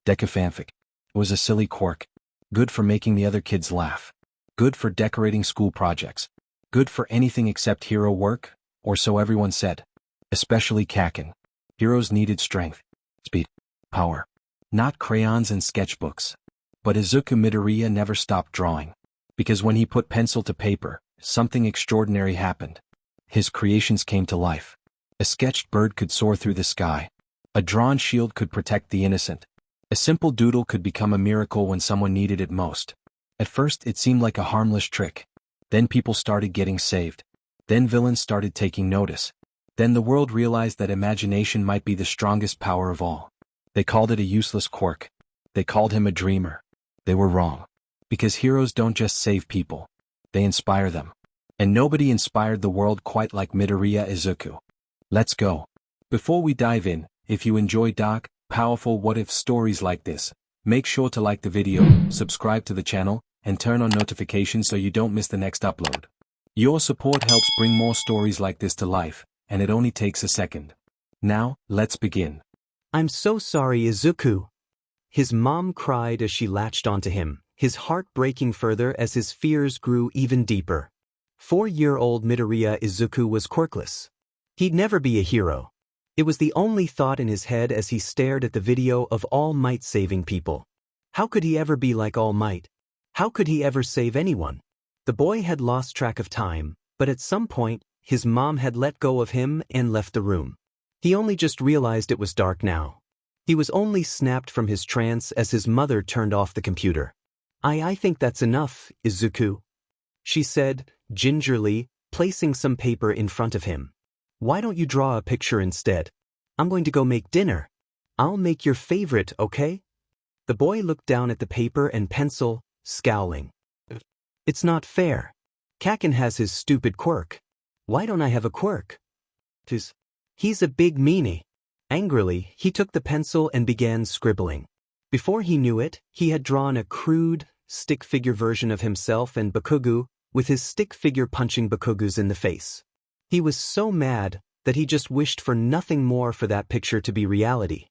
Deku Fanfic. It was a silly quirk. Good for making the other kids laugh. Good for decorating school projects. Good for anything except hero work, or so everyone said. Especially Kacchan. Heroes needed strength, speed, power. Not crayons and sketchbooks. But Izuku Midoriya never stopped drawing. Because when he put pencil to paper, something extraordinary happened. His creations came to life. A sketched bird could soar through the sky. A drawn shield could protect the innocent. A simple doodle could become a miracle when someone needed it most. At first it seemed like a harmless trick. Then people started getting saved. Then villains started taking notice. Then the world realized that imagination might be the strongest power of all. They called it a useless quirk. They called him a dreamer. They were wrong. Because heroes don't just save people. They inspire them. And nobody inspired the world quite like Midoriya Izuku. Let's go. Before we dive in, if you enjoy dark, powerful what-if stories like this, make sure to like the video, subscribe to the channel, and turn on notifications so you don't miss the next upload. Your support helps bring more stories like this to life, and it only takes a second. Now, let's begin. I'm so sorry, Izuku. His mom cried as she latched onto him, his heart breaking further as his fears grew even deeper. 4-year-old Midoriya Izuku was quirkless. He'd never be a hero. It was the only thought in his head as he stared at the video of All Might saving people. How could he ever be like All Might? How could he ever save anyone? The boy had lost track of time, but at some point, his mom had let go of him and left the room. He only just realized it was dark now. He was only snapped from his trance as his mother turned off the computer. I think that's enough, Izuku," she said, gingerly, placing some paper in front of him. "Why don't you draw a picture instead? I'm going to go make dinner. I'll make your favorite, okay?" The boy looked down at the paper and pencil, scowling. "It's not fair. Kacchan has his stupid quirk. Why don't I have a quirk? He's a big meanie." Angrily, he took the pencil and began scribbling. Before he knew it, he had drawn a crude, stick figure version of himself and Bakugu, with his stick figure punching Bakugus in the face. He was so mad that he just wished for nothing more for that picture to be reality.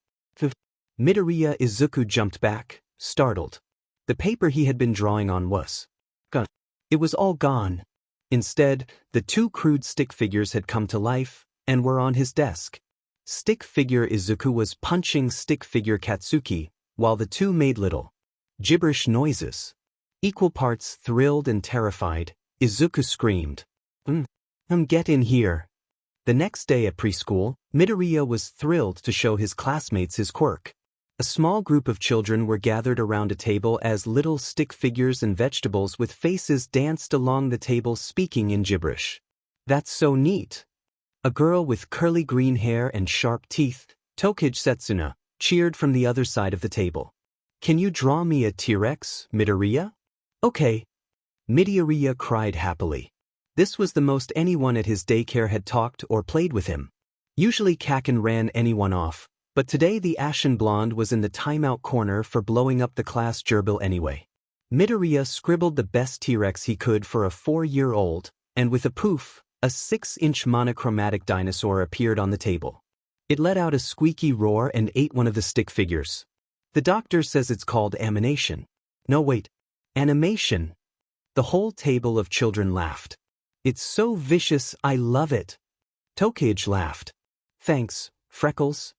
Midoriya Izuku jumped back, startled. The paper he had been drawing on was gone. It was all gone. Instead, the two crude stick figures had come to life and were on his desk. Stick figure Izuku was punching stick figure Katsuki, while the two made little gibberish noises. Equal parts thrilled and terrified, Izuku screamed, Get in here." The next day at preschool, Midoriya was thrilled to show his classmates his quirk. A small group of children were gathered around a table as little stick figures and vegetables with faces danced along the table speaking in gibberish. "That's so neat." A girl with curly green hair and sharp teeth, Tokage Setsuna, cheered from the other side of the table. "Can you draw me a T-Rex, Midoriya?" "Okay." Midoriya cried happily. This was the most anyone at his daycare had talked or played with him. Usually Kacchan ran anyone off, but today the ashen blonde was in the timeout corner for blowing up the class gerbil anyway. Midoriya scribbled the best T-Rex he could for a 4-year-old, and with a poof, a 6-inch monochromatic dinosaur appeared on the table. It let out a squeaky roar and ate one of the stick figures. "The doctor says it's called amination." "No, wait. Animation." The whole table of children laughed. "It's so vicious, I love it." Tokage laughed. "Thanks, Freckles."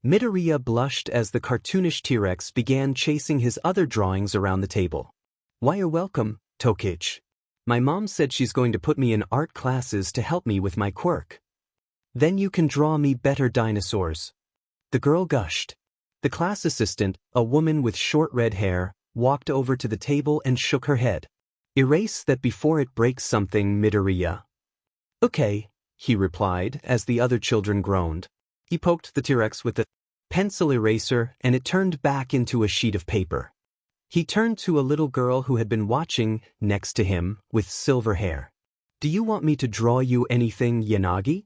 Midoriya blushed as the cartoonish T-Rex began chasing his other drawings around the table. "Why, you're welcome, Tokage. My mom said she's going to put me in art classes to help me with my quirk. Then you can draw me better dinosaurs." The girl gushed. The class assistant, a woman with short red hair, walked over to the table and shook her head. "Erase that before it breaks something, Midoriya." "Okay," he replied as the other children groaned. He poked the T-Rex with a pencil eraser and it turned back into a sheet of paper. He turned to a little girl who had been watching next to him with silver hair. "Do you want me to draw you anything, Yanagi?"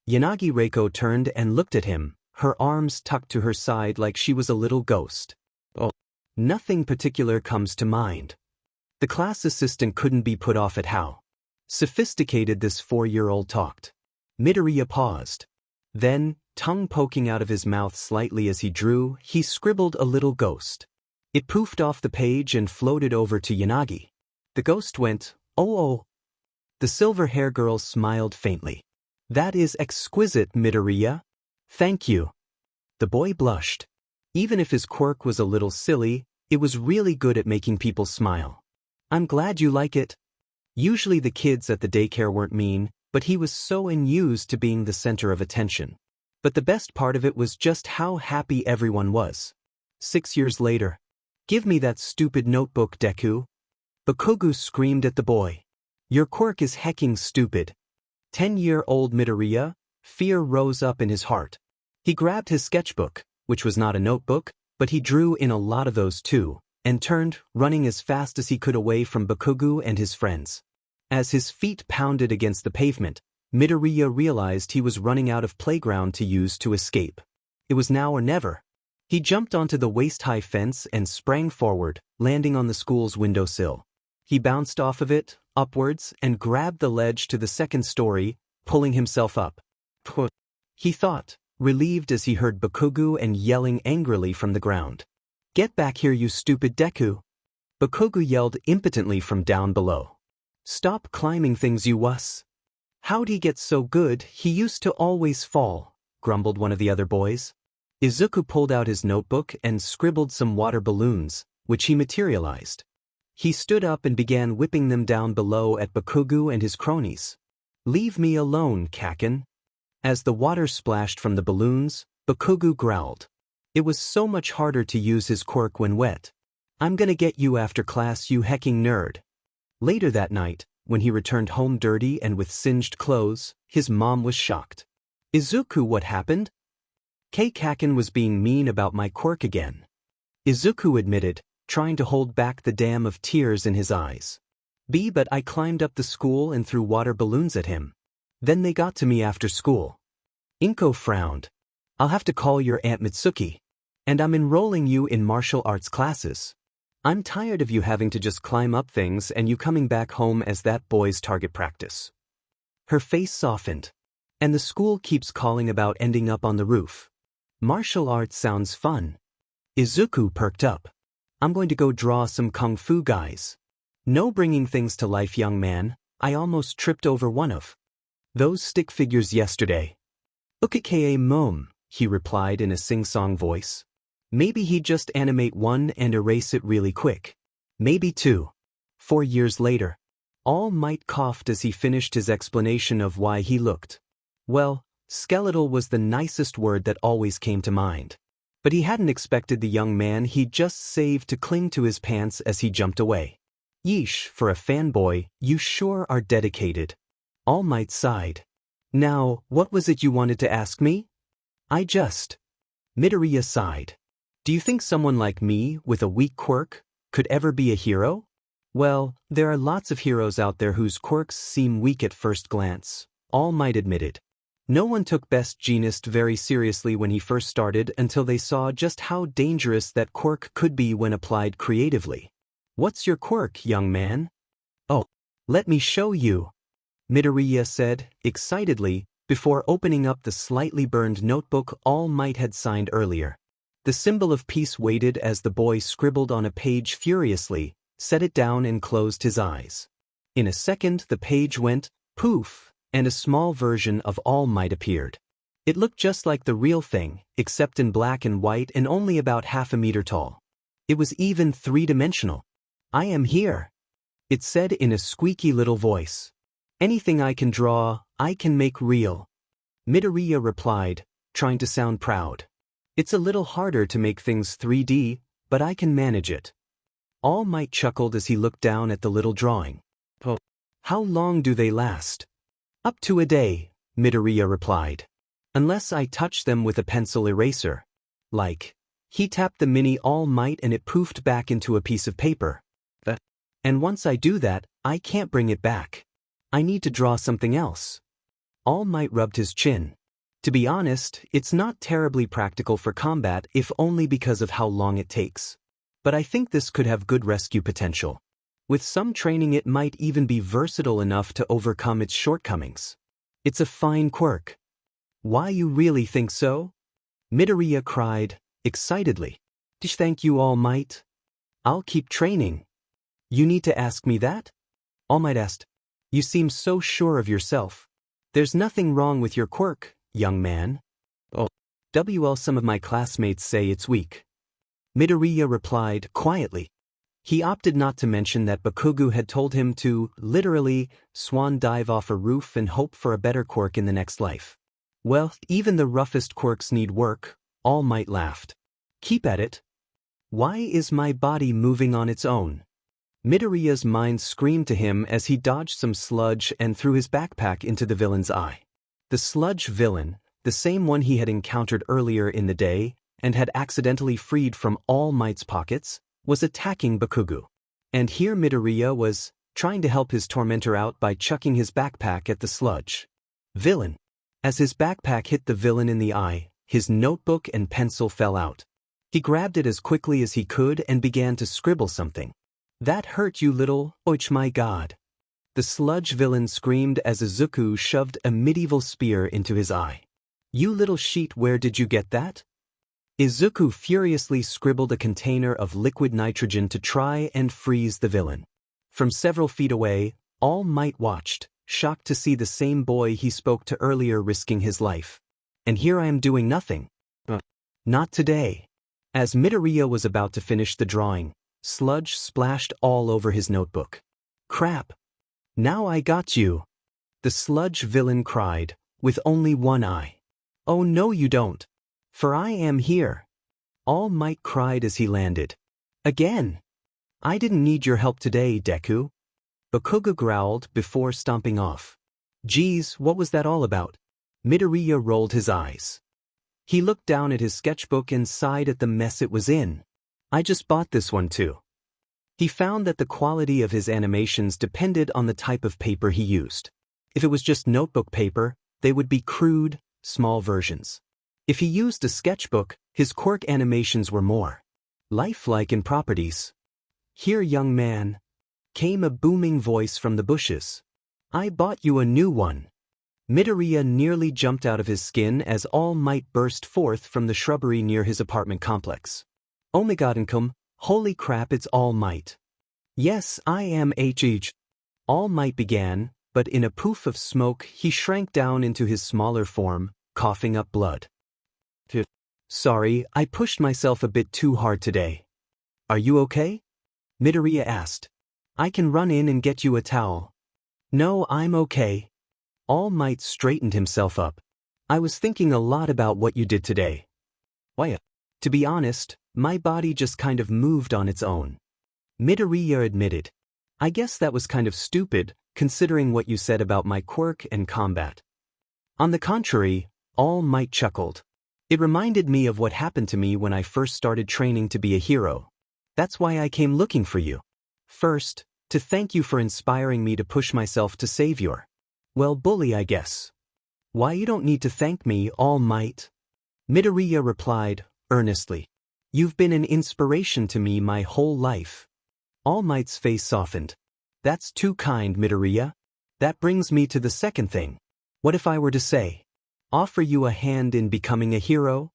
Yanagi Reiko turned and looked at him, her arms tucked to her side like she was a little ghost. "Oh, nothing particular comes to mind." The class assistant couldn't be put off at how sophisticated this 4-year-old talked. Midoriya paused. Then, tongue poking out of his mouth slightly as he drew, he scribbled a little ghost. It poofed off the page and floated over to Yanagi. The ghost went, "Oh oh." The silver hair girl smiled faintly. "That is exquisite, Midoriya. Thank you." The boy blushed. Even if his quirk was a little silly, it was really good at making people smile. "I'm glad you like it." Usually the kids at the daycare weren't mean, but he was so unused to being the center of attention. But the best part of it was just how happy everyone was. 6 years later. "Give me that stupid notebook, Deku." Bakugo screamed at the boy. "Your quirk is hecking stupid." 10-year-old Midoriya, fear rose up in his heart. He grabbed his sketchbook, which was not a notebook, but he drew in a lot of those too, and turned, running as fast as he could away from Bakugo and his friends. As his feet pounded against the pavement, Midoriya realized he was running out of playground to use to escape. It was now or never. He jumped onto the waist-high fence and sprang forward, landing on the school's windowsill. He bounced off of it, upwards, and grabbed the ledge to the second story, pulling himself up. He thought, relieved as he heard Bakugo and yelling angrily from the ground. "Get back here, you stupid Deku!" Bakugo yelled impotently from down below. "Stop climbing things, you wuss." "How'd he get so good? He used to always fall," grumbled one of the other boys. Izuku pulled out his notebook and scribbled some water balloons, which he materialized. He stood up and began whipping them down below at Bakugo and his cronies. "Leave me alone, Kacchan." As the water splashed from the balloons, Bakugo growled. It was so much harder to use his quirk when wet. "I'm gonna get you after class, you hecking nerd." Later that night, when he returned home dirty and with singed clothes, his mom was shocked. "Izuku, what happened?" "Kacchan was being mean about my quirk again," Izuku admitted, trying to hold back the dam of tears in his eyes. But I climbed up the school and threw water balloons at him. Then they got to me after school." Inko frowned. "I'll have to call your Aunt Mitsuki. And I'm enrolling you in martial arts classes. I'm tired of you having to just climb up things and you coming back home as that boy's target practice." Her face softened. "And the school keeps calling about ending up on the roof." "Martial arts sounds fun." Izuku perked up. "I'm going to go draw some kung fu guys." "No bringing things to life, young man. I almost tripped over one of those stick figures yesterday." "Ukake mom," he replied in a sing-song voice. Maybe he'd just animate one and erase it really quick. Maybe two. 4 years later. All Might coughed as he finished his explanation of why he looked. Well, skeletal was the nicest word that always came to mind. But he hadn't expected the young man he'd just saved to cling to his pants as he jumped away. "Yeesh, for a fanboy, you sure are dedicated." All Might sighed. "Now, what was it you wanted to ask me?" Midoriya sighed. "Do you think someone like me, with a weak quirk, could ever be a hero?" "Well, there are lots of heroes out there whose quirks seem weak at first glance," All Might admitted. "No one took Best Jeanist very seriously when he first started until they saw just how dangerous that quirk could be when applied creatively." "What's your quirk, young man?" "Oh, let me show you," Midoriya said, excitedly, before opening up the slightly burned notebook All Might had signed earlier. The symbol of peace waited as the boy scribbled on a page furiously, set it down and closed his eyes. In a second the page went, poof, and a small version of All Might appeared. It looked just like the real thing, except in black and white and only about half a meter tall. It was even 3-dimensional. "I am here," it said in a squeaky little voice. "Anything I can draw, I can make real," Midoriya replied, trying to sound proud. "It's a little harder to make things 3D, but I can manage it." All Might chuckled as he looked down at the little drawing. "Oh, how long do they last?" "Up to a day," Midoriya replied. "Unless I touch them with a pencil eraser." Like. He tapped the mini All Might and it poofed back into a piece of paper. "And once I do that, I can't bring it back. I need to draw something else." All Might rubbed his chin. "To be honest, it's not terribly practical for combat if only because of how long it takes. But I think this could have good rescue potential. With some training it might even be versatile enough to overcome its shortcomings. It's a fine quirk." Why you really think so? Midoriya cried, excitedly. Thank you, All Might. I'll keep training. You need to ask me that? All Might asked. You seem so sure of yourself. There's nothing wrong with your quirk, young man. Oh, some of my classmates say it's weak. Midoriya replied quietly. He opted not to mention that Bakugo had told him to, literally, swan dive off a roof and hope for a better quirk in the next life. Well, even the roughest quirks need work, All Might laughed. Keep at it. Why is my body moving on its own? Midoriya's mind screamed to him as he dodged some sludge and threw his backpack into the villain's eye. The sludge villain, the same one he had encountered earlier in the day and had accidentally freed from All Might's pockets, was attacking Bakugo. And here Midoriya was trying to help his tormentor out by chucking his backpack at the sludge villain. As his backpack hit the villain in the eye, his notebook and pencil fell out. He grabbed it as quickly as he could and began to scribble something. That hurt you little, oich my god. The sludge villain screamed as Izuku shoved a medieval spear into his eye. You little sheet, where did you get that? Izuku furiously scribbled a container of liquid nitrogen to try and freeze the villain. From several feet away, All Might watched, shocked to see the same boy he spoke to earlier risking his life. And here I am doing nothing. Not today. As Midoriya was about to finish the drawing, sludge splashed all over his notebook. Crap. Now I got you. The sludge villain cried, with only one eye. Oh no you don't. For I am here. All Might cried as he landed. Again. I didn't need your help today, Deku. Bakugo growled before stomping off. Geez, what was that all about? Midoriya rolled his eyes. He looked down at his sketchbook and sighed at the mess it was in. I just bought this one too. He found that the quality of his animations depended on the type of paper he used. If it was just notebook paper, they would be crude, small versions. If he used a sketchbook, his quirk animations were more lifelike in properties. Here, young man, came a booming voice from the bushes. I bought you a new one. Midoriya nearly jumped out of his skin as All Might burst forth from the shrubbery near his apartment complex. Oh my god, income, holy crap, it's All Might. Yes, I am HH. All Might began, but in a poof of smoke he shrank down into his smaller form, coughing up blood. Sorry, I pushed myself a bit too hard today. Are you okay? Midoriya asked. I can run in and get you a towel. No, I'm okay. All Might straightened himself up. I was thinking a lot about what you did today. Why? To be honest, my body just kind of moved on its own. Midoriya admitted. I guess that was kind of stupid, considering what you said about my quirk and combat. On the contrary, All Might chuckled. It reminded me of what happened to me when I first started training to be a hero. That's why I came looking for you. First, to thank you for inspiring me to push myself to save your, well, bully, I guess. Why, you don't need to thank me, All Might. Midoriya replied, earnestly. You've been an inspiration to me my whole life. All Might's face softened. That's too kind, Midoriya. That brings me to the second thing. What if I were to say, offer you a hand in becoming a hero?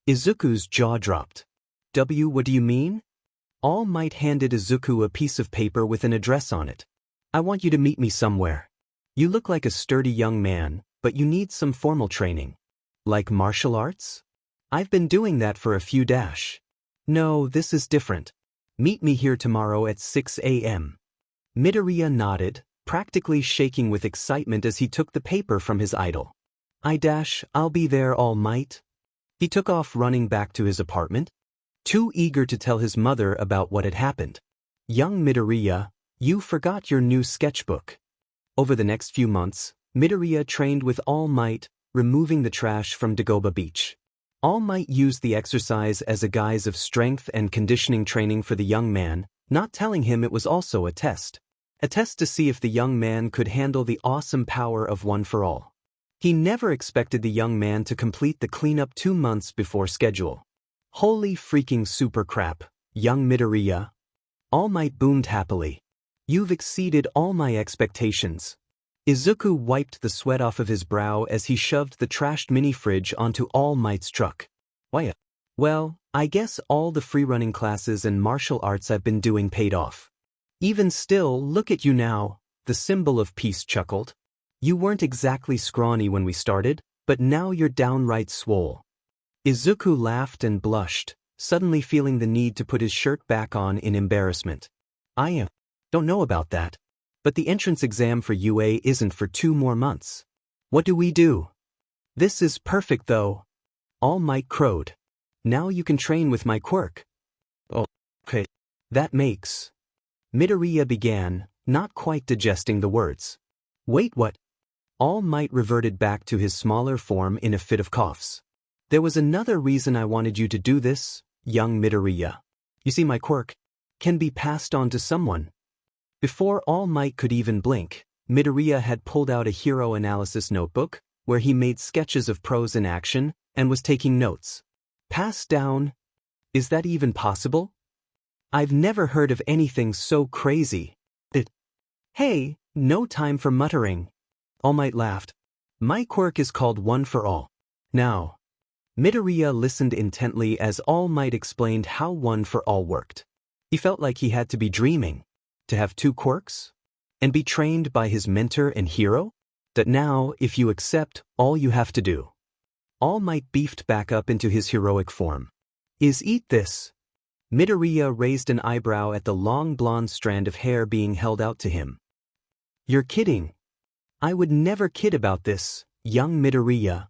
Izuku's jaw dropped. What do you mean? All Might handed Izuku a piece of paper with an address on it. I want you to meet me somewhere. You look like a sturdy young man, but you need some formal training. Like martial arts? I've been doing that for a few dash. No, this is different. Meet me here tomorrow at 6 a.m. Midoriya nodded, practically shaking with excitement as he took the paper from his idol. I'll be there, All Might. He took off running back to his apartment, too eager to tell his mother about what had happened. Young Midoriya, you forgot your new sketchbook. Over the next few months, Midoriya trained with All Might, removing the trash from Dagobah Beach. All Might used the exercise as a guise of strength and conditioning training for the young man, not telling him it was also a test. A test to see if the young man could handle the awesome power of One for All. He never expected the young man to complete the cleanup 2 months before schedule. Holy freaking super crap, young Midoriya. All Might boomed happily. You've exceeded all my expectations. Izuku wiped the sweat off of his brow as he shoved the trashed mini-fridge onto All Might's truck. Why? Well, I guess all the free-running classes and martial arts I've been doing paid off. Even still, look at you now, the symbol of peace chuckled. You weren't exactly scrawny when we started, but now you're downright swole. Izuku laughed and blushed, suddenly feeling the need to put his shirt back on in embarrassment. I don't know about that. But the entrance exam for UA isn't for 2 more months. What do we do? This is perfect though. All Might crowed. Now you can train with my quirk. Oh, okay. That makes. Midoriya began, not quite digesting the words. Wait, what? All Might reverted back to his smaller form in a fit of coughs. There was another reason I wanted you to do this, young Midoriya. You see, my quirk can be passed on to someone. Before All Might could even blink, Midoriya had pulled out a hero analysis notebook, where he made sketches of pros in action, and was taking notes. Passed down? Is that even possible? I've never heard of anything so crazy. Hey, no time for muttering. All Might laughed. My quirk is called One for All. Now. Midoriya listened intently as All Might explained how One for All worked. He felt like he had to be dreaming. To have 2 quirks? And be trained by his mentor and hero? That now, if you accept, all you have to do. All Might beefed back up into his heroic form. Is eat this. Midoriya raised an eyebrow at the long blonde strand of hair being held out to him. You're kidding. I would never kid about this, young Midoriya.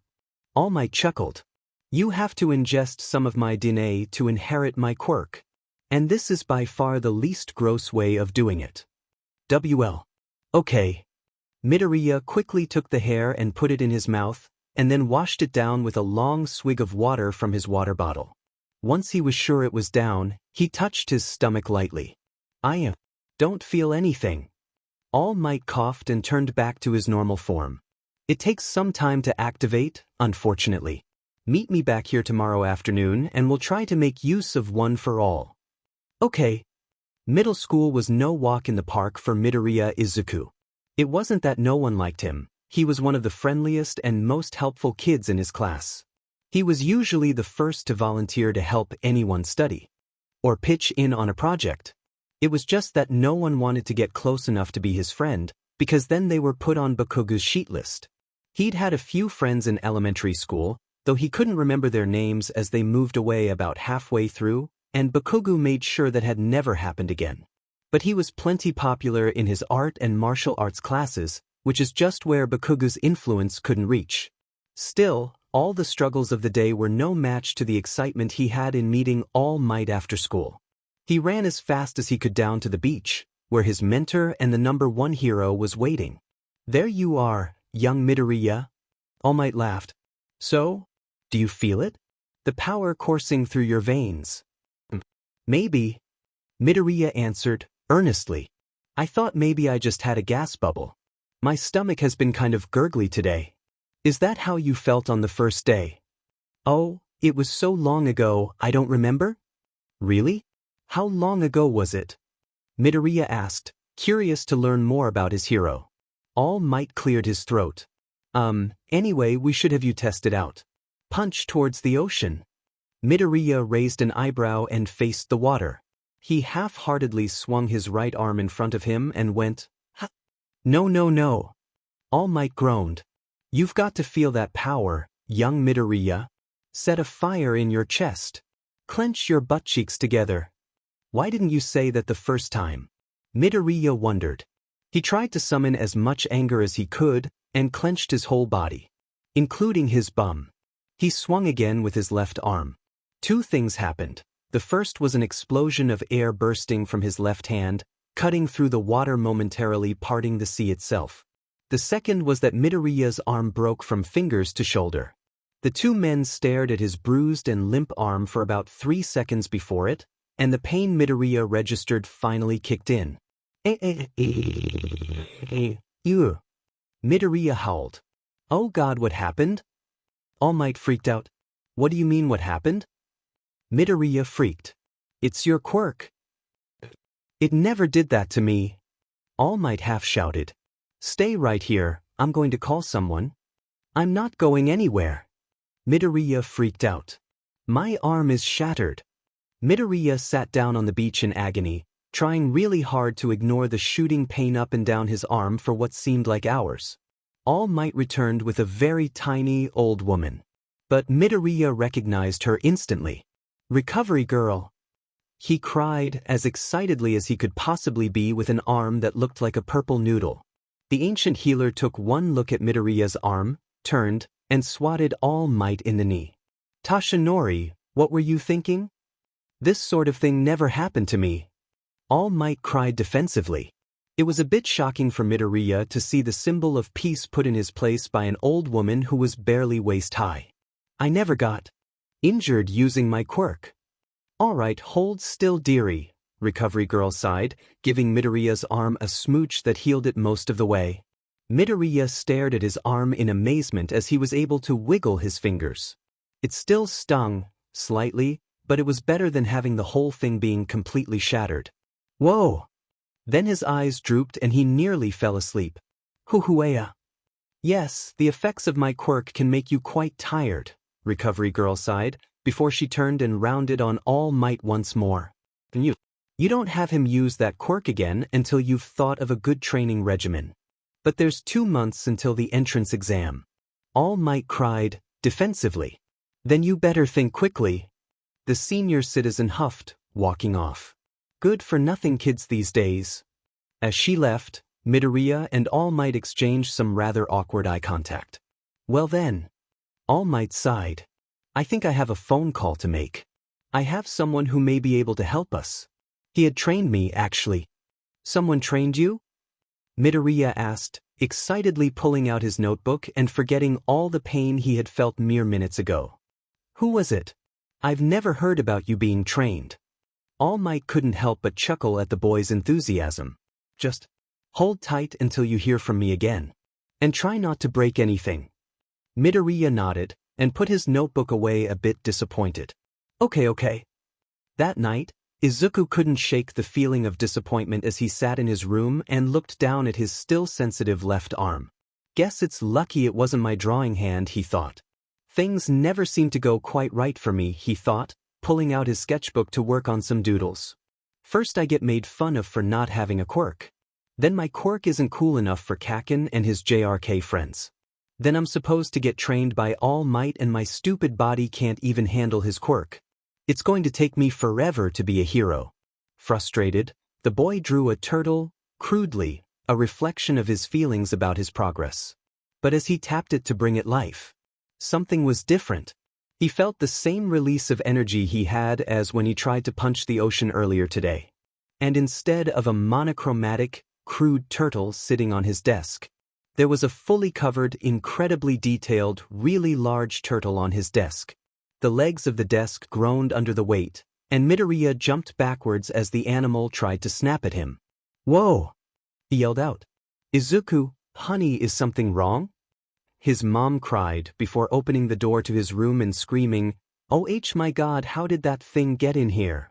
All Might chuckled. You have to ingest some of my DNA to inherit my quirk. And this is by far the least gross way of doing it. WL. Okay. Midoriya quickly took the hair and put it in his mouth, and then washed it down with a long swig of water from his water bottle. Once he was sure it was down, he touched his stomach lightly. I don't feel anything. All Might coughed and turned back to his normal form. It takes some time to activate, unfortunately. Meet me back here tomorrow afternoon and we'll try to make use of One for All. Okay. Middle school was no walk in the park for Midoriya Izuku. It wasn't that no one liked him. He was one of the friendliest and most helpful kids in his class. He was usually the first to volunteer to help anyone study. Or pitch in on a project. It was just that no one wanted to get close enough to be his friend, because then they were put on Bakugu's sheet list. He'd had a few friends in elementary school, though he couldn't remember their names as they moved away about halfway through, and Bakugu made sure that had never happened again. But he was plenty popular in his art and martial arts classes, which is just where Bakugu's influence couldn't reach. Still, all the struggles of the day were no match to the excitement he had in meeting All Might after school. He ran as fast as he could down to the beach, where his mentor and the #1 hero was waiting. There you are, young Midoriya. All Might laughed. So, do you feel it? The power coursing through your veins. Maybe. Midoriya answered, earnestly. I thought maybe I just had a gas bubble. My stomach has been kind of gurgly today. Is that how you felt on the first day? Oh, it was so long ago, I don't remember? Really? How long ago was it? Midoriya asked, curious to learn more about his hero. All Might cleared his throat. Anyway, we should have you test it out. Punch towards the ocean. Midoriya raised an eyebrow and faced the water. He half-heartedly swung his right arm in front of him and went, ha! No, no, no. All Might groaned. You've got to feel that power, young Midoriya. Set a fire in your chest. Clench your butt cheeks together. Why didn't you say that the first time? Midoriya wondered. He tried to summon as much anger as he could and clenched his whole body, including his bum. He swung again with his left arm. 2 things happened. The first was an explosion of air bursting from his left hand, cutting through the water momentarily parting the sea itself. The second was that Midoriya's arm broke from fingers to shoulder. The 2 men stared at his bruised and limp arm for about 3 seconds before it, and the pain Midoriya registered finally kicked in. Ew. Midoriya howled. Oh God, what happened? All Might freaked out. What do you mean what happened? Midoriya freaked. It's your quirk. It never did that to me. All Might half shouted. Stay right here, I'm going to call someone. I'm not going anywhere. Midoriya freaked out. My arm is shattered. Midoriya sat down on the beach in agony, trying really hard to ignore the shooting pain up and down his arm for what seemed like hours. All Might returned with a very tiny, old woman. But Midoriya recognized her instantly. Recovery girl. He cried as excitedly as he could possibly be with an arm that looked like a purple noodle. The ancient healer took one look at Midoriya's arm, turned, and swatted All Might in the knee. Tashinori, what were you thinking? This sort of thing never happened to me. All Might cried defensively. It was a bit shocking for Midoriya to see the symbol of peace put in his place by an old woman who was barely waist-high. I never got injured using my quirk. All right, hold still, dearie, Recovery Girl sighed, giving Midoriya's arm a smooch that healed it most of the way. Midoriya stared at his arm in amazement as he was able to wiggle his fingers. It still stung, slightly, but it was better than having the whole thing being completely shattered. Whoa! Then his eyes drooped and he nearly fell asleep. Huhuea. Yes, the effects of my quirk can make you quite tired, Recovery Girl sighed, before she turned and rounded on All Might once more. You don't have him use that quirk again until you've thought of a good training regimen. But there's 2 months until the entrance exam. All Might cried, defensively. Then you better think quickly. The senior citizen huffed, walking off. Good-for-nothing kids these days. As she left, Midoriya and All Might exchanged some rather awkward eye contact. Well then. All Might sighed. I think I have a phone call to make. I have someone who may be able to help us. He had trained me, actually. Someone trained you? Midoriya asked, excitedly pulling out his notebook and forgetting all the pain he had felt mere minutes ago. Who was it? I've never heard about you being trained. All Might couldn't help but chuckle at the boy's enthusiasm. Just hold tight until you hear from me again. And try not to break anything. Midoriya nodded and put his notebook away a bit disappointed. Okay. That night, Izuku couldn't shake the feeling of disappointment as he sat in his room and looked down at his still sensitive left arm. Guess it's lucky it wasn't my drawing hand, he thought. Things never seem to go quite right for me, he thought, pulling out his sketchbook to work on some doodles. First I get made fun of for not having a quirk. Then my quirk isn't cool enough for Kacchan and his JRK friends. Then I'm supposed to get trained by All Might and my stupid body can't even handle his quirk. It's going to take me forever to be a hero. Frustrated, the boy drew a turtle, crudely, a reflection of his feelings about his progress. But as he tapped it to bring it life, something was different. He felt the same release of energy he had as when he tried to punch the ocean earlier today. And instead of a monochromatic, crude turtle sitting on his desk, there was a fully covered, incredibly detailed, really large turtle on his desk. The legs of the desk groaned under the weight, and Midoriya jumped backwards as the animal tried to snap at him. Whoa! He yelled out. Izuku, honey, is something wrong? His mom cried before opening the door to his room and screaming, "Oh my God, how did that thing get in here?"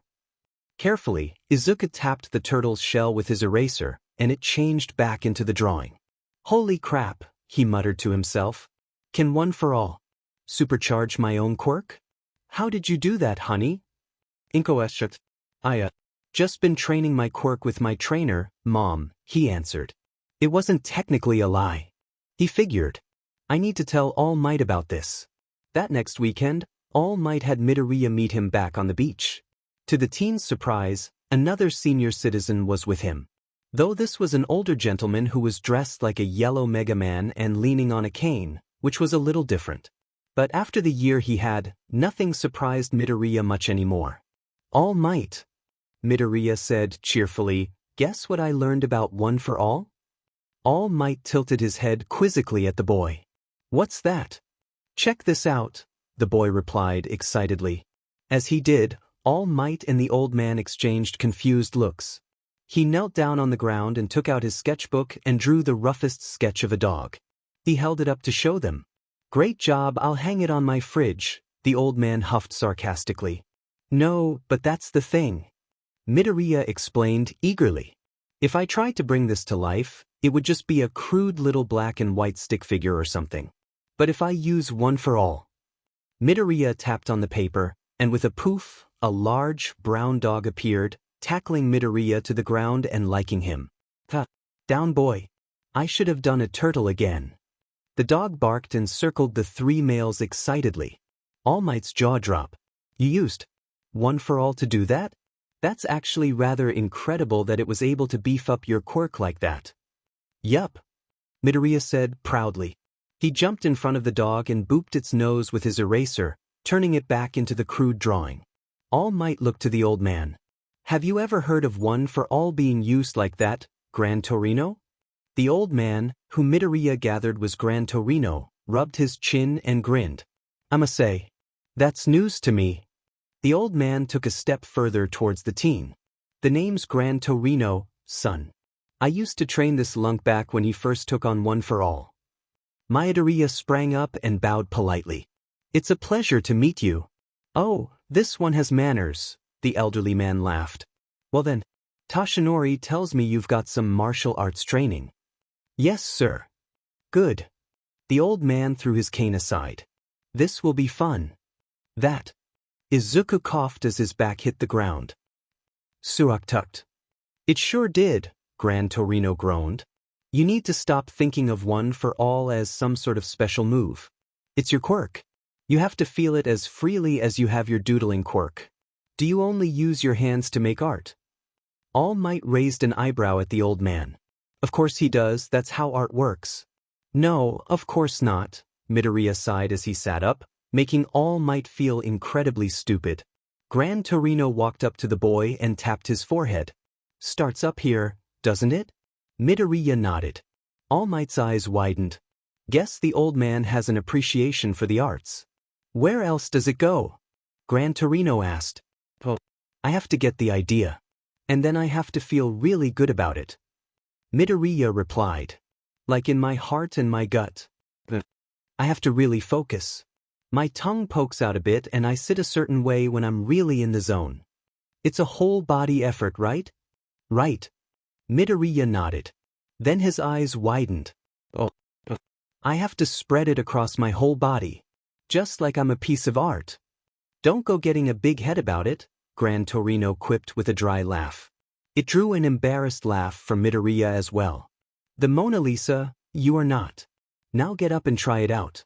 Carefully, Izuku tapped the turtle's shell with his eraser, and it changed back into the drawing. Holy crap, he muttered to himself. Can one for all supercharge my own quirk? How did you do that, honey? Inkoeshat. I just been training my quirk with my trainer, Mom, he answered. It wasn't technically a lie. He figured. I need to tell All Might about this. That next weekend, All Might had Midoriya meet him back on the beach. To the teen's surprise, another senior citizen was with him. Though this was an older gentleman who was dressed like a yellow Mega Man and leaning on a cane, which was a little different. But after the year he had, nothing surprised Midoriya much anymore. All Might, Midoriya said cheerfully, guess what I learned about One for All? All Might tilted his head quizzically at the boy. What's that? Check this out, the boy replied excitedly. As he did, All Might and the old man exchanged confused looks. He knelt down on the ground and took out his sketchbook and drew the roughest sketch of a dog. He held it up to show them. Great job, I'll hang it on my fridge, the old man huffed sarcastically. No, but that's the thing. Midoriya explained eagerly. If I tried to bring this to life, It would just be a crude little black and white stick figure or something. But if I use one for all. Midoriya tapped on the paper, and with a poof, a large, brown dog appeared, tackling Midoriya to the ground and liking him. Down boy. I should have done a turtle again. The dog barked and circled the three males excitedly. All Might's jaw dropped. You used one for all to do that? That's actually rather incredible that it was able to beef up your quirk like that. Yup, Midoriya said proudly. He jumped in front of the dog and booped its nose with his eraser, turning it back into the crude drawing. All Might looked to the old man. Have you ever heard of one for all being used like that, Gran Torino? The old man, who Midoriya gathered was Gran Torino, rubbed his chin and grinned. I'ma say, that's news to me. The old man took a step further towards the teen. The name's Gran Torino, son. I used to train this lunk back when he first took on one for all. Midoriya sprang up and bowed politely. It's a pleasure to meet you. Oh, this one has manners, the elderly man laughed. Well then, Toshinori tells me you've got some martial arts training. Yes, sir. Good. The old man threw his cane aside. This will be fun. That. Izuku coughed as his back hit the ground. Suak tucked. It sure did, Gran Torino groaned. You need to stop thinking of one for all as some sort of special move. It's your quirk. You have to feel it as freely as you have your doodling quirk. Do you only use your hands to make art? All Might raised an eyebrow at the old man. Of course he does, that's how art works. No, of course not, Midoriya sighed as he sat up, making All Might feel incredibly stupid. Gran Torino walked up to the boy and tapped his forehead. Starts up here, doesn't it? Midoriya nodded. All Might's eyes widened. Guess the old man has an appreciation for the arts. Where else does it go? Gran Torino asked. Oh, I have to get the idea. And then I have to feel really good about it. Midoriya replied. Like in my heart and my gut. I have to really focus. My tongue pokes out a bit and I sit a certain way when I'm really in the zone. It's a whole body effort, right? Right. Midoriya nodded. Then his eyes widened. Oh. I have to spread it across my whole body. Just like I'm a piece of art. Don't go getting a big head about it, Gran Torino quipped with a dry laugh. It drew an embarrassed laugh from Midoriya as well. The Mona Lisa, you are not. Now get up and try it out.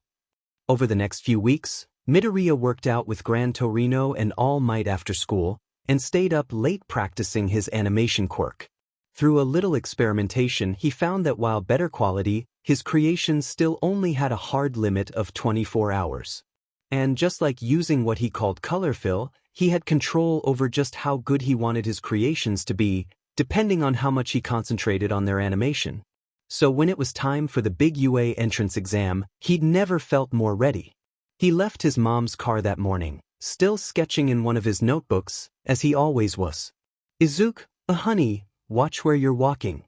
Over the next few weeks, Midoriya worked out with Gran Torino and All Might after school, and stayed up late practicing his animation quirk. Through a little experimentation, he found that while better quality, his creations still only had a hard limit of 24 hours. And just like using what he called color fill, he had control over just how good he wanted his creations to be, depending on how much he concentrated on their animation. So when it was time for the big UA entrance exam, he'd never felt more ready. He left his mom's car that morning, still sketching in one of his notebooks, as he always was. Izuku, honey, watch where you're walking.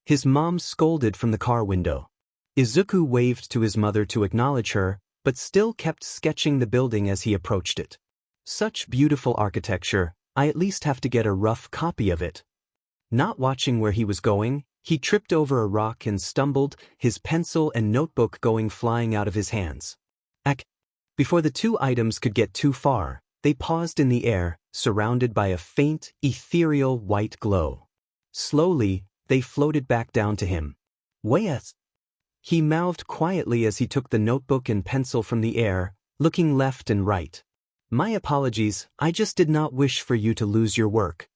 His mom scolded from the car window. Izuku waved to his mother to acknowledge her, but still kept sketching the building as he approached it. Such beautiful architecture, I at least have to get a rough copy of it. Not watching where he was going, he tripped over a rock and stumbled, his pencil and notebook going flying out of his hands. Before the two items could get too far, they paused in the air, surrounded by a faint, ethereal white glow. Slowly, they floated back down to him. Wait! He mouthed quietly as he took the notebook and pencil from the air, looking left and right. My apologies, I just did not wish for you to lose your work.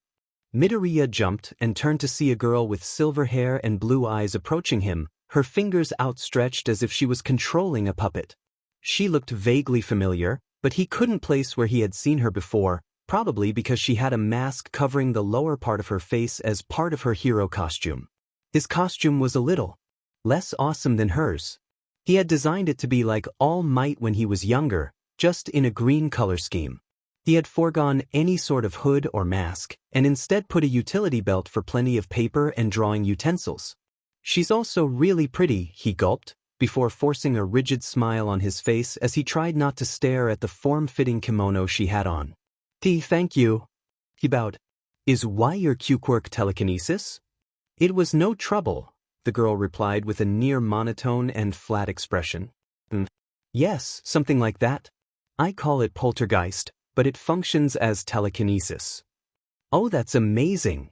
Midoriya jumped and turned to see a girl with silver hair and blue eyes approaching him, her fingers outstretched as if she was controlling a puppet. She looked vaguely familiar, but he couldn't place where he had seen her before, probably because she had a mask covering the lower part of her face as part of her hero costume. His costume was a little less awesome than hers. He had designed it to be like All Might when he was younger, just in a green color scheme. He had foregone any sort of hood or mask, and instead put a utility belt for plenty of paper and drawing utensils. She's also really pretty, he gulped, before forcing a rigid smile on his face as he tried not to stare at the form-fitting kimono she had on. Thank you. He bowed. Is why your Q-Quirk telekinesis? It was no trouble. the girl replied with a near monotone and flat expression. Yes, something like that. I call it poltergeist, but it functions as telekinesis. Oh, that's amazing.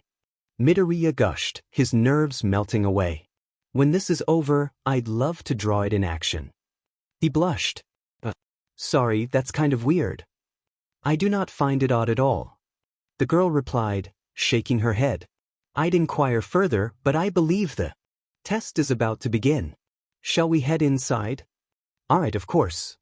Midoriya gushed, his nerves melting away. When this is over, I'd love to draw it in action. He blushed. Sorry, that's kind of weird. I do not find it odd at all. The girl replied, shaking her head. I'd inquire further, but I believe the test is about to begin. Shall we head inside? All right, of course.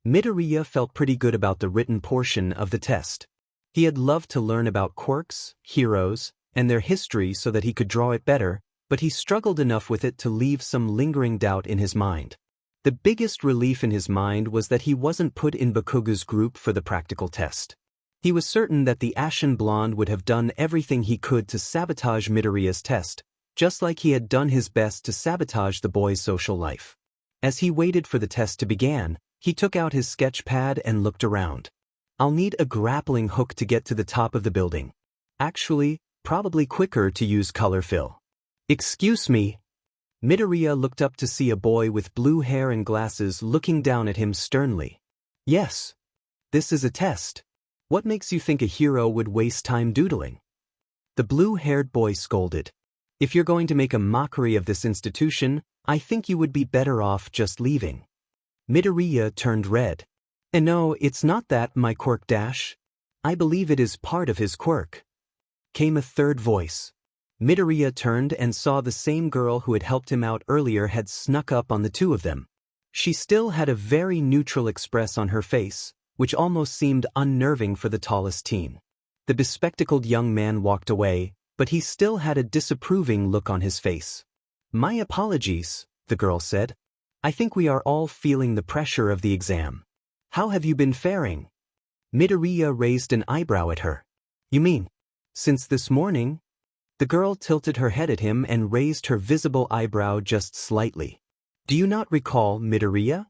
Midoriya felt pretty good about the written portion of the test. He had loved to learn about quirks, heroes, and their history so that he could draw it better, but he struggled enough with it to leave some lingering doubt in his mind. The biggest relief in his mind was that he wasn't put in Bakuga's group for the practical test. He was certain that the Ashen Blonde would have done everything he could to sabotage Midoriya's test, just like he had done his best to sabotage the boy's social life. As he waited for the test to begin, he took out his sketch pad and looked around. I'll need a grappling hook to get to the top of the building. Actually, probably quicker to use color fill. Excuse me. Midoriya looked up to see a boy with blue hair and glasses looking down at him sternly. Yes. This is a test. What makes you think a hero would waste time doodling? The blue-haired boy scolded. If you're going to make a mockery of this institution, I think you would be better off just leaving. Midoriya turned red. And no, it's not that, my quirk dash. I believe it is part of his quirk. Came a third voice. Midoriya turned and saw the same girl who had helped him out earlier had snuck up on the two of them. She still had a very neutral expression on her face, which almost seemed unnerving for the tallest teen. The bespectacled young man walked away, but he still had a disapproving look on his face. My apologies, the girl said. I think we are all feeling the pressure of the exam. How have you been faring? Midoriya raised an eyebrow at her. You mean, since this morning? The girl tilted her head at him and raised her visible eyebrow just slightly. Do you not recall, Midoriya?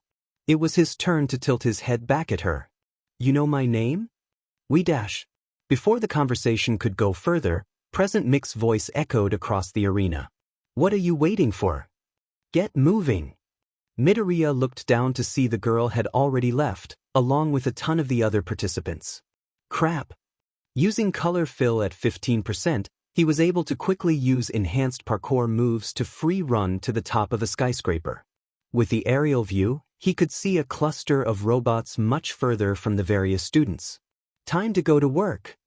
It was his turn to tilt his head back at her. You know my name? We dash. Before the conversation could go further, Present Mick's voice echoed across the arena. What are you waiting for? Get moving. Midoriya looked down to see the girl had already left, along with a ton of the other participants. Crap. Using color fill at 15%, he was able to quickly use enhanced parkour moves to free run to the top of a skyscraper. With the aerial view, he could see a cluster of robots much further from the various students. Time to go to work.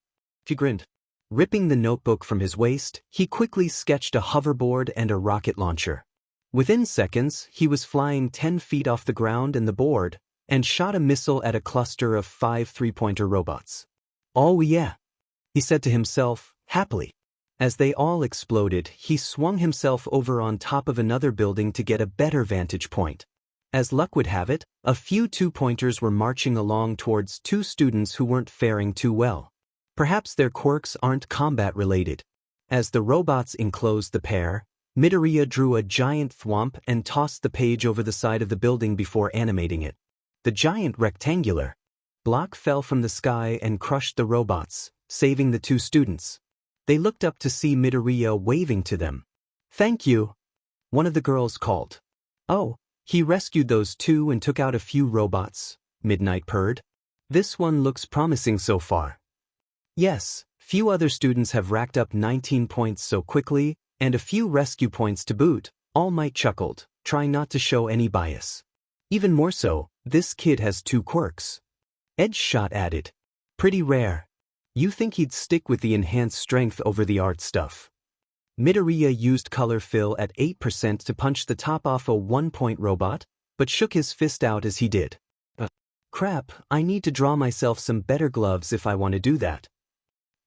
He grinned. Ripping the notebook from his waist, he quickly sketched a hoverboard and a rocket launcher. Within seconds, he was flying 10 feet off the ground and the board, and shot a missile at a cluster of 5 three-pointer robots. Oh yeah, he said to himself, happily. As they all exploded, he swung himself over on top of another building to get a better vantage point. As luck would have it, a few two-pointers were marching along towards two students who weren't faring too well. Perhaps their quirks aren't combat-related. As the robots enclosed the pair, Midoriya drew a giant thwomp and tossed the page over the side of the building before animating it. The giant rectangular block fell from the sky and crushed the robots, saving the two students. They looked up to see Midoriya waving to them. Thank you, one of the girls called. Oh, he rescued those two and took out a few robots, Midnight purred. This one looks promising so far. Yes, few other students have racked up 19 points so quickly, and a few rescue points to boot. All Might chuckled, trying not to show any bias. Even more so, this kid has 2 quirks. Edge Shot added. Pretty rare. You think he'd stick with the enhanced strength over the art stuff. Midoriya used color fill at 8% to punch the top off a 1-point robot, but shook his fist out as he did. Crap, I need to draw myself some better gloves if I want to do that.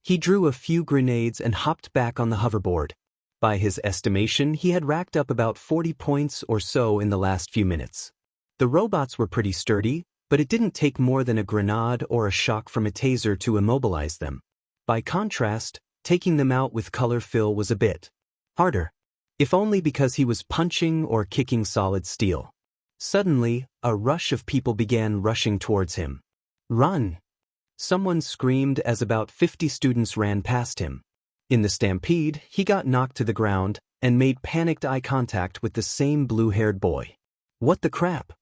He drew a few grenades and hopped back on the hoverboard. By his estimation, he had racked up about 40 points or so in the last few minutes. The robots were pretty sturdy, but it didn't take more than a grenade or a shock from a taser to immobilize them. By contrast, taking them out with color fill was a bit harder, if only because he was punching or kicking solid steel. Suddenly, a rush of people began rushing towards him. Run! Someone screamed as about 50 students ran past him. In the stampede, he got knocked to the ground, and made panicked eye contact with the same blue-haired boy. What the crap?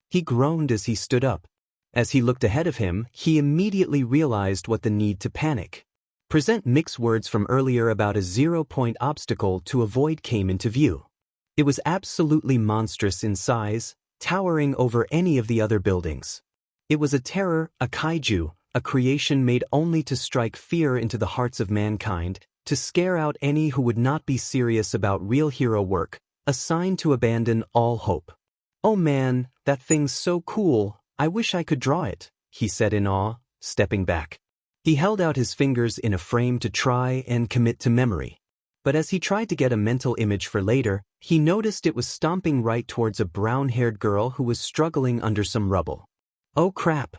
He groaned as he stood up. As he looked ahead of him, he immediately realized what the need to panic. Present Mick's words from earlier about a 0-point obstacle to avoid came into view. It was absolutely monstrous in size, towering over any of the other buildings. It was a terror, a kaiju, a creation made only to strike fear into the hearts of mankind, to scare out any who would not be serious about real hero work, a sign to abandon all hope. "Oh man, that thing's so cool, I wish I could draw it," he said in awe, stepping back. He held out his fingers in a frame to try and commit to memory. But as he tried to get a mental image for later, he noticed it was stomping right towards a brown-haired girl who was struggling under some rubble. "Oh crap!"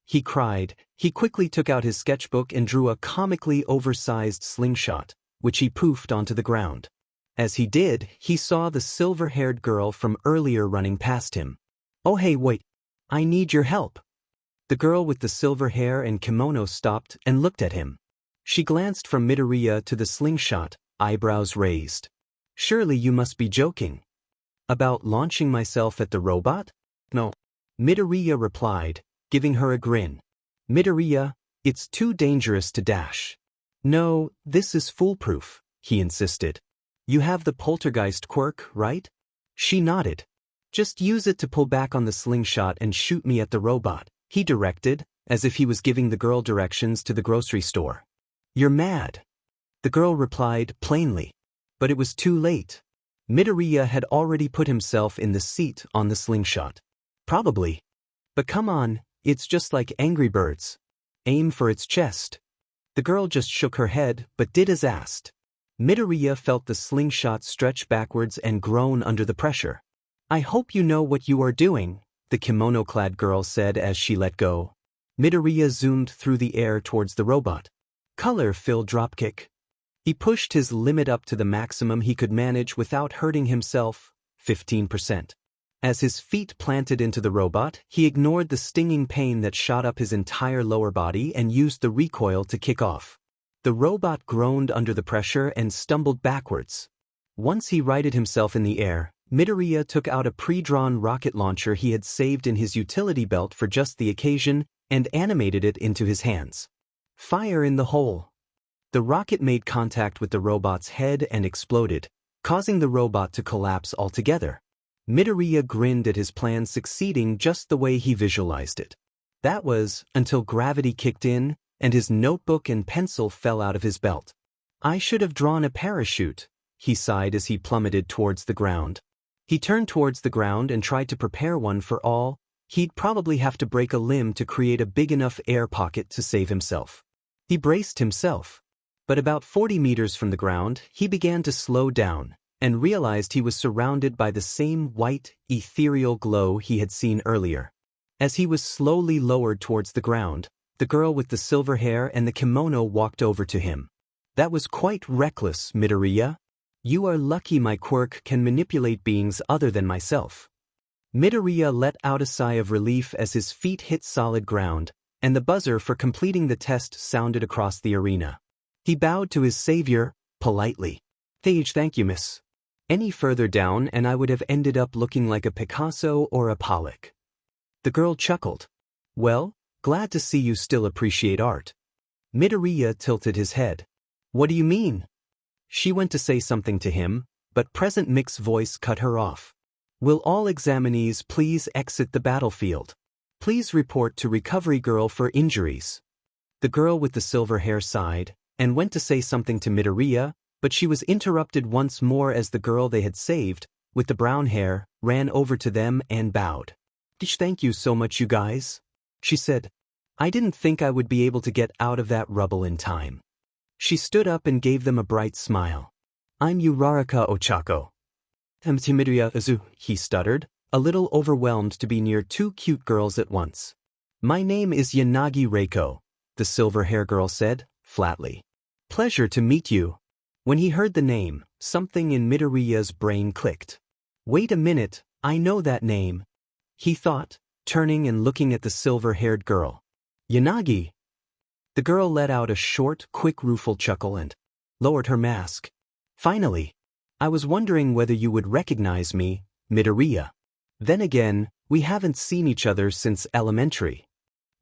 he cried. He quickly took out his sketchbook and drew a comically oversized slingshot, which he poofed onto the ground. As he did, he saw the silver-haired girl from earlier running past him. "Oh hey wait, I need your help." The girl with the silver hair and kimono stopped and looked at him. She glanced from Midoriya to the slingshot, eyebrows raised. "Surely you must be joking." "About launching myself at the robot?" "No," Midoriya replied, giving her a grin. "Midoriya, it's too dangerous to dash." "No, this is foolproof," he insisted. "You have the poltergeist quirk, right?" She nodded. "Just use it to pull back on the slingshot and shoot me at the robot," he directed, as if he was giving the girl directions to the grocery store. "You're mad," the girl replied plainly. But it was too late. Midoriya had already put himself in the seat on the slingshot. "Probably. But come on, it's just like Angry Birds. Aim for its chest." The girl just shook her head, but did as asked. Midoriya felt the slingshot stretch backwards and groan under the pressure. "I hope you know what you are doing," the kimono-clad girl said as she let go. Midoriya zoomed through the air towards the robot. Color-filled dropkick. He pushed his limit up to the maximum he could manage without hurting himself, 15%. As his feet planted into the robot, he ignored the stinging pain that shot up his entire lower body and used the recoil to kick off. The robot groaned under the pressure and stumbled backwards. Once he righted himself in the air, Midoriya took out a pre-drawn rocket launcher he had saved in his utility belt for just the occasion and animated it into his hands. "Fire in the hole." The rocket made contact with the robot's head and exploded, causing the robot to collapse altogether. Midoriya grinned at his plan succeeding just the way he visualized it. That was until gravity kicked in and his notebook and pencil fell out of his belt. "I should have drawn a parachute," he sighed as he plummeted towards the ground. He turned towards the ground and tried to prepare one for all. He'd probably have to break a limb to create a big enough air pocket to save himself. He braced himself. But about 40 meters from the ground, he began to slow down and realized he was surrounded by the same white, ethereal glow he had seen earlier. As he was slowly lowered towards the ground, the girl with the silver hair and the kimono walked over to him. "That was quite reckless, Midoriya. You are lucky my quirk can manipulate beings other than myself." Midoriya let out a sigh of relief as his feet hit solid ground, and the buzzer for completing the test sounded across the arena. He bowed to his savior, politely. Thank you, miss. Any further down and I would have ended up looking like a Picasso or a Pollock." The girl chuckled. "Well, glad to see you still appreciate art." Midoriya tilted his head. "What do you mean?" She went to say something to him, but Present Mick's voice cut her off. "Will all examinees please exit the battlefield? Please report to Recovery Girl for injuries." The girl with the silver hair sighed and went to say something to Midoriya, but she was interrupted once more as the girl they had saved, with the brown hair, ran over to them and bowed. "Thank you so much, you guys," she said. "I didn't think I would be able to get out of that rubble in time." She stood up and gave them a bright smile. "I'm Uraraka Ochako." Midoriya, he stuttered, a little overwhelmed to be near two cute girls at once. "My name is Yanagi Reiko," the silver hair girl said, flatly. "Pleasure to meet you." When he heard the name, something in Midoriya's brain clicked. "Wait a minute, I know that name," he thought, turning and looking at the silver-haired girl. "Yanagi." The girl let out a short, quick rueful chuckle and lowered her mask. "Finally. I was wondering whether you would recognize me, Midoriya. Then again, we haven't seen each other since elementary.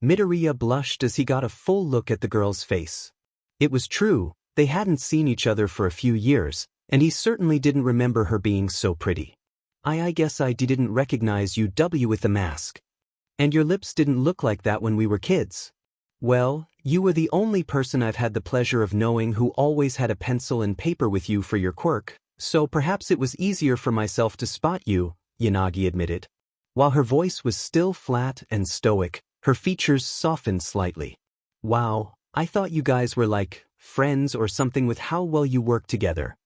Midoriya blushed as he got a full look at the girl's face. It was true, they hadn't seen each other for a few years, and he certainly didn't remember her being so pretty. I guess I didn't recognize you with the mask. And your lips didn't look like that when we were kids. Well, you were the only person I've had the pleasure of knowing who always had a pencil and paper with you for your quirk, so perhaps it was easier for myself to spot you, Yanagi admitted. While her voice was still flat and stoic, her features softened slightly. Wow, I thought you guys were like friends or something with how well you work together,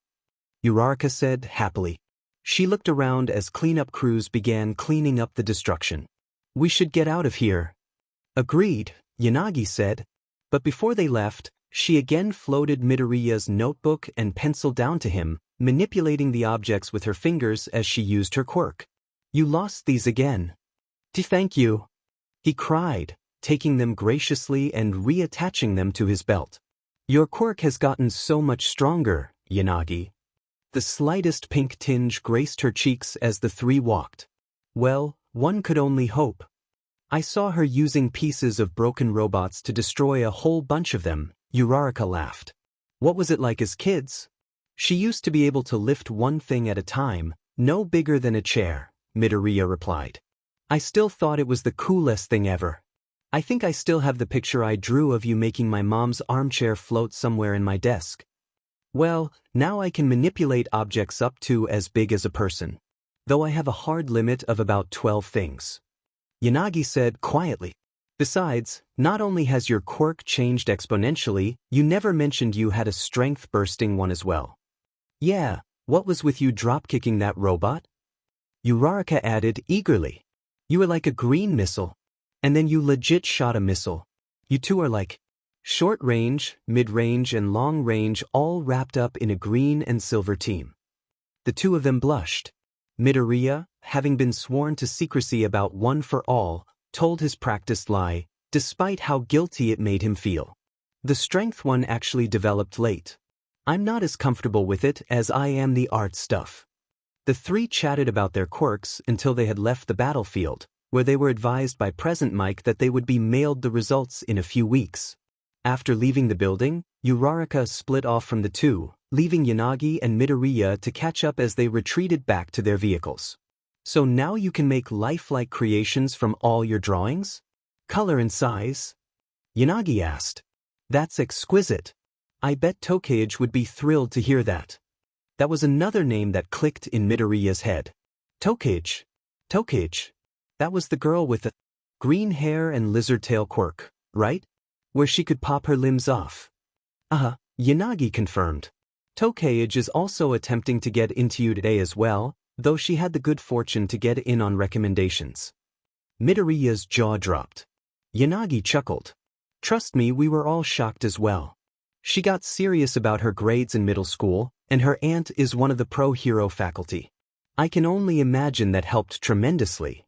Uraraka said happily. She looked around as cleanup crews began cleaning up the destruction. We should get out of here. Agreed, Yanagi said. But before they left, she again floated Midoriya's notebook and pencil down to him, manipulating the objects with her fingers as she used her quirk. You lost these again. Thank you, he cried, taking them graciously and reattaching them to his belt. Your quirk has gotten so much stronger, Yanagi. The slightest pink tinge graced her cheeks as the three walked. Well, one could only hope. I saw her using pieces of broken robots to destroy a whole bunch of them, Uraraka laughed. What was it like as kids? She used to be able to lift one thing at a time, no bigger than a chair, Midoriya replied. I still thought it was the coolest thing ever. I think I still have the picture I drew of you making my mom's armchair float somewhere in my desk. Well, now I can manipulate objects up to as big as a person. Though I have a hard limit of about 12 things. Yanagi said quietly. Besides, not only has your quirk changed exponentially, you never mentioned you had a strength-bursting one as well. Yeah, what was with you drop-kicking that robot? Uraraka added eagerly. You were like a green missile. And then you legit shot a missile. You two are like short range, mid-range, and long range all wrapped up in a green and silver team. The two of them blushed. Midoriya, having been sworn to secrecy about One for All, told his practiced lie, despite how guilty it made him feel. The strength one actually developed late. I'm not as comfortable with it as I am the art stuff. The three chatted about their quirks until they had left the battlefield, where they were advised by Present Mike that they would be mailed the results in a few weeks. After leaving the building, Uraraka split off from the two, leaving Yanagi and Midoriya to catch up as they retreated back to their vehicles. So now you can make lifelike creations from all your drawings? Color and size? Yanagi asked. That's exquisite. I bet Tokage would be thrilled to hear that. That was another name that clicked in Midoriya's head. Tokage. Tokage. That was the girl with the green hair and lizard tail quirk, right? Where she could pop her limbs off. Yanagi confirmed. Tokage is also attempting to get into you today as well, though she had the good fortune to get in on recommendations. Midoriya's jaw dropped. Yanagi chuckled. Trust me, we were all shocked as well. She got serious about her grades in middle school, and her aunt is one of the pro-hero faculty. I can only imagine that helped tremendously.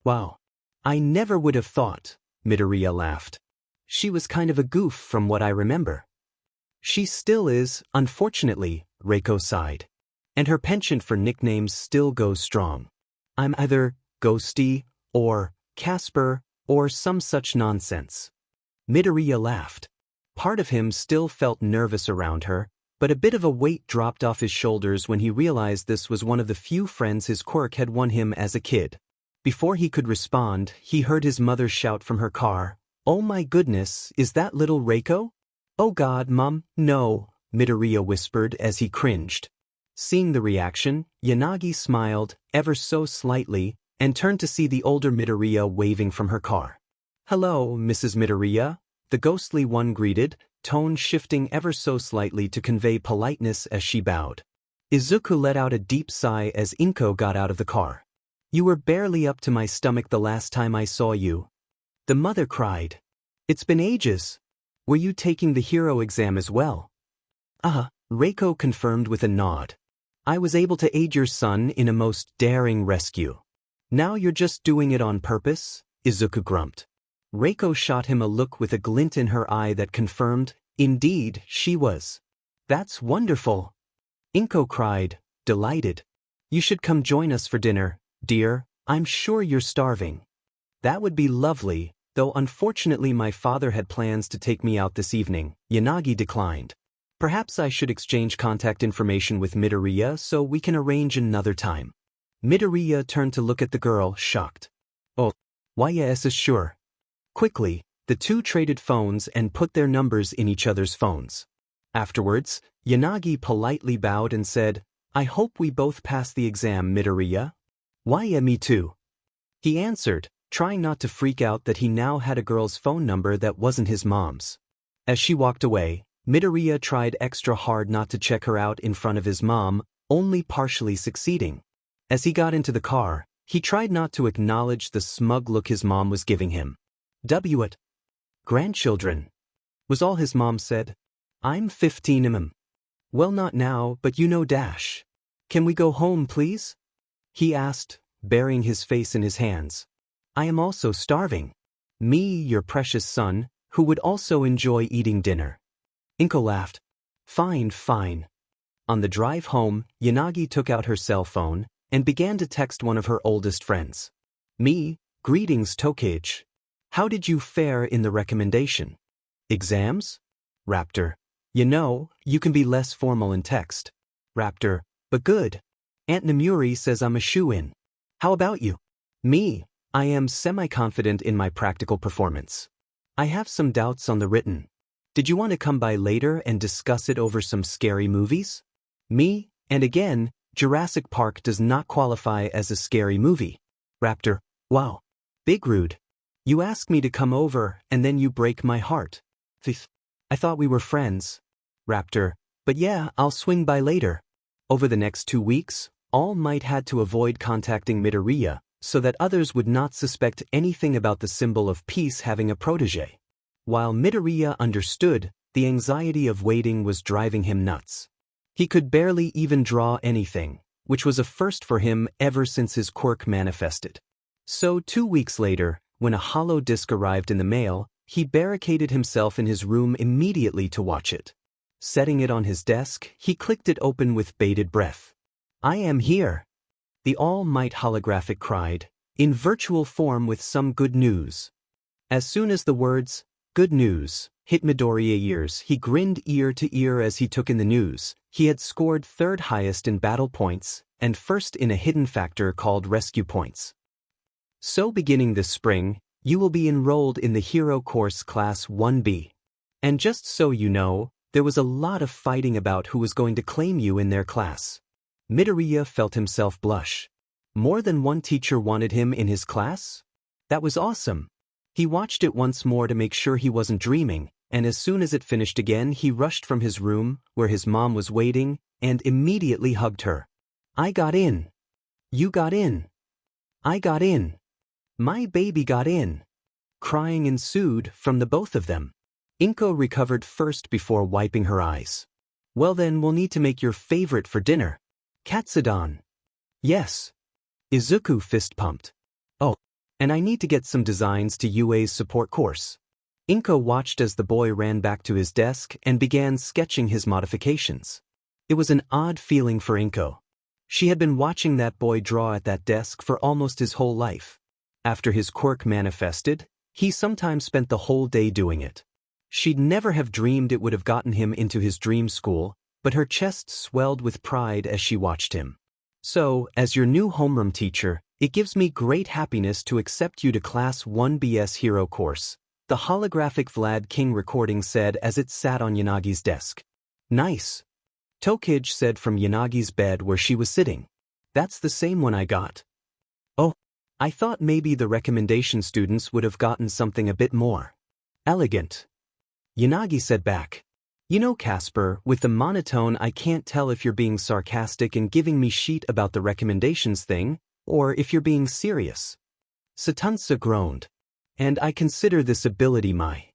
Wow. I never would have thought, Midoriya laughed. She was kind of a goof from what I remember. She still is, unfortunately, Reiko sighed. And her penchant for nicknames still goes strong. I'm either Ghosty, or Casper, or some such nonsense. Midoriya laughed. Part of him still felt nervous around her, but a bit of a weight dropped off his shoulders when he realized this was one of the few friends his quirk had won him as a kid. Before he could respond, he heard his mother shout from her car, "Oh my goodness, is that little Reiko?" "Oh God, Mom, no," Midoriya whispered as he cringed. Seeing the reaction, Yanagi smiled, ever so slightly, and turned to see the older Midoriya waving from her car. "Hello, Mrs. Midoriya," the ghostly one greeted, tone shifting ever so slightly to convey politeness as she bowed. Izuku let out a deep sigh as Inko got out of the car. "You were barely up to my stomach the last time I saw you." The mother cried. "It's been ages. Were you taking the hero exam as well?" Reiko confirmed with a nod. "I was able to aid your son in a most daring rescue." "Now you're just doing it on purpose?" Izuku grumped. Reiko shot him a look with a glint in her eye that confirmed, indeed, she was. "That's wonderful." Inko cried, delighted. You should come join us for dinner, dear. I'm sure you're starving. That would be lovely, though unfortunately my father had plans to take me out this evening. Yanagi declined. Perhaps I should exchange contact information with Midoriya so we can arrange another time. Midoriya turned to look at the girl, shocked. Oh, why yes, sure. Quickly, the two traded phones and put their numbers in each other's phones. Afterwards, Yanagi politely bowed and said, I hope we both pass the exam, Midoriya. Why yeah, me too. He answered, trying not to freak out that he now had a girl's phone number that wasn't his mom's. As she walked away, Midoriya tried extra hard not to check her out in front of his mom, only partially succeeding. As he got into the car, he tried not to acknowledge the smug look his mom was giving him. What? Grandchildren, was all his mom said. I'm 15 Well, not now, but you know dash. Can we go home, please? He asked, burying his face in his hands. I am also starving. Me, your precious son, who would also enjoy eating dinner. Inko laughed. Fine, fine. On the drive home, Yanagi took out her cell phone and began to text one of her oldest friends. Me, greetings Tokage. How did you fare in the recommendation? Exams? Raptor. You know, you can be less formal in text. Raptor. But good. Aunt Namuri says I'm a shoo-in. How about you? Me, I am semi-confident in my practical performance. I have some doubts on the written. Did you want to come by later and discuss it over some scary movies? Me, and again, Jurassic Park does not qualify as a scary movie. Raptor. Wow. Big rude. You ask me to come over and then you break my heart. I thought we were friends. Raptor. But yeah, I'll swing by later. Over the next 2 weeks, All Might had to avoid contacting Midoriya so that others would not suspect anything about the symbol of peace having a protege. While Midoriya understood, the anxiety of waiting was driving him nuts. He could barely even draw anything, which was a first for him ever since his quirk manifested. So 2 weeks later, when a hollow disc arrived in the mail, he barricaded himself in his room immediately to watch it. Setting it on his desk, he clicked it open with bated breath. I am here. The All Might holographic cried, in virtual form with some good news. As soon as the words, good news, hit Midoriya's ears, he grinned ear to ear as he took in the news. He had scored third highest in battle points, and first in a hidden factor called rescue points. So beginning this spring, you will be enrolled in the Hero Course Class 1B. And just so you know, there was a lot of fighting about who was going to claim you in their class. Midoriya felt himself blush. More than one teacher wanted him in his class? That was awesome. He watched it once more to make sure he wasn't dreaming, and as soon as it finished again he rushed from his room, where his mom was waiting, and immediately hugged her. I got in. You got in. I got in. My baby got in. Crying ensued from the both of them. Inko recovered first before wiping her eyes. Well then we'll need to make your favorite for dinner. Katsudon. Yes. Izuku fist pumped. Oh, and I need to get some designs to UA's support course. Inko watched as the boy ran back to his desk and began sketching his modifications. It was an odd feeling for Inko. She had been watching that boy draw at that desk for almost his whole life. After his quirk manifested, he sometimes spent the whole day doing it. She'd never have dreamed it would have gotten him into his dream school, but her chest swelled with pride as she watched him. So, as your new homeroom teacher, it gives me great happiness to accept you to Class 1BS Hero Course, the holographic Vlad King recording said as it sat on Yanagi's desk. Nice. Tokage said from Yanagi's bed where she was sitting. That's the same one I got. Oh, I thought maybe the recommendation students would have gotten something a bit more elegant. Yanagi said back. You know, Casper, with the monotone I can't tell if you're being sarcastic and giving me shit about the recommendations thing, or if you're being serious. Satansa groaned. And I consider this ability my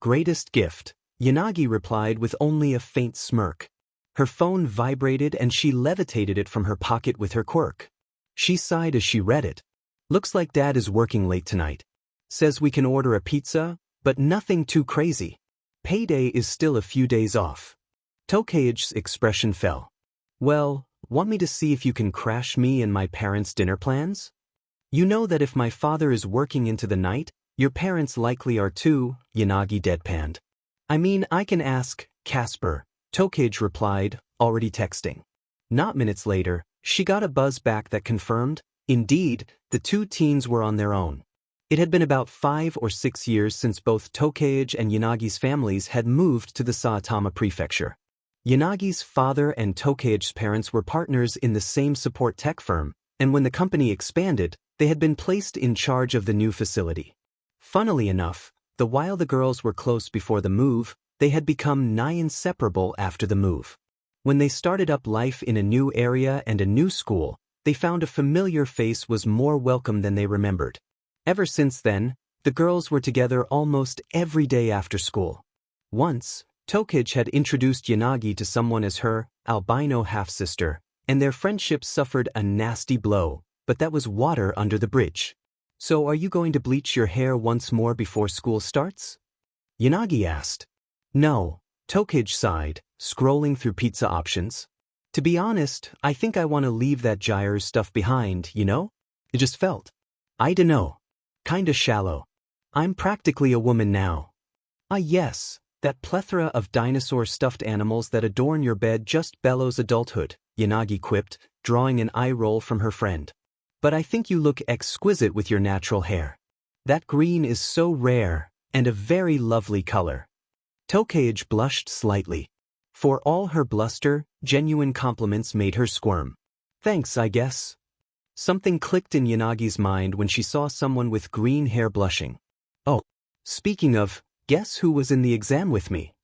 greatest gift, Yanagi replied with only a faint smirk. Her phone vibrated and she levitated it from her pocket with her quirk. She sighed as she read it. Looks like Dad is working late tonight. Says we can order a pizza, but nothing too crazy. Payday is still a few days off. Tokage's expression fell. Well, Want me to see if you can crash me and my parents' dinner plans? You know that if my father is working into the night, your parents likely are too, Yanagi deadpanned. I mean, I can ask, Casper, Tokage replied, already texting. Not minutes later, she got a buzz back that confirmed, indeed, the two teens were on their own. It had been about 5 or 6 years since both Tokage and Yanagi's families had moved to the Saitama prefecture. Yanagi's father and Tokage's parents were partners in the same support tech firm, and when the company expanded, they had been placed in charge of the new facility. Funnily enough, while the girls were close before the move, they had become nigh inseparable after the move. When they started up life in a new area and a new school, they found a familiar face was more welcome than they remembered. Ever since then, the girls were together almost every day after school. Once, Tokage had introduced Yanagi to someone as her albino half-sister, and their friendship suffered a nasty blow, but that was water under the bridge. So are you going to bleach your hair once more before school starts? Yanagi asked. No, Tokage sighed, scrolling through pizza options. To be honest, I think I want to leave that gyre stuff behind, you know? It just felt. I dunno. Kinda shallow. I'm practically a woman now. Ah yes, that plethora of dinosaur stuffed animals that adorn your bed just bellows adulthood, Yanagi quipped, drawing an eye roll from her friend. But I think you look exquisite with your natural hair. That green is so rare, and a very lovely color. Tokage blushed slightly. For all her bluster, genuine compliments made her squirm. Thanks, I guess. Something clicked in Yanagi's mind when she saw someone with green hair blushing. Oh, speaking of, guess who was in the exam with me?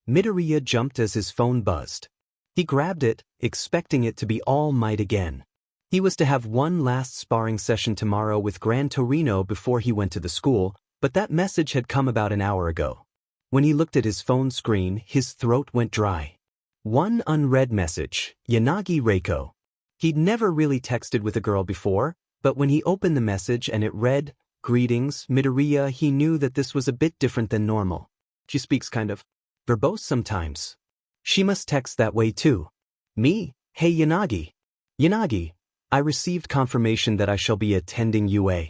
Midoriya jumped as his phone buzzed. He grabbed it, expecting it to be All Might again. He was to have one last sparring session tomorrow with Gran Torino before he went to the school, but that message had come about an hour ago. When he looked at his phone screen, his throat went dry. One unread message, Yanagi Reiko. He'd never really texted with a girl before, but when he opened the message and it read, Greetings, Midoriya, he knew that this was a bit different than normal. She speaks kind of verbose sometimes. She must text that way too. Me? Hey Yanagi. Yanagi, I received confirmation that I shall be attending UA.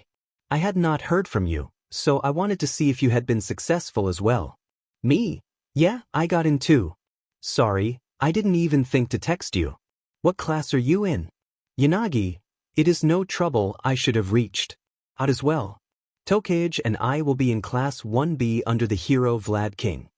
I had not heard from you, so I wanted to see if you had been successful as well. Me? Yeah, I got in too. Sorry, I didn't even think to text you. What class are you in? Yanagi, it is no trouble, I should have reached out as well. Tokage and I will be in class 1B under the hero Vlad King.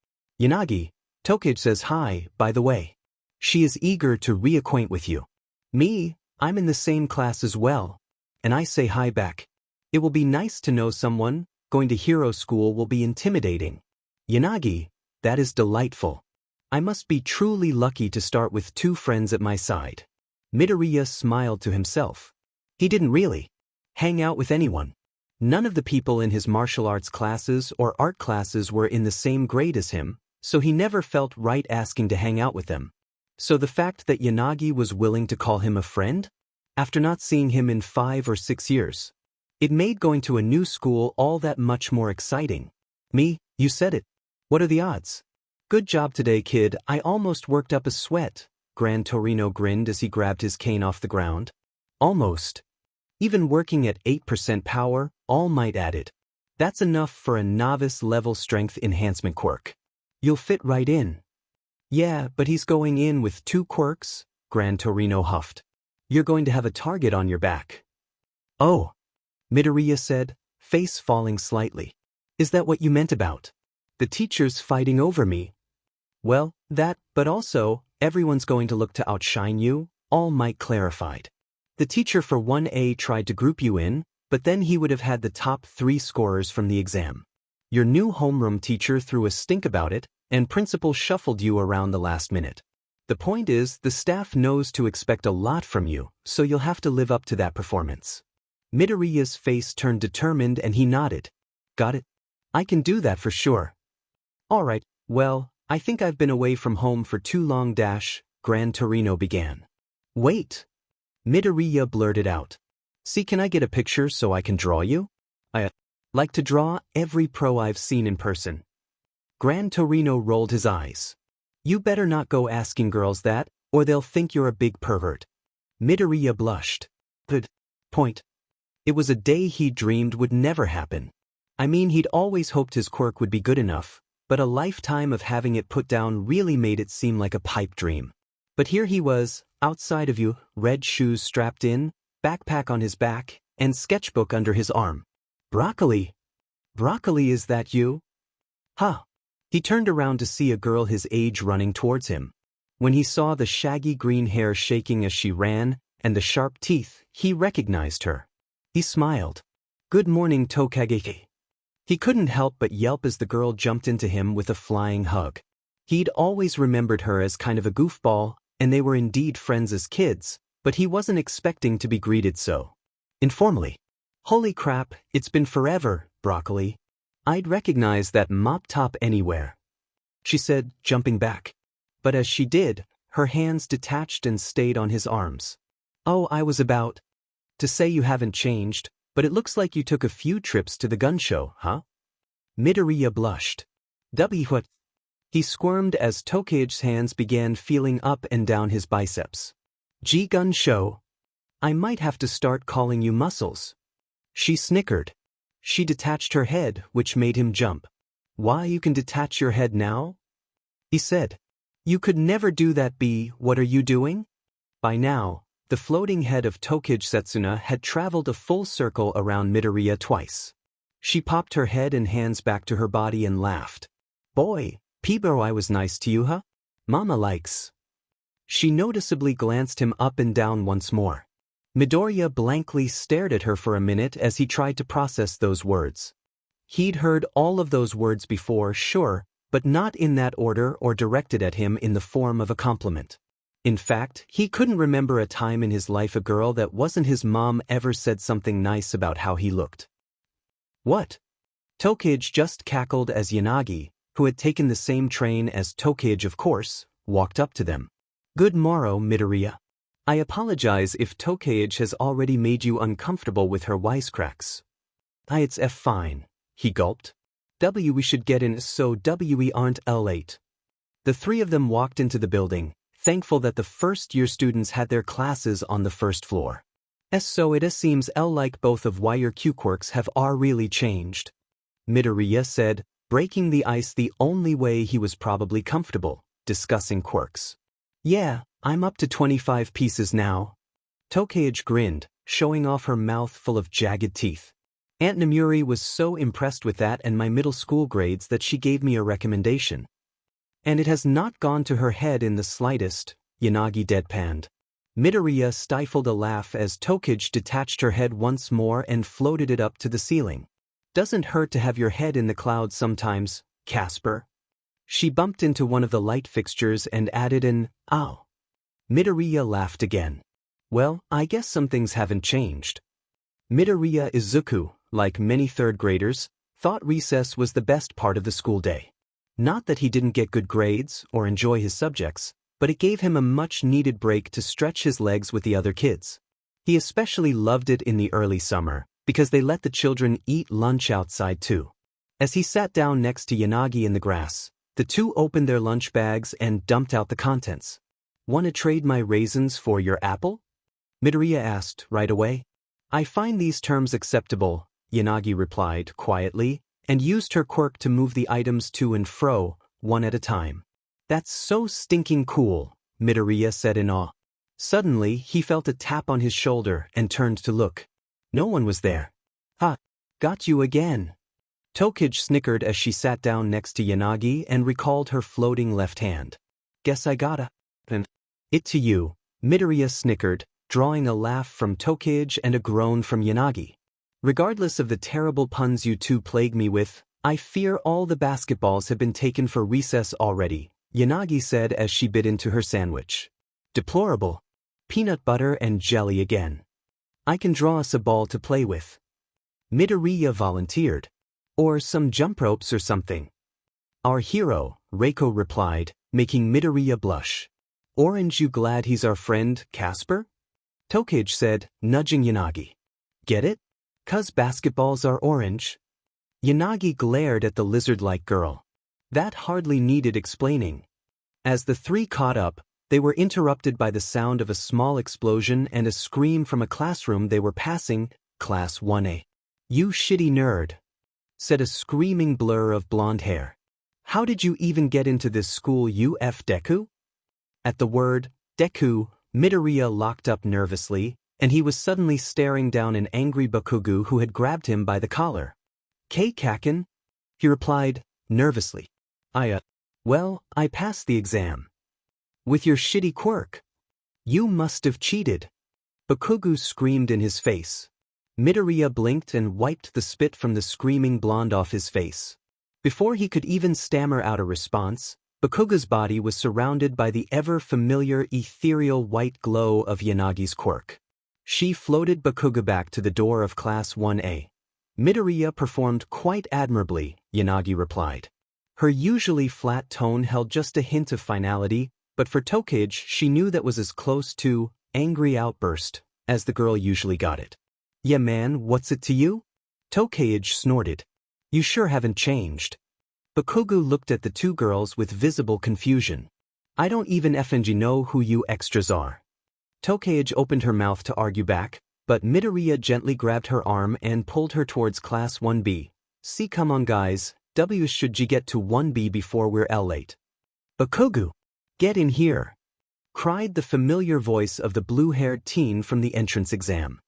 Yanagi, Tokage says hi, by the way. She is eager to reacquaint with you. Me, I'm in the same class as well. And I say hi back. It will be nice to know someone, going to hero school will be intimidating. Yanagi, that is delightful. I must be truly lucky to start with two friends at my side. Midoriya smiled to himself. He didn't really hang out with anyone. None of the people in his martial arts classes or art classes were in the same grade as him, so he never felt right asking to hang out with them. So the fact that Yanagi was willing to call him a friend? After not seeing him in 5 or 6 years. It made going to a new school all that much more exciting. Me, you said it. What are the odds? Good job today, kid, I almost worked up a sweat. Gran Torino grinned as he grabbed his cane off the ground. Almost. Even working at 8% power, All Might added. That's enough for a novice-level strength enhancement quirk. You'll fit right in. Yeah, but he's going in with 2 quirks, Gran Torino huffed. You're going to have a target on your back. Oh, Midoriya said, face falling slightly. Is that what you meant about? The teacher's fighting over me. Well, that, but also, everyone's going to look to outshine you, All Might clarified. The teacher for 1A tried to group you in, but then he would have had the top 3 scorers from the exam. Your new homeroom teacher threw a stink about it, and principal shuffled you around the last minute. The point is, the staff knows to expect a lot from you, so you'll have to live up to that performance. Midoriya's face turned determined and he nodded. Got it? I can do that for sure. Alright, well, I think I've been away from home for too long. Gran Torino began. Wait. Midoriya blurted out. See, can I get a picture so I can draw you? I like to draw every pro I've seen in person. Gran Torino rolled his eyes. You better not go asking girls that, or they'll think you're a big pervert. Midoriya blushed. Good point. It was a day he dreamed would never happen. I mean, he'd always hoped his quirk would be good enough, but a lifetime of having it put down really made it seem like a pipe dream. But here he was, outside of you, red shoes strapped in, backpack on his back, and sketchbook under his arm. Broccoli? Broccoli, is that you? Huh. He turned around to see a girl his age running towards him. When he saw the shaggy green hair shaking as she ran, and the sharp teeth, he recognized her. He smiled. Good morning, Tokage. He couldn't help but yelp as the girl jumped into him with a flying hug. He'd always remembered her as kind of a goofball, and they were indeed friends as kids, but he wasn't expecting to be greeted so informally. Holy crap, it's been forever, Broccoli. I'd recognize that mop top anywhere, she said, jumping back. But as she did, her hands detached and stayed on his arms. Oh, I was about to say you haven't changed, but it looks like you took a few trips to the gun show, huh? Midoriya blushed. What? He squirmed as Tokage's hands began feeling up and down his biceps. Gun show? I might have to start calling you Muscles. She snickered. She detached her head, which made him jump. Why, you can detach your head now? He said. You could never do that. What are you doing? By now, the floating head of Tokage Setsuna had traveled a full circle around Midoriya twice. She popped her head and hands back to her body and laughed. Boy, Peebo, I was nice to you, huh? Mama likes. She noticeably glanced him up and down once more. Midoriya blankly stared at her for a minute as he tried to process those words. He'd heard all of those words before, sure, but not in that order or directed at him in the form of a compliment. In fact, he couldn't remember a time in his life a girl that wasn't his mom ever said something nice about how he looked. What? Tokage just cackled as Yanagi, who had taken the same train as Tokage of course, walked up to them. Good morrow, Midoriya. I apologize if Tokage has already made you uncomfortable with her wisecracks. It's fine, he gulped. We should get in so we aren't late. The three of them walked into the building, thankful that the first-year students had their classes on the first floor. So it seems like both of your Q quirks have really changed, Midoriya said, breaking the ice the only way he was probably comfortable, discussing quirks. Yeah, I'm up to 25 pieces now. Tokage grinned, showing off her mouth full of jagged teeth. Aunt Namuri was so impressed with that and my middle school grades that she gave me a recommendation. And it has not gone to her head in the slightest, Yanagi deadpanned. Midoriya stifled a laugh as Tokage detached her head once more and floated it up to the ceiling. Doesn't hurt to have your head in the clouds sometimes, Casper. She bumped into one of the light fixtures and added an, ow. Midoriya laughed again. Well, I guess some things haven't changed. Midoriya Izuku, like many third graders, thought recess was the best part of the school day. Not that he didn't get good grades or enjoy his subjects, but it gave him a much-needed break to stretch his legs with the other kids. He especially loved it in the early summer, because they let the children eat lunch outside too. As he sat down next to Yanagi in the grass, the two opened their lunch bags and dumped out the contents. "Want to trade my raisins for your apple?" Midoriya asked right away. "I find these terms acceptable," Yanagi replied quietly, and used her quirk to move the items to and fro, one at a time. "That's so stinking cool," Midoriya said in awe. Suddenly, he felt a tap on his shoulder and turned to look. No one was there. "Ha! Got you again." Tokage snickered as she sat down next to Yanagi and recalled her floating left hand. "Guess I gotta it to you," Midoriya snickered, drawing a laugh from Tokage and a groan from Yanagi. "Regardless of the terrible puns you two plague me with, I fear all the basketballs have been taken for recess already," Yanagi said as she bit into her sandwich. "Deplorable. Peanut butter and jelly again. I can draw us a ball to play with." Midoriya volunteered. "Or some jump ropes or something." "Our hero," Reiko replied, making Midoriya blush. "Orange, you glad he's our friend, Casper?" Tokage said, nudging Yanagi. "Get it? 'Cause basketballs are orange." Yanagi glared at the lizard-like girl. That hardly needed explaining. As the three caught up, They were interrupted by the sound of a small explosion and a scream from a classroom they were passing, Class 1A. "You shitty nerd," said a screaming blur of blonde hair. "How did you even get into this school, you F Deku?" At the word, Deku, Midoriya locked up nervously, and he was suddenly staring down an angry Bakugo who had grabbed him by the collar. Kacchan? He replied, nervously. Well, I passed the exam. With your shitty quirk. You must have cheated. Bakugo screamed in his face. Midoriya blinked and wiped the spit from the screaming blonde off his face. Before he could even stammer out a response, Bakugo's body was surrounded by the ever-familiar ethereal white glow of Yanagi's quirk. She floated Bakugo back to the door of Class 1A. Midoriya performed quite admirably, Yanagi replied. Her usually flat tone held just a hint of finality, but for Tokage she knew that was as close to angry outburst as the girl usually got it. Yeah man, what's it to you? Tokage snorted. You sure haven't changed. Bakugo looked at the two girls with visible confusion. I don't even effing know who you extras are. Tokage opened her mouth to argue back, but Midoriya gently grabbed her arm and pulled her towards Class 1B. See, come on guys, W should you get to 1B before we're late. Bakugo, get in here, cried the familiar voice of the blue-haired teen from the entrance exam.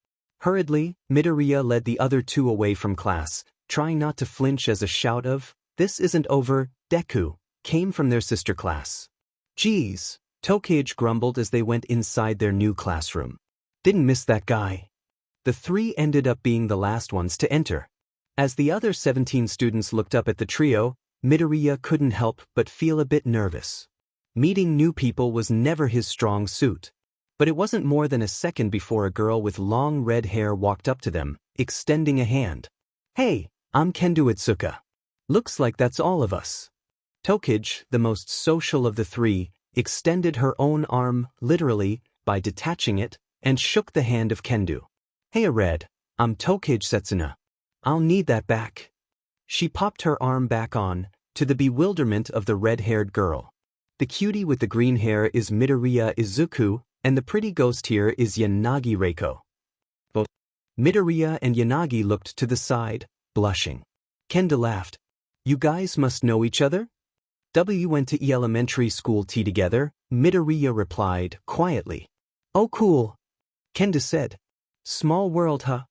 Hurriedly, Midoriya led the other two away from class, trying not to flinch as a shout of, "This isn't over, Deku," came from their sister class. Geez, Tokage grumbled as they went inside their new classroom. Didn't miss that guy. The three ended up being the last ones to enter. As the other 17 students looked up at the trio, Midoriya couldn't help but feel a bit nervous. Meeting new people was never his strong suit. But it wasn't more than a second before a girl with long red hair walked up to them, extending a hand. Hey, I'm Kendo Itsuka. Looks like that's all of us. Tokage, the most social of the three, extended her own arm, literally, by detaching it, and shook the hand of Kendo. Hey Red, I'm Tokage Setsuna. I'll need that back. She popped her arm back on, to the bewilderment of the red-haired girl. The cutie with the green hair is Midoriya Izuku, and the pretty ghost here is Yanagi Reiko. Both Midoriya and Yanagi looked to the side, blushing. Kendo laughed. You guys must know each other? We went to elementary school tea together, Midoriya replied, quietly. Oh cool. Kendo said. Small world, huh?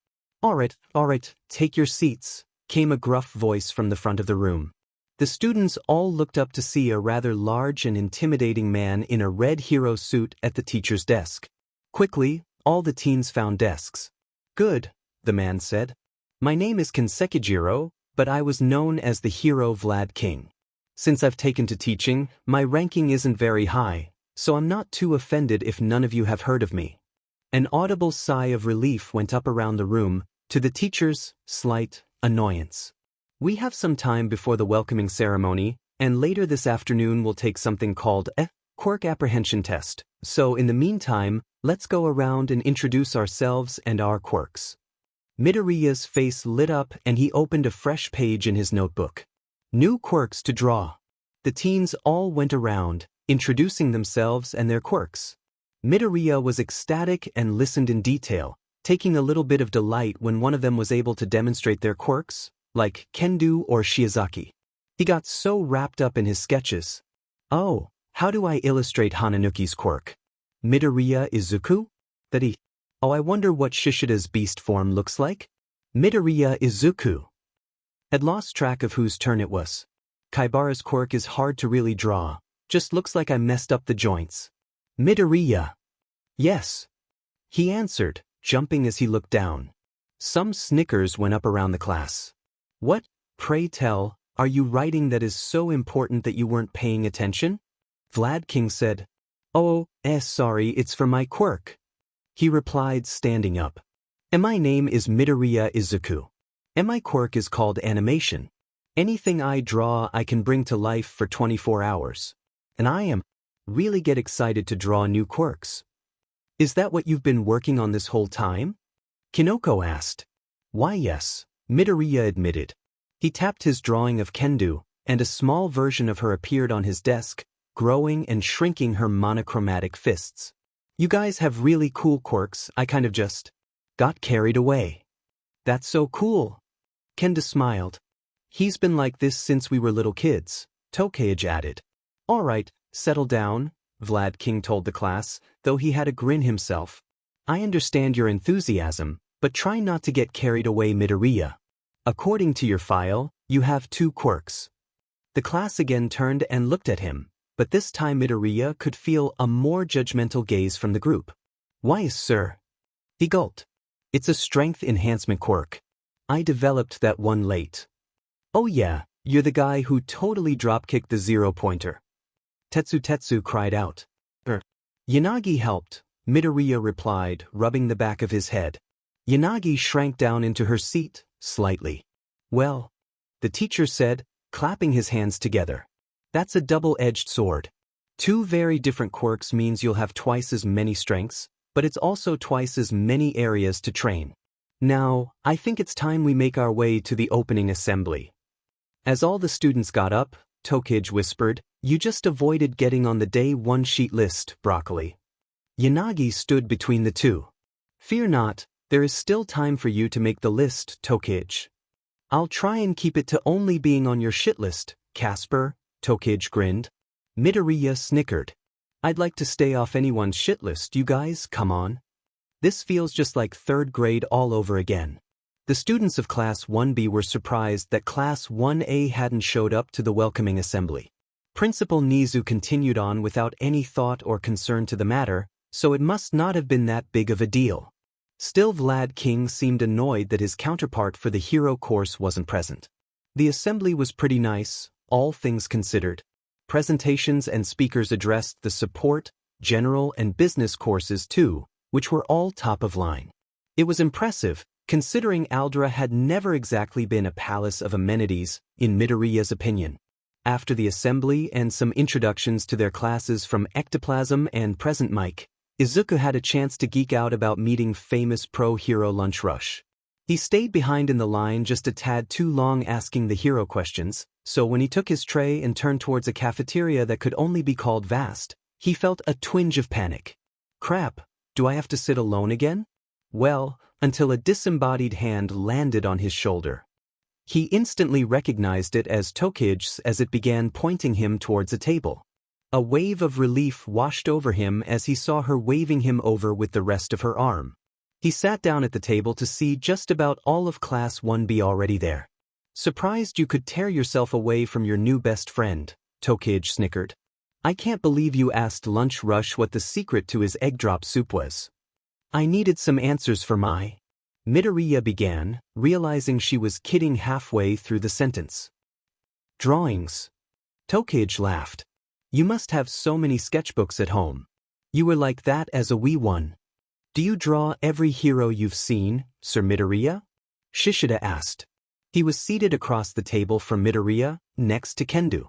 Alright, take your seats, came a gruff voice from the front of the room. The students all looked up to see a rather large and intimidating man in a red hero suit at the teacher's desk. Quickly, all the teens found desks. Good, the man said. My name is Kensekijiro, but I was known as the hero Vlad King. Since I've taken to teaching, my ranking isn't very high, so I'm not too offended if none of you have heard of me. An audible sigh of relief went up around the room, to the teacher's slight annoyance. We have some time before the welcoming ceremony, and later this afternoon we'll take something called a quirk apprehension test. So in the meantime, let's go around and introduce ourselves and our quirks. Midoriya's face lit up and he opened a fresh page in his notebook. New quirks to draw. The teens all went around, introducing themselves and their quirks. Midoriya was ecstatic and listened in detail, taking a little bit of delight when one of them was able to demonstrate their quirks, like Kendo or Shiozaki. He got so wrapped up in his sketches. Oh, how do I illustrate Hananuki's quirk? Midoriya Izuku? Oh, I wonder what Shishida's beast form looks like? Midoriya Izuku. Had lost track of whose turn it was. Kaibara's quirk is hard to really draw, just looks like I messed up the joints. Midoriya. Yes. He answered, jumping as he looked down. Some snickers went up around the class. What, pray tell, are you writing that is so important that you weren't paying attention? Vlad King said. Oh, sorry, it's for my quirk. He replied, standing up. And my name is Midoriya Izuku. And my quirk is called animation. Anything I draw I can bring to life for 24 hours. And I really get excited to draw new quirks. Is that what you've been working on this whole time? Kinoko asked. Why yes, Midoriya admitted. He tapped his drawing of Kendo, and a small version of her appeared on his desk, growing and shrinking her monochromatic fists. You guys have really cool quirks, I kind of just got carried away. That's so cool. Kenda smiled. He's been like this since we were little kids, Tokage added. Alright, settle down, Vlad King told the class, though he had a grin himself. I understand your enthusiasm, but try not to get carried away, Midoriya. According to your file, you have 2 quirks. The class again turned and looked at him, but this time Midoriya could feel a more judgmental gaze from the group. Why, sir? He gulped. It's a strength enhancement quirk. I developed that one late. Oh yeah, you're the guy who totally dropkicked the 0-pointer. Tetsu cried out. Yanagi helped, Midoriya replied, rubbing the back of his head. Yanagi shrank down into her seat, slightly. Well, the teacher said, clapping his hands together. That's a double-edged sword. 2 very different quirks means you'll have twice as many strengths, but it's also twice as many areas to train. Now, I think it's time we make our way to the opening assembly. As all the students got up, Tokage whispered, you just avoided getting on the day 1 sheet list, Broccoli. Yanagi stood between the two. Fear not, there is still time for you to make the list, Tokage. I'll try and keep it to only being on your shit list, Casper, Tokage grinned. Midoriya snickered. I'd like to stay off anyone's shit list, you guys, come on. This feels just like 3rd grade all over again. The students of Class 1B were surprised that Class 1A hadn't showed up to the welcoming assembly. Principal Nizu continued on without any thought or concern to the matter, so it must not have been that big of a deal. Still, Vlad King seemed annoyed that his counterpart for the hero course wasn't present. The assembly was pretty nice, all things considered. Presentations and speakers addressed the support, general and business courses too, which were all top of line. It was impressive, considering Aldra had never exactly been a palace of amenities, in Midoriya's opinion. After the assembly and some introductions to their classes from Ectoplasm and Present Mike, Izuku had a chance to geek out about meeting famous pro-hero Lunch Rush. He stayed behind in the line just a tad too long asking the hero questions, so when he took his tray and turned towards a cafeteria that could only be called vast, he felt a twinge of panic. Crap, do I have to sit alone again? Well, until a disembodied hand landed on his shoulder. He instantly recognized it as Tokage's as it began pointing him towards a table. A wave of relief washed over him as he saw her waving him over with the rest of her arm. He sat down at the table to see just about all of Class 1B already there. Surprised you could tear yourself away from your new best friend, Tokage snickered. I can't believe you asked Lunch Rush what the secret to his egg drop soup was. I needed some answers for my... Midoriya began, realizing she was kidding halfway through the sentence. Drawings. Tokage laughed. You must have so many sketchbooks at home. You were like that as a wee one. Do you draw every hero you've seen, Sir Midoriya? Shishida asked. He was seated across the table from Midoriya, next to Kendo.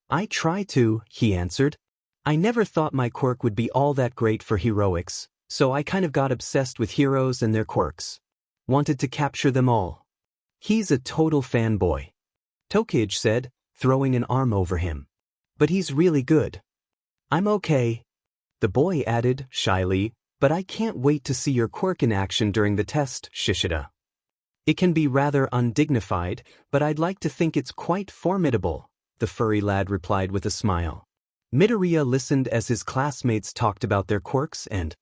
I try to, he answered. I never thought my quirk would be all that great for heroics, so I kind of got obsessed with heroes and their quirks. Wanted to capture them all. He's a total fanboy. Tokage said, throwing an arm over him. But he's really good. I'm okay. The boy added, shyly, but I can't wait to see your quirk in action during the test, Shishida. It can be rather undignified, but I'd like to think it's quite formidable, the furry lad replied with a smile. Midoriya listened as his classmates talked about their quirks and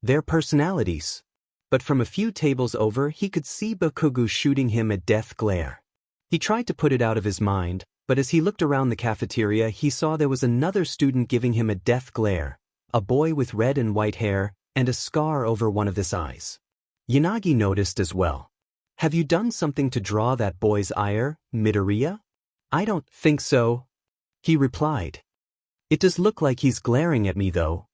their personalities. But from a few tables over he could see Bakugo shooting him a death glare. He tried to put it out of his mind, but as he looked around the cafeteria he saw there was another student giving him a death glare, a boy with red and white hair, and a scar over one of his eyes. Yanagi noticed as well. Have you done something to draw that boy's ire, Midoriya? I don't think so, he replied. It does look like he's glaring at me though.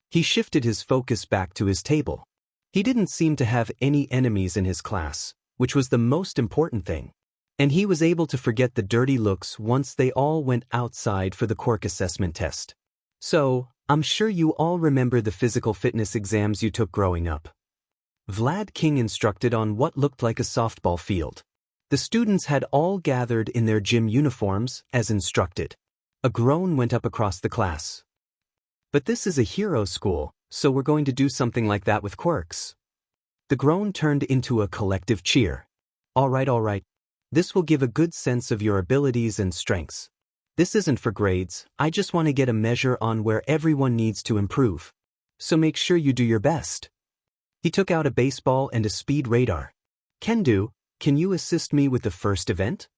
He shifted his focus back to his table. He didn't seem to have any enemies in his class, which was the most important thing. And he was able to forget the dirty looks once they all went outside for the quirk assessment test. So, I'm sure you all remember the physical fitness exams you took growing up. Vlad King instructed on what looked like a softball field. The students had all gathered in their gym uniforms, as instructed. A groan went up across the class. But this is a hero school, so we're going to do something like that with quirks. The groan turned into a collective cheer. All right. This will give a good sense of your abilities and strengths. This isn't for grades, I just want to get a measure on where everyone needs to improve. So make sure you do your best. He took out a baseball and a speed radar. Kendu, can you assist me with the first event?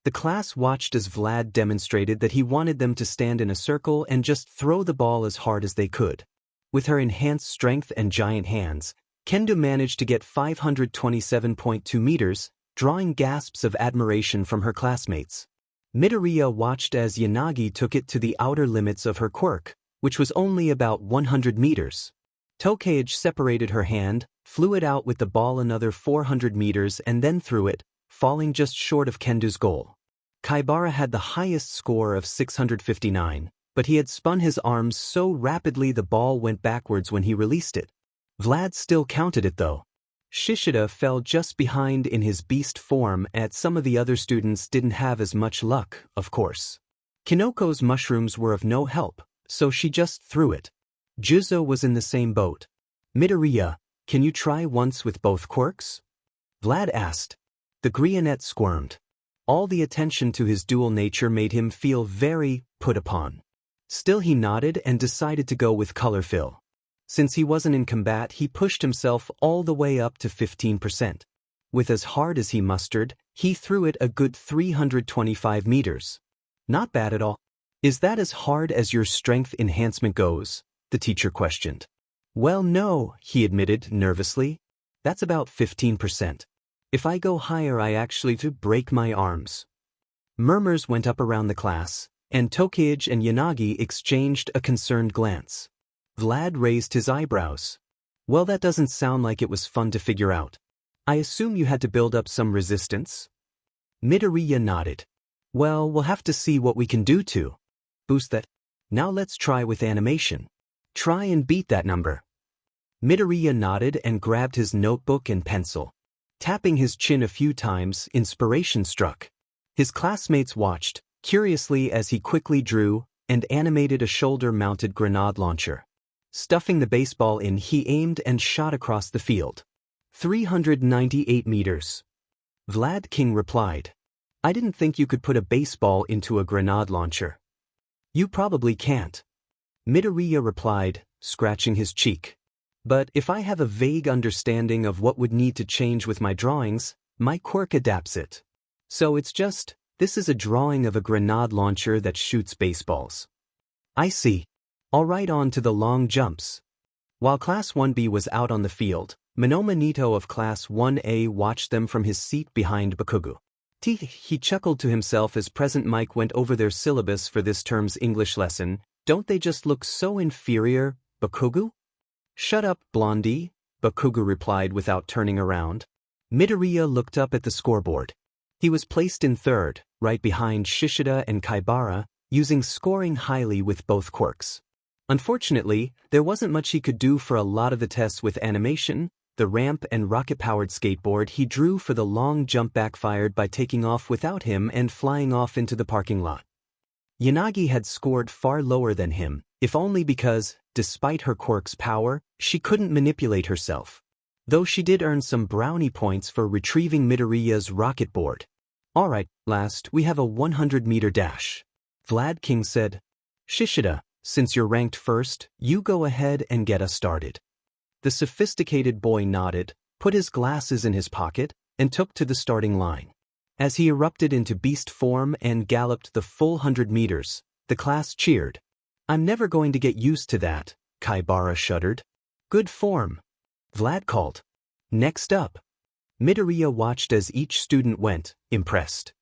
The class watched as Vlad demonstrated that he wanted them to stand in a circle and just throw the ball as hard as they could. With her enhanced strength and giant hands, Kendu managed to get 527.2 meters, drawing gasps of admiration from her classmates. Midoriya watched as Yanagi took it to the outer limits of her quirk, which was only about 100 meters. Tokage separated her hand, flew it out with the ball another 400 meters and then threw it, falling just short of Kendu's goal. Kaibara had the highest score of 659, but he had spun his arms so rapidly the ball went backwards when he released it. Vlad still counted it though. Shishida fell just behind in his beast form, and some of the other students didn't have as much luck, of course. Kinoko's mushrooms were of no help, so she just threw it. Juzo was in the same boat. Midoriya, can you try once with both quirks? Vlad asked. The Grionet squirmed. All the attention to his dual nature made him feel very put upon. Still he nodded and decided to go with color fill. Since he wasn't in combat, he pushed himself all the way up to 15%. With as hard as he mustered, he threw it a good 325 meters. Not bad at all. Is that as hard as your strength enhancement goes? The teacher questioned. Well, no, he admitted nervously. That's about 15%. If I go higher, I actually break my arms. Murmurs went up around the class, and Tokage and Yanagi exchanged a concerned glance. Vlad raised his eyebrows. Well, that doesn't sound like it was fun to figure out. I assume you had to build up some resistance? Midoriya nodded. Well, we'll have to see what we can do to boost that. Now let's try with animation. Try and beat that number. Midoriya nodded and grabbed his notebook and pencil. Tapping his chin a few times, inspiration struck. His classmates watched, curiously, as he quickly drew and animated a shoulder-mounted grenade launcher. Stuffing the baseball in, he aimed and shot across the field. 398 meters. Vlad King replied. I didn't think you could put a baseball into a grenade launcher. You probably can't. Midoriya replied, scratching his cheek. But if I have a vague understanding of what would need to change with my drawings, my quirk adapts it. So it's just, this is a drawing of a grenade launcher that shoots baseballs. I see. All right, on to the long jumps. While Class 1B was out on the field, Monoma Nito of Class 1A watched them from his seat behind Bakugu. He chuckled to himself as Present Mike went over their syllabus for this term's English lesson. Don't they just look so inferior, Bakugu? Shut up, Blondie, Bakugu replied without turning around. Midoriya looked up at the scoreboard. He was placed in third, right behind Shishida and Kaibara, using scoring highly with both quirks. Unfortunately, there wasn't much he could do for a lot of the tests with animation. The ramp and rocket-powered skateboard he drew for the long jump backfired by taking off without him and flying off into the parking lot. Yanagi had scored far lower than him, if only because, despite her quirk's power, she couldn't manipulate herself. Though she did earn some brownie points for retrieving Midoriya's rocket board. Alright, last, we have a 100-meter dash. Vlad King said. Shishida, since you're ranked first, you go ahead and get us started. The sophisticated boy nodded, put his glasses in his pocket, and took to the starting line. As he erupted into beast form and galloped the full 100 meters, the class cheered. I'm never going to get used to that, Kaibara shuddered. Good form. Vlad called. Next up. Midoriya watched as each student went, impressed.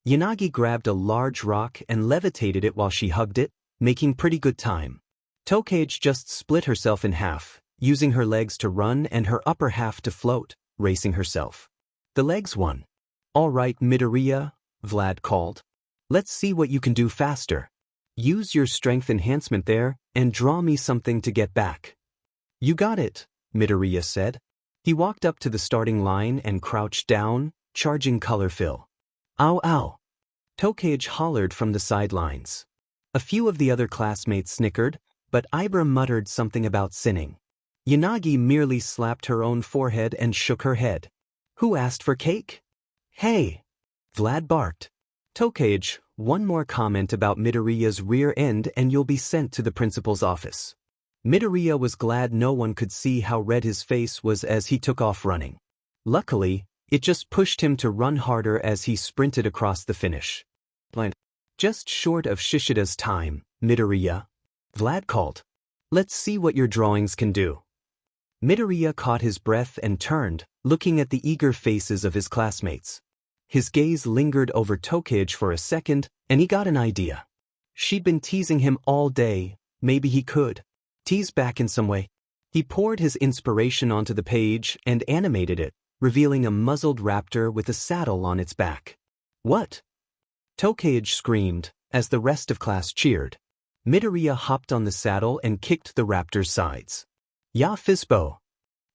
Yanagi grabbed a large rock and levitated it while she hugged it, making pretty good time. Tokage just split herself in half, using her legs to run and her upper half to float, racing herself. The legs won. All right, Midoriya, Vlad called. Let's see what you can do faster. Use your strength enhancement there and draw me something to get back. You got it, Midoriya said. He walked up to the starting line and crouched down, charging color fill. Ow ow. Tokage hollered from the sidelines. A few of the other classmates snickered, but Ibra muttered something about sinning. Yanagi merely slapped her own forehead and shook her head. Who asked for cake? Hey! Vlad barked. Tokage, one more comment about Midoriya's rear end and you'll be sent to the principal's office. Midoriya was glad no one could see how red his face was as he took off running. Luckily, it just pushed him to run harder as he sprinted across the finish. Just short of Shishida's time, Midoriya. Vlad called. Let's see what your drawings can do. Midoriya caught his breath and turned, looking at the eager faces of his classmates. His gaze lingered over Tokage for a second, and he got an idea. She'd been teasing him all day, maybe he could tease back in some way. He poured his inspiration onto the page and animated it, revealing a muzzled raptor with a saddle on its back. What? Tokage screamed, as the rest of class cheered. Midoriya hopped on the saddle and kicked the raptor's sides. Ya Fizbo!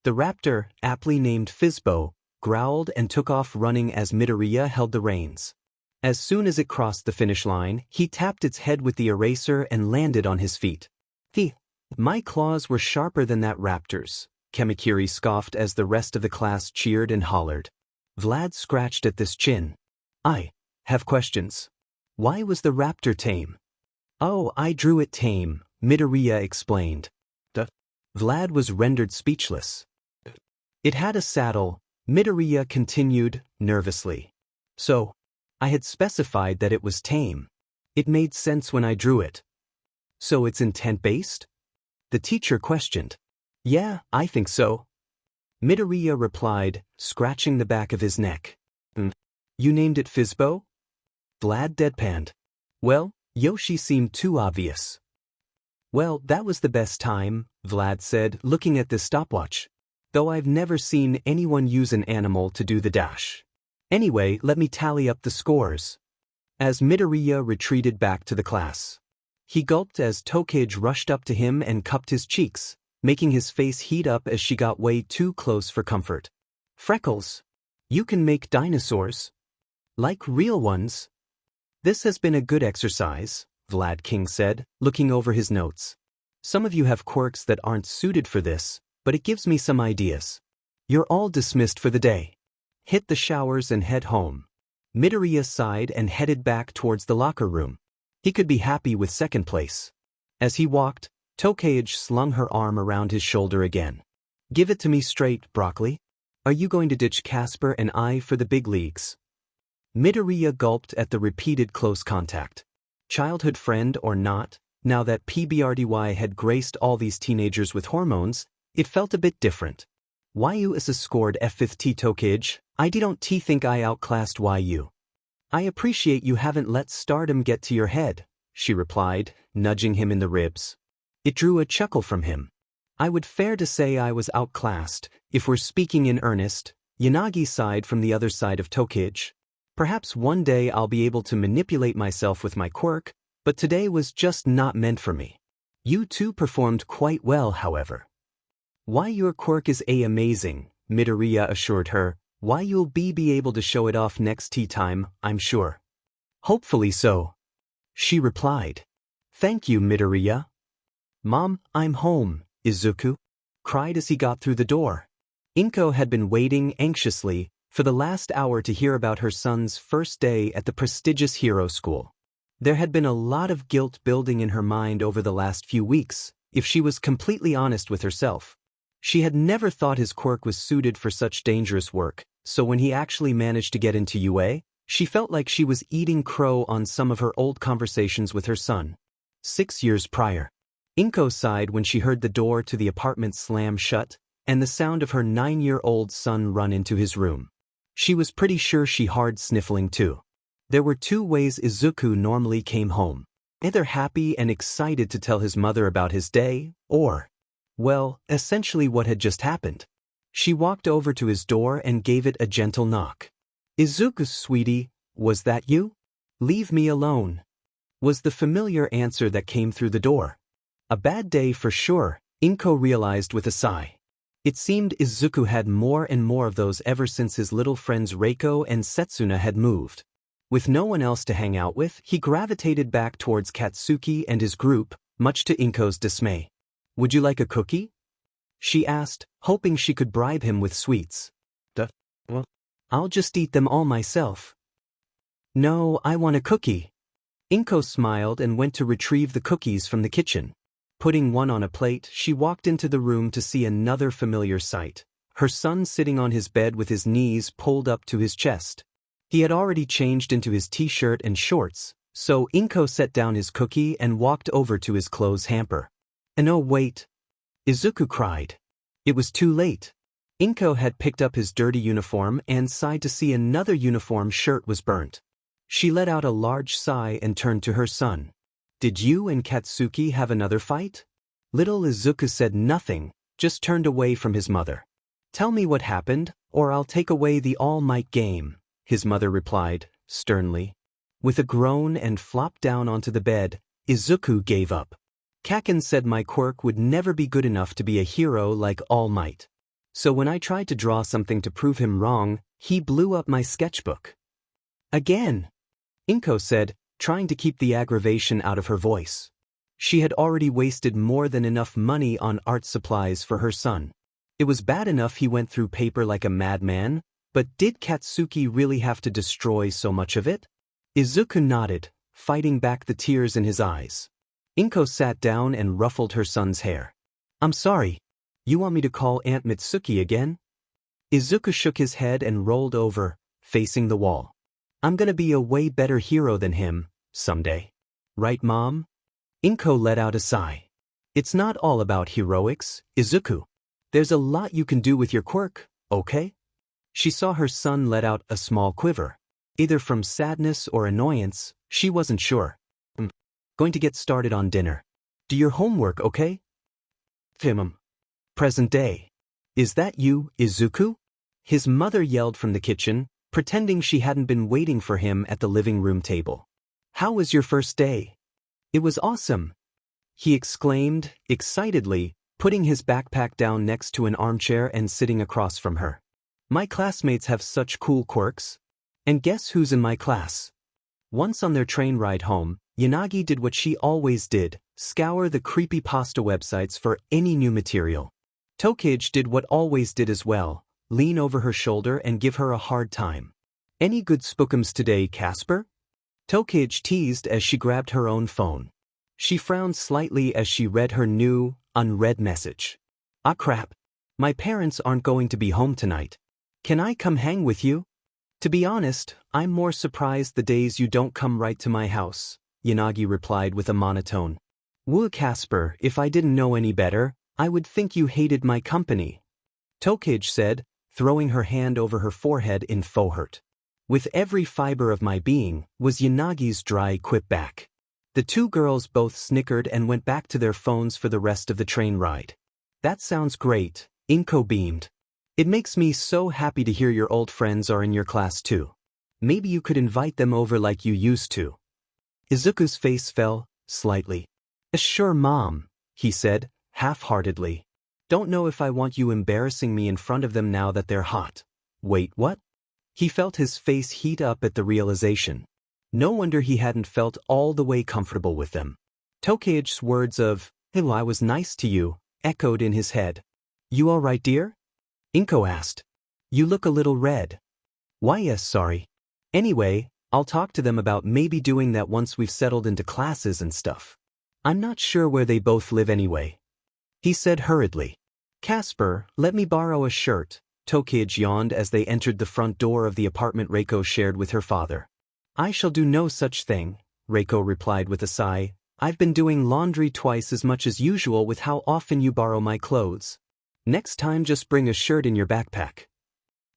The raptor, aptly named Fizbo, growled and took off running as Midoriya held the reins. As soon as it crossed the finish line, he tapped its head with the eraser and landed on his feet. My claws were sharper than that raptor's, Kamakiri scoffed as the rest of the class cheered and hollered. Vlad scratched at this chin. I have questions. Why was the raptor tame? Oh, I drew it tame, Midoriya explained. Vlad was rendered speechless. It had a saddle, Midoriya continued, nervously. So, I had specified that it was tame. It made sense when I drew it. So it's intent-based? The teacher questioned. Yeah, I think so. Midoriya replied, scratching the back of his neck. You named it Fizbo? Vlad deadpanned. Well, Yoshi seemed too obvious. Well, that was the best time, Vlad said, looking at the stopwatch. Though I've never seen anyone use an animal to do the dash. Anyway, let me tally up the scores. As Midoriya retreated back to the class. He gulped as Tokage rushed up to him and cupped his cheeks, making his face heat up as she got way too close for comfort. Freckles. You can make dinosaurs. Like real ones. This has been a good exercise, Vlad King said, looking over his notes. Some of you have quirks that aren't suited for this, but it gives me some ideas. You're all dismissed for the day. Hit the showers and head home. Midoriya sighed and headed back towards the locker room. He could be happy with second place. As he walked, Tokage slung her arm around his shoulder again. Give it to me straight, Broccoli. Are you going to ditch Casper and I for the big leagues? Midoriya gulped at the repeated close contact. Childhood friend or not, now that PBRDY had graced all these teenagers with hormones, it felt a bit different. YU is a scored F5T Tokage, I don't think I outclassed YU. I appreciate you haven't let stardom get to your head, she replied, nudging him in the ribs. It drew a chuckle from him. I would fare to say I was outclassed, if we're speaking in earnest, Yanagi sighed from the other side of Tokage. Perhaps one day I'll be able to manipulate myself with my quirk, but today was just not meant for me. You two performed quite well, however. Why your quirk is amazing, Midoriya assured her. Why you'll be able to show it off next tea time, I'm sure. Hopefully so. She replied. Thank you, Midoriya. Mom, I'm home, Izuku cried as he got through the door. Inko had been waiting anxiously for the last hour to hear about her son's first day at the prestigious hero school. There had been a lot of guilt building in her mind over the last few weeks, if she was completely honest with herself. She had never thought his quirk was suited for such dangerous work, so when he actually managed to get into UA, she felt like she was eating crow on some of her old conversations with her son. 6 years prior. Inko sighed when she heard the door to the apartment slam shut, and the sound of her 9-year-old son run into his room. She was pretty sure she hard sniffling too. There were 2 ways Izuku normally came home. Either happy and excited to tell his mother about his day, or, well, essentially what had just happened. She walked over to his door and gave it a gentle knock. Izuku, sweetie, was that you? Leave me alone, was the familiar answer that came through the door. A bad day for sure, Inko realized with a sigh. It seemed Izuku had more and more of those ever since his little friends Reiko and Setsuna had moved. With no one else to hang out with, he gravitated back towards Katsuki and his group, much to Inko's dismay. "Would you like a cookie?" she asked, hoping she could bribe him with sweets. Well, I'll just eat them all myself." "No, I want a cookie." Inko smiled and went to retrieve the cookies from the kitchen. Putting one on a plate, she walked into the room to see another familiar sight. Her son sitting on his bed with his knees pulled up to his chest. He had already changed into his t-shirt and shorts, so Inko set down his cookie and walked over to his clothes hamper. "And oh wait!" Izuku cried. It was too late. Inko had picked up his dirty uniform and sighed to see another uniform shirt was burnt. She let out a large sigh and turned to her son. "Did you and Katsuki have another fight?" Little Izuku said nothing, just turned away from his mother. "Tell me what happened, or I'll take away the All Might game," his mother replied, sternly. With a groan and flopped down onto the bed, Izuku gave up. "Kacchan said my quirk would never be good enough to be a hero like All Might. So when I tried to draw something to prove him wrong, he blew up my sketchbook." "Again," Inko said, trying to keep the aggravation out of her voice. She had already wasted more than enough money on art supplies for her son. It was bad enough he went through paper like a madman, but did Katsuki really have to destroy so much of it? Izuku nodded, fighting back the tears in his eyes. Inko sat down and ruffled her son's hair. "I'm sorry. You want me to call Aunt Mitsuki again?" Izuku shook his head and rolled over, facing the wall. "I'm gonna be a way better hero than him, someday. Right, Mom?" Inko let out a sigh. "It's not all about heroics, Izuku. There's a lot you can do with your quirk, okay?" She saw her son let out a small quiver. Either from sadness or annoyance, she wasn't sure. "Going to get started on dinner. Do your homework, okay?" Present day. "Is that you, Izuku?" His mother yelled from the kitchen, pretending she hadn't been waiting for him at the living room table. "How was your first day?" "It was awesome," he exclaimed, excitedly, putting his backpack down next to an armchair and sitting across from her. "My classmates have such cool quirks. And guess who's in my class?" Once on their train ride home, Yanagi did what she always did, scour the creepypasta websites for any new material. Tokage did what always did as well, lean over her shoulder and give her a hard time. "Any good spookums today, Casper?" Tokage teased as she grabbed her own phone. She frowned slightly as she read her new, unread message. "Ah crap. My parents aren't going to be home tonight. Can I come hang with you?" "To be honest, I'm more surprised the days you don't come right to my house," Yanagi replied with a monotone. "Woo Casper, if I didn't know any better, I would think you hated my company," Tokage said, throwing her hand over her forehead in faux hurt. "With every fiber of my being," was Yanagi's dry quip back. The two girls both snickered and went back to their phones for the rest of the train ride. "That sounds great," Inko beamed. "It makes me so happy to hear your old friends are in your class too. Maybe you could invite them over like you used to." Izuku's face fell, slightly. "Sure, Mom," he said, half-heartedly. "Don't know if I want you embarrassing me in front of them now that they're hot." "Wait, what?" He felt his face heat up at the realization. No wonder he hadn't felt all the way comfortable with them. Tokage's words of, "Oh, I was nice to you," echoed in his head. "You all right, dear?" Inko asked. "You look a little red." "Why, yes, sorry. Anyway, I'll talk to them about maybe doing that once we've settled into classes and stuff. I'm not sure where they both live anyway," he said hurriedly. "Casper, let me borrow a shirt," Tokage yawned as they entered the front door of the apartment Reiko shared with her father. "I shall do no such thing," Reiko replied with a sigh. "I've been doing laundry twice as much as usual with how often you borrow my clothes. Next time just bring a shirt in your backpack."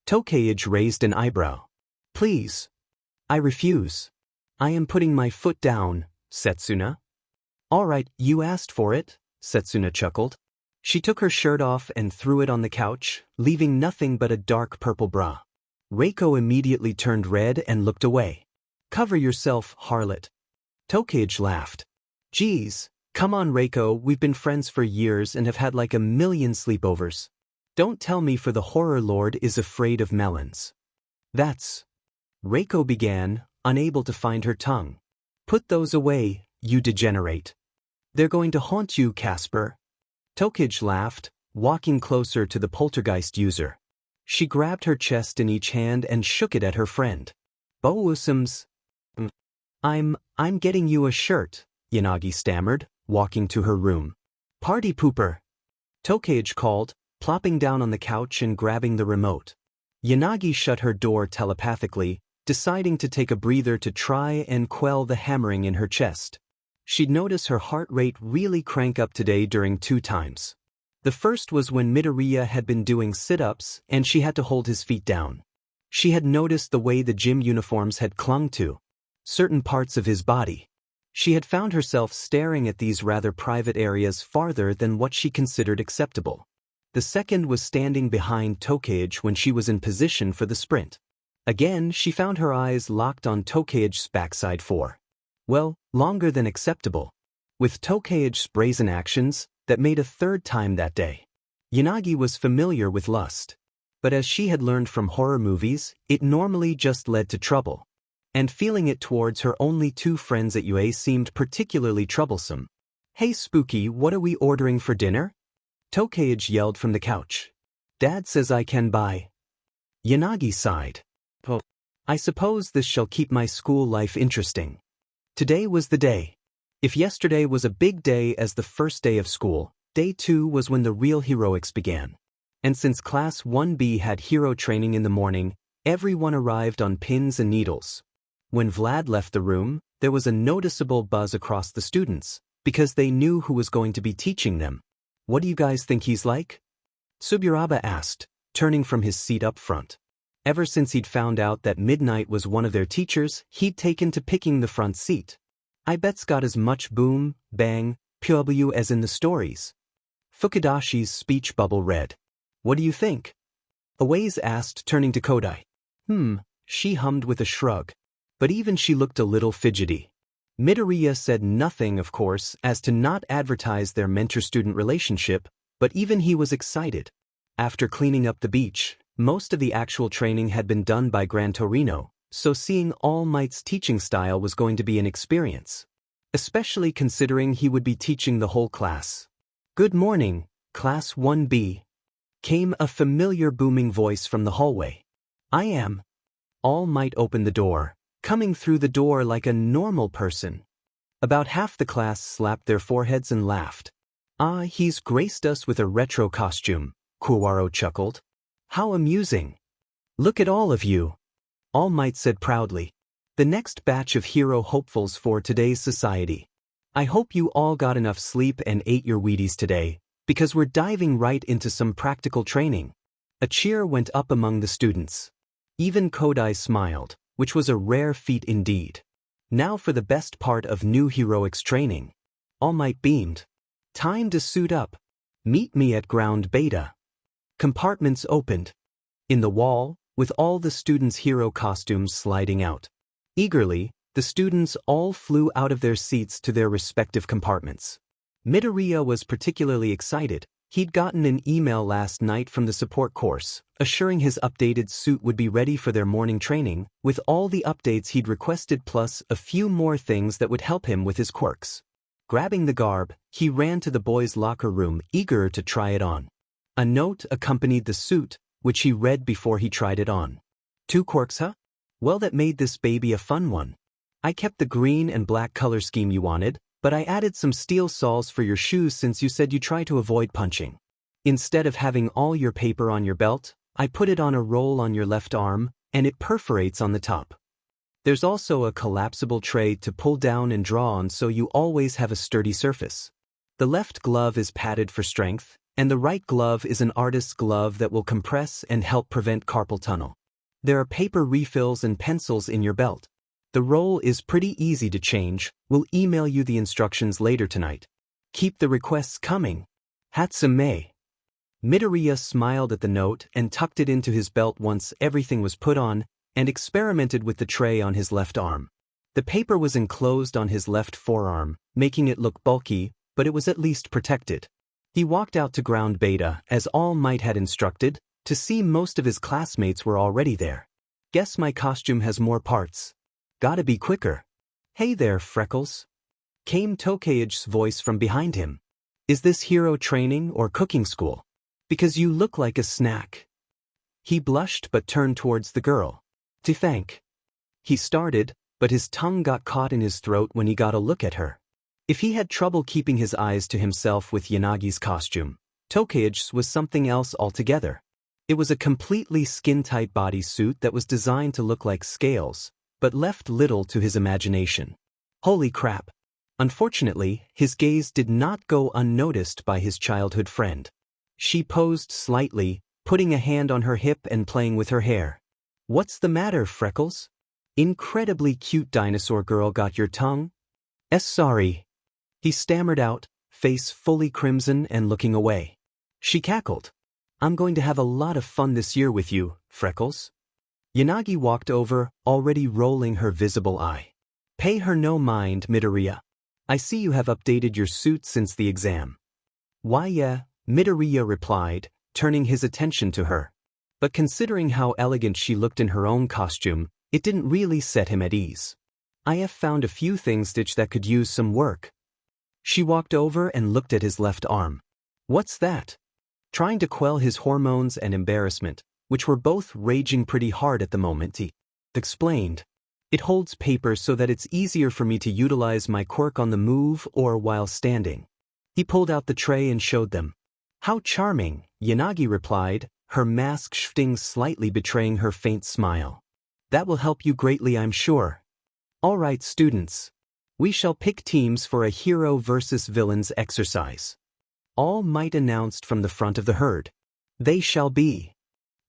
Tokage raised an eyebrow. "Please." "I refuse. I am putting my foot down, Setsuna." "All right, you asked for it," Setsuna chuckled. She took her shirt off and threw it on the couch, leaving nothing but a dark purple bra. Reiko immediately turned red and looked away. "Cover yourself, harlot." Tokage laughed. "Geez, come on Reiko, we've been friends for years and have had like a million sleepovers. Don't tell me for the horror lord is afraid of melons." "That's..." Reiko began, unable to find her tongue. Put those away, you degenerate. They're going to haunt you, Casper. Tokage laughed, walking closer to the poltergeist user. She grabbed her chest in each hand and shook it at her friend. Bousums. I'm getting you a shirt, Yanagi stammered, walking to her room. Party pooper. Tokage called, plopping down on the couch and grabbing the remote. Yanagi shut her door telepathically, deciding to take a breather to try and quell the hammering in her chest. She'd notice her heart rate really crank up today during 2 times. The first was when Midoriya had been doing sit-ups and she had to hold his feet down. She had noticed the way the gym uniforms had clung to certain parts of his body. She had found herself staring at these rather private areas farther than what she considered acceptable. The second was standing behind Tokage when she was in position for the sprint. Again, she found her eyes locked on Tokage's backside for, well, longer than acceptable. With Tokage's brazen actions, that made a 3rd time that day. Yanagi was familiar with lust. But as she had learned from horror movies, it normally just led to trouble. And feeling it towards her only 2 friends at UA seemed particularly troublesome. Hey Spooky, what are we ordering for dinner? Tokage yelled from the couch. Dad says I can buy. Yanagi sighed. Oh, I suppose this shall keep my school life interesting. Today was the day. If yesterday was a big day as the first day of school, day 2 was when the real heroics began. And since Class 1B had hero training in the morning, everyone arrived on pins and needles. When Vlad left the room, there was a noticeable buzz across the students, because they knew who was going to be teaching them. What do you guys think he's like? Suburaba asked, turning from his seat up front. Ever since he'd found out that Midnight was one of their teachers, he'd taken to picking the front seat. I bet's got as much boom, bang, pw as in the stories. Fukudashi's speech bubble read. What do you think? Awaze asked, turning to Kodai. She hummed with a shrug. But even she looked a little fidgety. Midoriya said nothing, of course, as to not advertise their mentor-student relationship, but even he was excited. After cleaning up the beach, most of the actual training had been done by Gran Torino, so seeing All Might's teaching style was going to be an experience. Especially considering he would be teaching the whole class. Good morning, Class 1B. Came a familiar booming voice from the hallway. I am. All Might opened the door, coming through the door like a normal person. About half the class slapped their foreheads and laughed. Ah, he's graced us with a retro costume, Kuwaro chuckled. How amusing. Look at all of you. All Might said proudly. The next batch of hero hopefuls for today's society. I hope you all got enough sleep and ate your Wheaties today, because we're diving right into some practical training. A cheer went up among the students. Even Kodai smiled, which was a rare feat indeed. Now for the best part of new heroics training. All Might beamed. Time to suit up. Meet me at ground beta. Compartments opened. In the wall, with all the students' hero costumes sliding out. Eagerly, the students all flew out of their seats to their respective compartments. Midoriya was particularly excited. He'd gotten an email last night from the support course, assuring his updated suit would be ready for their morning training, with all the updates he'd requested plus a few more things that would help him with his quirks. Grabbing the garb, he ran to the boys' locker room, eager to try it on. A note accompanied the suit, which he read before he tried it on. 2 quirks, huh? Well, that made this baby a fun one. I kept the green and black color scheme you wanted, but I added some steel soles for your shoes since you said you try to avoid punching. Instead of having all your paper on your belt, I put it on a roll on your left arm, and it perforates on the top. There's also a collapsible tray to pull down and draw on so you always have a sturdy surface. The left glove is padded for strength, and the right glove is an artist's glove that will compress and help prevent carpal tunnel. There are paper refills and pencils in your belt. The roll is pretty easy to change. We'll email you the instructions later tonight. Keep the requests coming. Hatsume. Midoriya smiled at the note and tucked it into his belt once everything was put on, and experimented with the tray on his left arm. The paper was enclosed on his left forearm, making it look bulky, but it was at least protected. He walked out to ground beta, as All Might had instructed, to see most of his classmates were already there. Guess my costume has more parts. Gotta be quicker. Hey there, Freckles. Came Tokage's voice from behind him. Is this hero training or cooking school? Because you look like a snack. He blushed but turned towards the girl. To thank. He started, but his tongue got caught in his throat when he got a look at her. If he had trouble keeping his eyes to himself with Yanagi's costume, Tokage's was something else altogether. It was a completely skin-tight bodysuit that was designed to look like scales, but left little to his imagination. Holy crap. Unfortunately, his gaze did not go unnoticed by his childhood friend. She posed slightly, putting a hand on her hip and playing with her hair. What's the matter, Freckles? Incredibly cute dinosaur girl got your tongue? Sorry. He stammered out, face fully crimson and looking away. She cackled. I'm going to have a lot of fun this year with you, Freckles. Yanagi walked over, already rolling her visible eye. Pay her no mind, Midoriya. I see you have updated your suit since the exam. Why yeah, Midoriya replied, turning his attention to her. But considering how elegant she looked in her own costume, it didn't really set him at ease. I have found a few things that could use some work. She walked over and looked at his left arm. What's that? Trying to quell his hormones and embarrassment, which were both raging pretty hard at the moment, he explained. It holds paper so that it's easier for me to utilize my quirk on the move or while standing. He pulled out the tray and showed them. How charming, Yanagi replied, her mask shifting slightly betraying her faint smile. That will help you greatly, I'm sure. All right, students. We shall pick teams for a hero versus villains exercise. All Might announced from the front of the herd. They shall be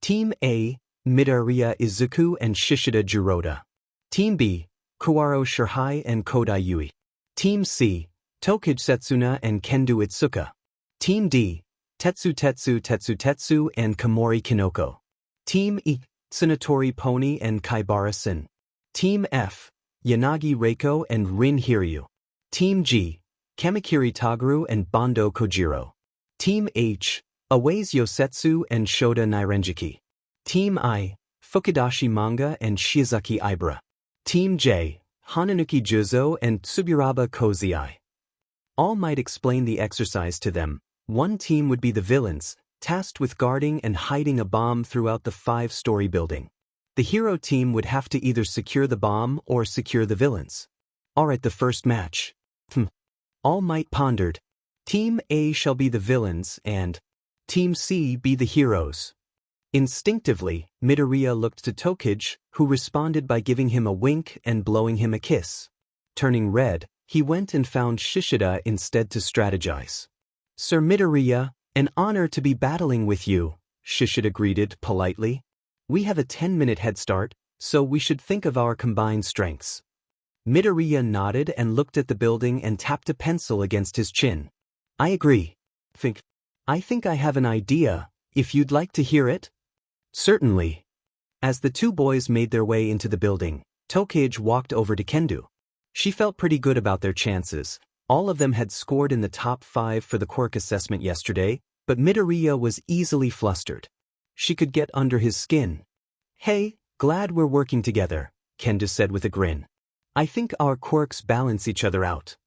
Team A, Midoriya Izuku and Shishida Jiroda. Team B, Kuwaro Shirhai and Kodai Yui. Team C, Tokage Setsuna and Kendo Itsuka. Team D, Tetsu and Komori Kinoko. Team E, Tsunatori Pony and Kaibara Sin. Team F, Yanagi Reiko and Rin Hiryu. Team G, Kamikiri Taguru and Bondo Kojiro. Team H, Awaze Yosetsu and Shoda Nairenjiki. Team I, Fukidashi Manga and Shiozaki Ibara. Team J, Hananuki Juzo and Tsuburaba Kozai. All Might explain the exercise to them. One team would be the villains, tasked with guarding and hiding a bomb throughout the 5-story building. The hero team would have to either secure the bomb or secure the villains. Alright, the first match. All Might pondered. Team A shall be the villains and Team C be the heroes. Instinctively, Midoriya looked to Tokage, who responded by giving him a wink and blowing him a kiss. Turning red, he went and found Shishida instead to strategize. Sir Midoriya, an honor to be battling with you, Shishida greeted politely. We have a 10-minute head start, so we should think of our combined strengths. Midoriya nodded and looked at the building and tapped a pencil against his chin. I agree. I think I have an idea, if you'd like to hear it. Certainly. As the two boys made their way into the building, Tokage walked over to Kendo. She felt pretty good about their chances. All of them had scored in the top 5 for the quirk assessment yesterday, but Midoriya was easily flustered. She could get under his skin. Hey, glad we're working together, Kendo said with a grin. I think our quirks balance each other out.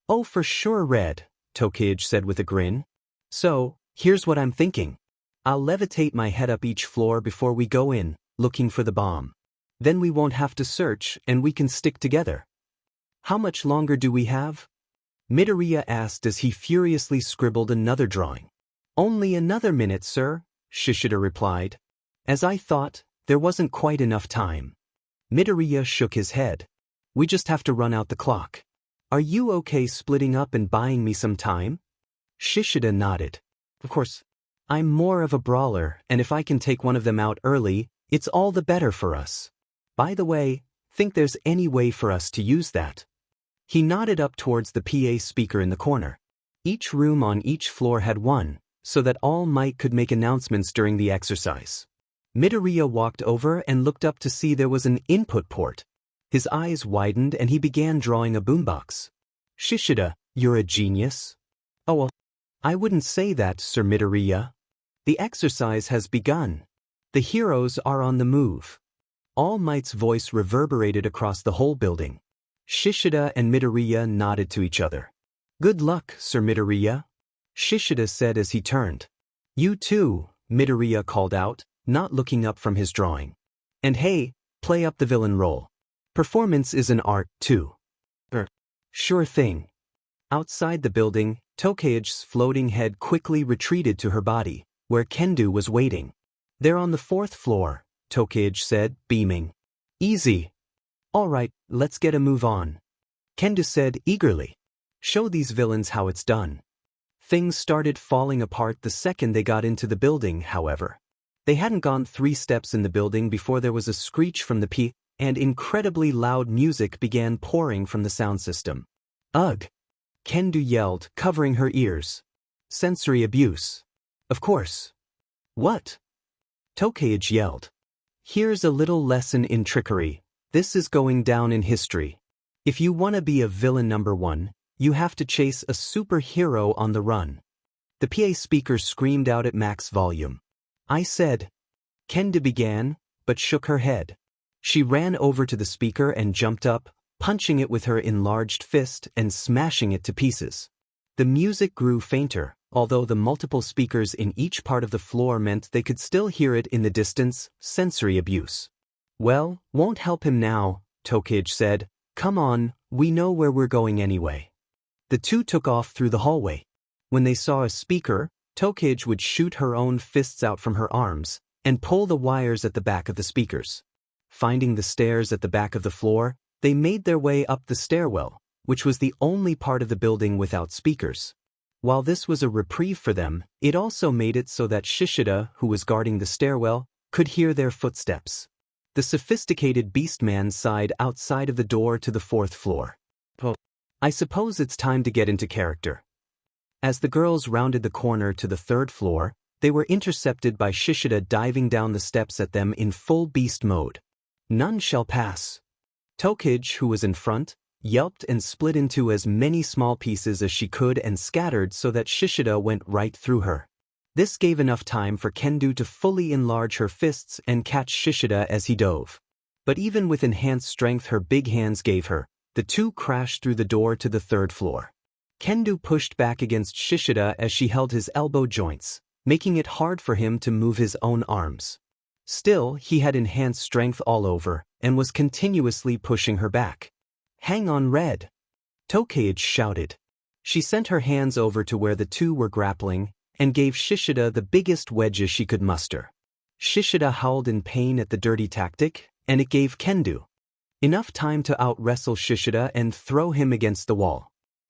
Oh, for sure, Red, Tokage said with a grin. So, here's what I'm thinking. I'll levitate my head up each floor before we go in, looking for the bomb. Then we won't have to search and we can stick together. How much longer do we have? Midoriya asked as he furiously scribbled another drawing. Only another minute, sir, Shishida replied. As I thought, there wasn't quite enough time. Midoriya shook his head. We just have to run out the clock. Are you okay splitting up and buying me some time? Shishida nodded. Of course. I'm more of a brawler, and if I can take one of them out early, it's all the better for us. By the way, think there's any way for us to use that? He nodded up towards the PA speaker in the corner. Each room on each floor had one, so that All Might could make announcements during the exercise. Midoriya walked over and looked up to see there was an input port. His eyes widened and he began drawing a boombox. Shishida, you're a genius? Oh well, I wouldn't say that, Sir Midoriya. The exercise has begun. The heroes are on the move. All Might's voice reverberated across the whole building. Shishida and Midoriya nodded to each other. "Good luck, Sir Midoriya," Shishida said as he turned. "You too," Midoriya called out, not looking up from his drawing. "And hey, play up the villain role. Performance is an art, too." "Sure thing." Outside the building, Tokage's floating head quickly retreated to her body, where Kendo was waiting. "They're on the 4th floor," Tokage said, beaming. "Easy." "All right, let's get a move on," Kendo said eagerly. "Show these villains how it's done." Things started falling apart the second they got into the building, however. They hadn't gone 3 steps in the building before there was a screech from the P, and incredibly loud music began pouring from the sound system. "Ugh!" Kendo yelled, covering her ears. "Sensory abuse." "Of course." "What?" Tokage yelled. "Here's a little lesson in trickery. This is going down in history. If you want to be a villain #1, you have to chase a superhero on the run." The PA speaker screamed out at max volume. "I said," Kendo began, but shook her head. She ran over to the speaker and jumped up, punching it with her enlarged fist and smashing it to pieces. The music grew fainter, although the multiple speakers in each part of the floor meant they could still hear it in the distance. Sensory abuse. "Well, won't help him now," Tokage said. "Come on, we know where we're going anyway." The two took off through the hallway. When they saw a speaker, Tokage would shoot her own fists out from her arms and pull the wires at the back of the speakers. Finding the stairs at the back of the floor, they made their way up the stairwell, which was the only part of the building without speakers. While this was a reprieve for them, it also made it so that Shishida, who was guarding the stairwell, could hear their footsteps. The sophisticated Beastman sighed outside of the door to the 4th floor. "I suppose it's time to get into character." As the girls rounded the corner to the 3rd floor, they were intercepted by Shishida diving down the steps at them in full beast mode. "None shall pass." Tokage, who was in front, yelped and split into as many small pieces as she could and scattered so that Shishida went right through her. This gave enough time for Kendo to fully enlarge her fists and catch Shishida as he dove. But even with enhanced strength her big hands gave her, the two crashed through the door to the 3rd floor. Kendo pushed back against Shishida as she held his elbow joints, making it hard for him to move his own arms. Still, he had enhanced strength all over, and was continuously pushing her back. "Hang on, Red!" Tokage shouted. She sent her hands over to where the two were grappling, and gave Shishida the biggest wedges she could muster. Shishida howled in pain at the dirty tactic, and it gave Kendo enough time to out-wrestle Shishida and throw him against the wall.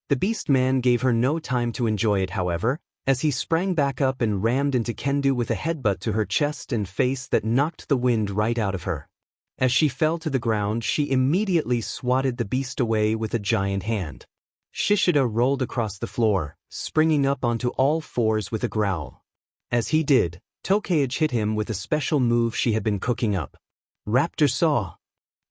The Beast Man gave her no time to enjoy it, however, as he sprang back up and rammed into Kendo with a headbutt to her chest and face that knocked the wind right out of her. As she fell to the ground, she immediately swatted the beast away with a giant hand. Shishida rolled across the floor, springing up onto all fours with a growl. As he did, Tokage hit him with a special move she had been cooking up. Raptor Saw.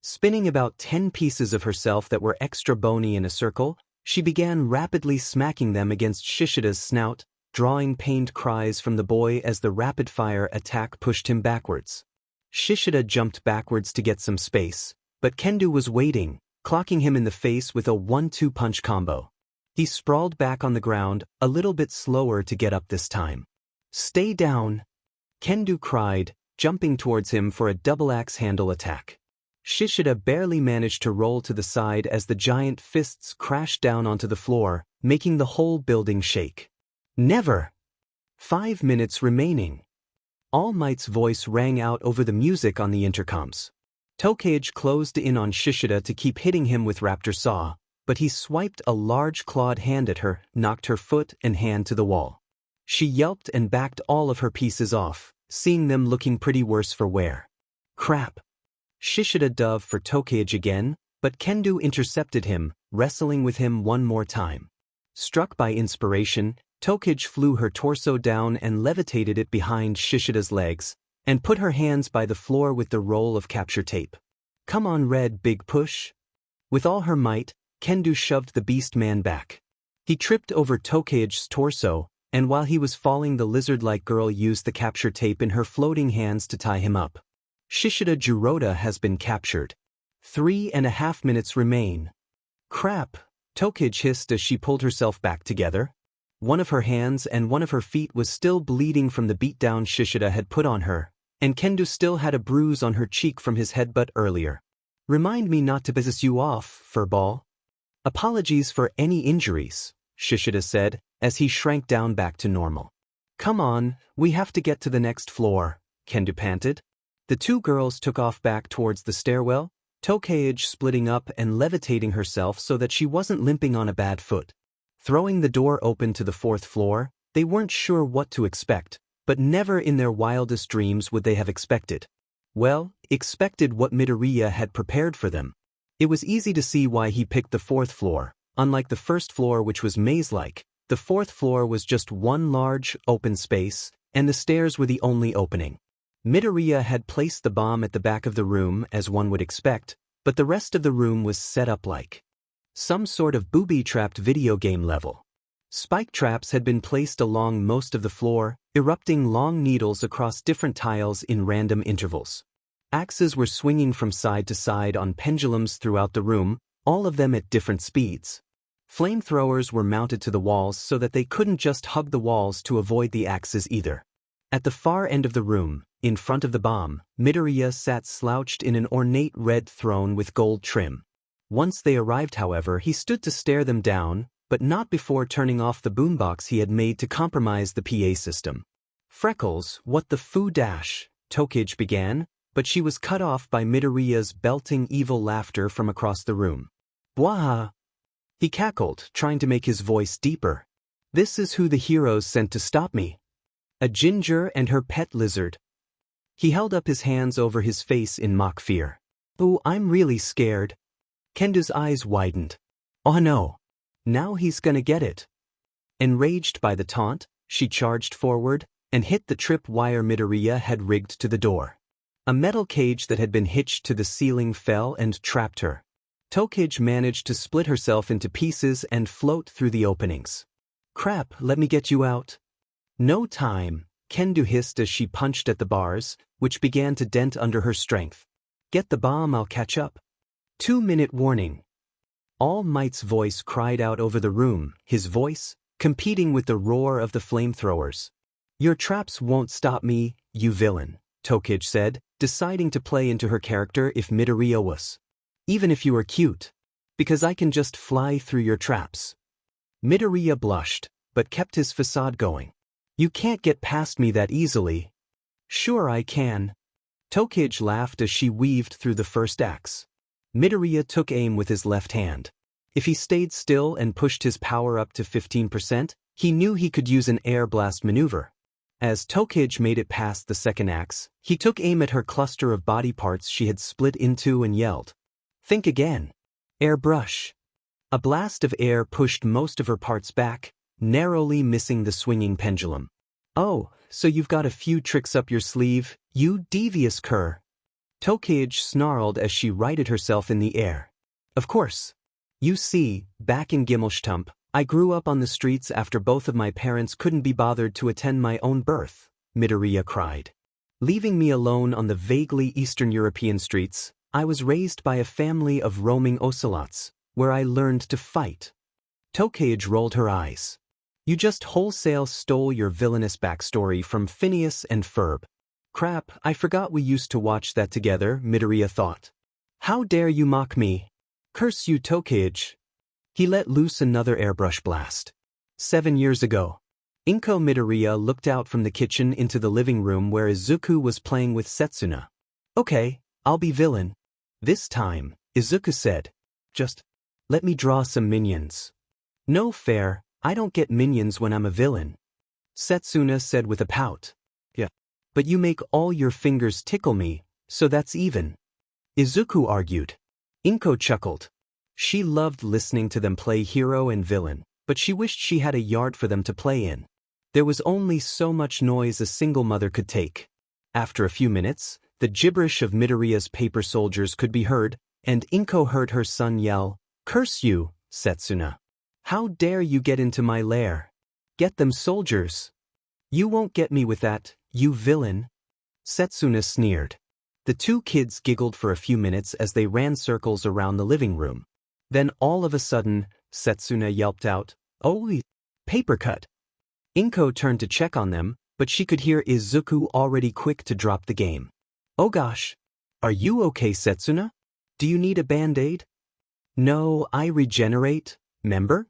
Spinning about 10 pieces of herself that were extra bony in a circle, she began rapidly smacking them against Shishida's snout, drawing pained cries from the boy as the rapid-fire attack pushed him backwards. Shishida jumped backwards to get some space, but Kendo was waiting, clocking him in the face with a 1-2 punch combo. He sprawled back on the ground, a little bit slower to get up this time. "Stay down!" Kendo cried, jumping towards him for a double axe handle attack. Shishida barely managed to roll to the side as the giant fists crashed down onto the floor, making the whole building shake. "Never!" 5 minutes remaining. All Might's voice rang out over the music on the intercoms. Tokage closed in on Shishida to keep hitting him with Raptor Saw, but he swiped a large clawed hand at her, knocked her foot and hand to the wall. She yelped and backed all of her pieces off, seeing them looking pretty worse for wear. "Crap!" Shishida dove for Tokage again, but Kendo intercepted him, wrestling with him one more time. Struck by inspiration, Tokage flew her torso down and levitated it behind Shishida's legs, and put her hands by the floor with the roll of capture tape. "Come on, Red, big push!" With all her might, Kendo shoved the Beast Man back. He tripped over Tokage's torso, and while he was falling the lizard-like girl used the capture tape in her floating hands to tie him up. Shishida Jiroda has been captured. 3.5 minutes remain. Crap, Tokage hissed as she pulled herself back together. One of her hands and one of her feet was still bleeding from the beatdown Shishida had put on her, and Kendo still had a bruise on her cheek from his headbutt earlier. Remind me not to piss you off, furball. Apologies for any injuries, Shishida said, as he shrank down back to normal. Come on, we have to get to the next floor, Kendo panted. The two girls took off back towards the stairwell, Tokage splitting up and levitating herself so that she wasn't limping on a bad foot. Throwing the door open to the 4th floor, they weren't sure what to expect, but never in their wildest dreams would they have expected. Well, expected what Midoriya had prepared for them. It was easy to see why he picked the 4th floor. Unlike the 1st floor, which was maze-like, the 4th floor was just one large, open space, and the stairs were the only opening. Midoriya had placed the bomb at the back of the room, as one would expect, but the rest of the room was set up like some sort of booby-trapped video game level. Spike traps had been placed along most of the floor, erupting long needles across different tiles in random intervals. Axes were swinging from side to side on pendulums throughout the room, all of them at different speeds. Flamethrowers were mounted to the walls so that they couldn't just hug the walls to avoid the axes either. At the far end of the room, in front of the bomb, Midoriya sat slouched in an ornate red throne with gold trim. Once they arrived, however, he stood to stare them down, but not before turning off the boombox he had made to compromise the PA system. Freckles, what the foo dash, Tokage began, but she was cut off by Midoriya's belting evil laughter from across the room. Bwaha! He cackled, trying to make his voice deeper. This is who the heroes sent to stop me. A ginger and her pet lizard. He held up his hands over his face in mock fear. Ooh, I'm really scared. Kendo's eyes widened. Oh no. Now he's gonna get it. Enraged by the taunt, she charged forward and hit the tripwire Midoriya had rigged to the door. A metal cage that had been hitched to the ceiling fell and trapped her. Tokage managed to split herself into pieces and float through the openings. Crap, let me get you out. No time, Kendo hissed as she punched at the bars, which began to dent under her strength. Get the bomb, I'll catch up. 2-minute warning. All Might's voice cried out over the room, his voice competing with the roar of the flamethrowers. Your traps won't stop me, you villain, Tokage said, deciding to play into her character if Midoriya was. Even if you are cute. Because I can just fly through your traps. Midoriya blushed, but kept his facade going. You can't get past me that easily. Sure I can. Tokage laughed as she weaved through the first axe. Midoriya took aim with his left hand. If he stayed still and pushed his power up to 15%, he knew he could use an air blast maneuver. As Tokage made it past the second axe, he took aim at her cluster of body parts she had split into and yelled. Think again. Airbrush. A blast of air pushed most of her parts back, narrowly missing the swinging pendulum. Oh, so you've got a few tricks up your sleeve, you devious cur. Tokage snarled as she righted herself in the air. Of course. You see, back in Gimelshtump, I grew up on the streets after both of my parents couldn't be bothered to attend my own birth, Midoriya cried. Leaving me alone on the vaguely Eastern European streets, I was raised by a family of roaming ocelots, where I learned to fight. Tokage rolled her eyes. You just wholesale stole your villainous backstory from Phineas and Ferb. Crap, I forgot we used to watch that together, Midoriya thought. How dare you mock me? Curse you, Tokage. He let loose another airbrush blast. 7 years ago. Inko Midoriya looked out from the kitchen into the living room where Izuku was playing with Setsuna. Okay, I'll be villain. This time, Izuku said. Just let me draw some minions. No fair, I don't get minions when I'm a villain. Setsuna said with a pout. Yeah. But you make all your fingers tickle me, so that's even. Izuku argued. Inko chuckled. She loved listening to them play hero and villain, but she wished she had a yard for them to play in. There was only so much noise a single mother could take. After a few minutes, the gibberish of Midoriya's paper soldiers could be heard, and Inko heard her son yell, Curse you, Setsuna. How dare you get into my lair? Get them soldiers. You won't get me with that, you villain. Setsuna sneered. The two kids giggled for a few minutes as they ran circles around the living room. Then all of a sudden, Setsuna yelped out, "Oh, paper cut!" Inko turned to check on them, but she could hear Izuku already quick to drop the game. "Oh gosh. Are you okay, Setsuna? Do you need a band-aid?" "No, I regenerate, member?"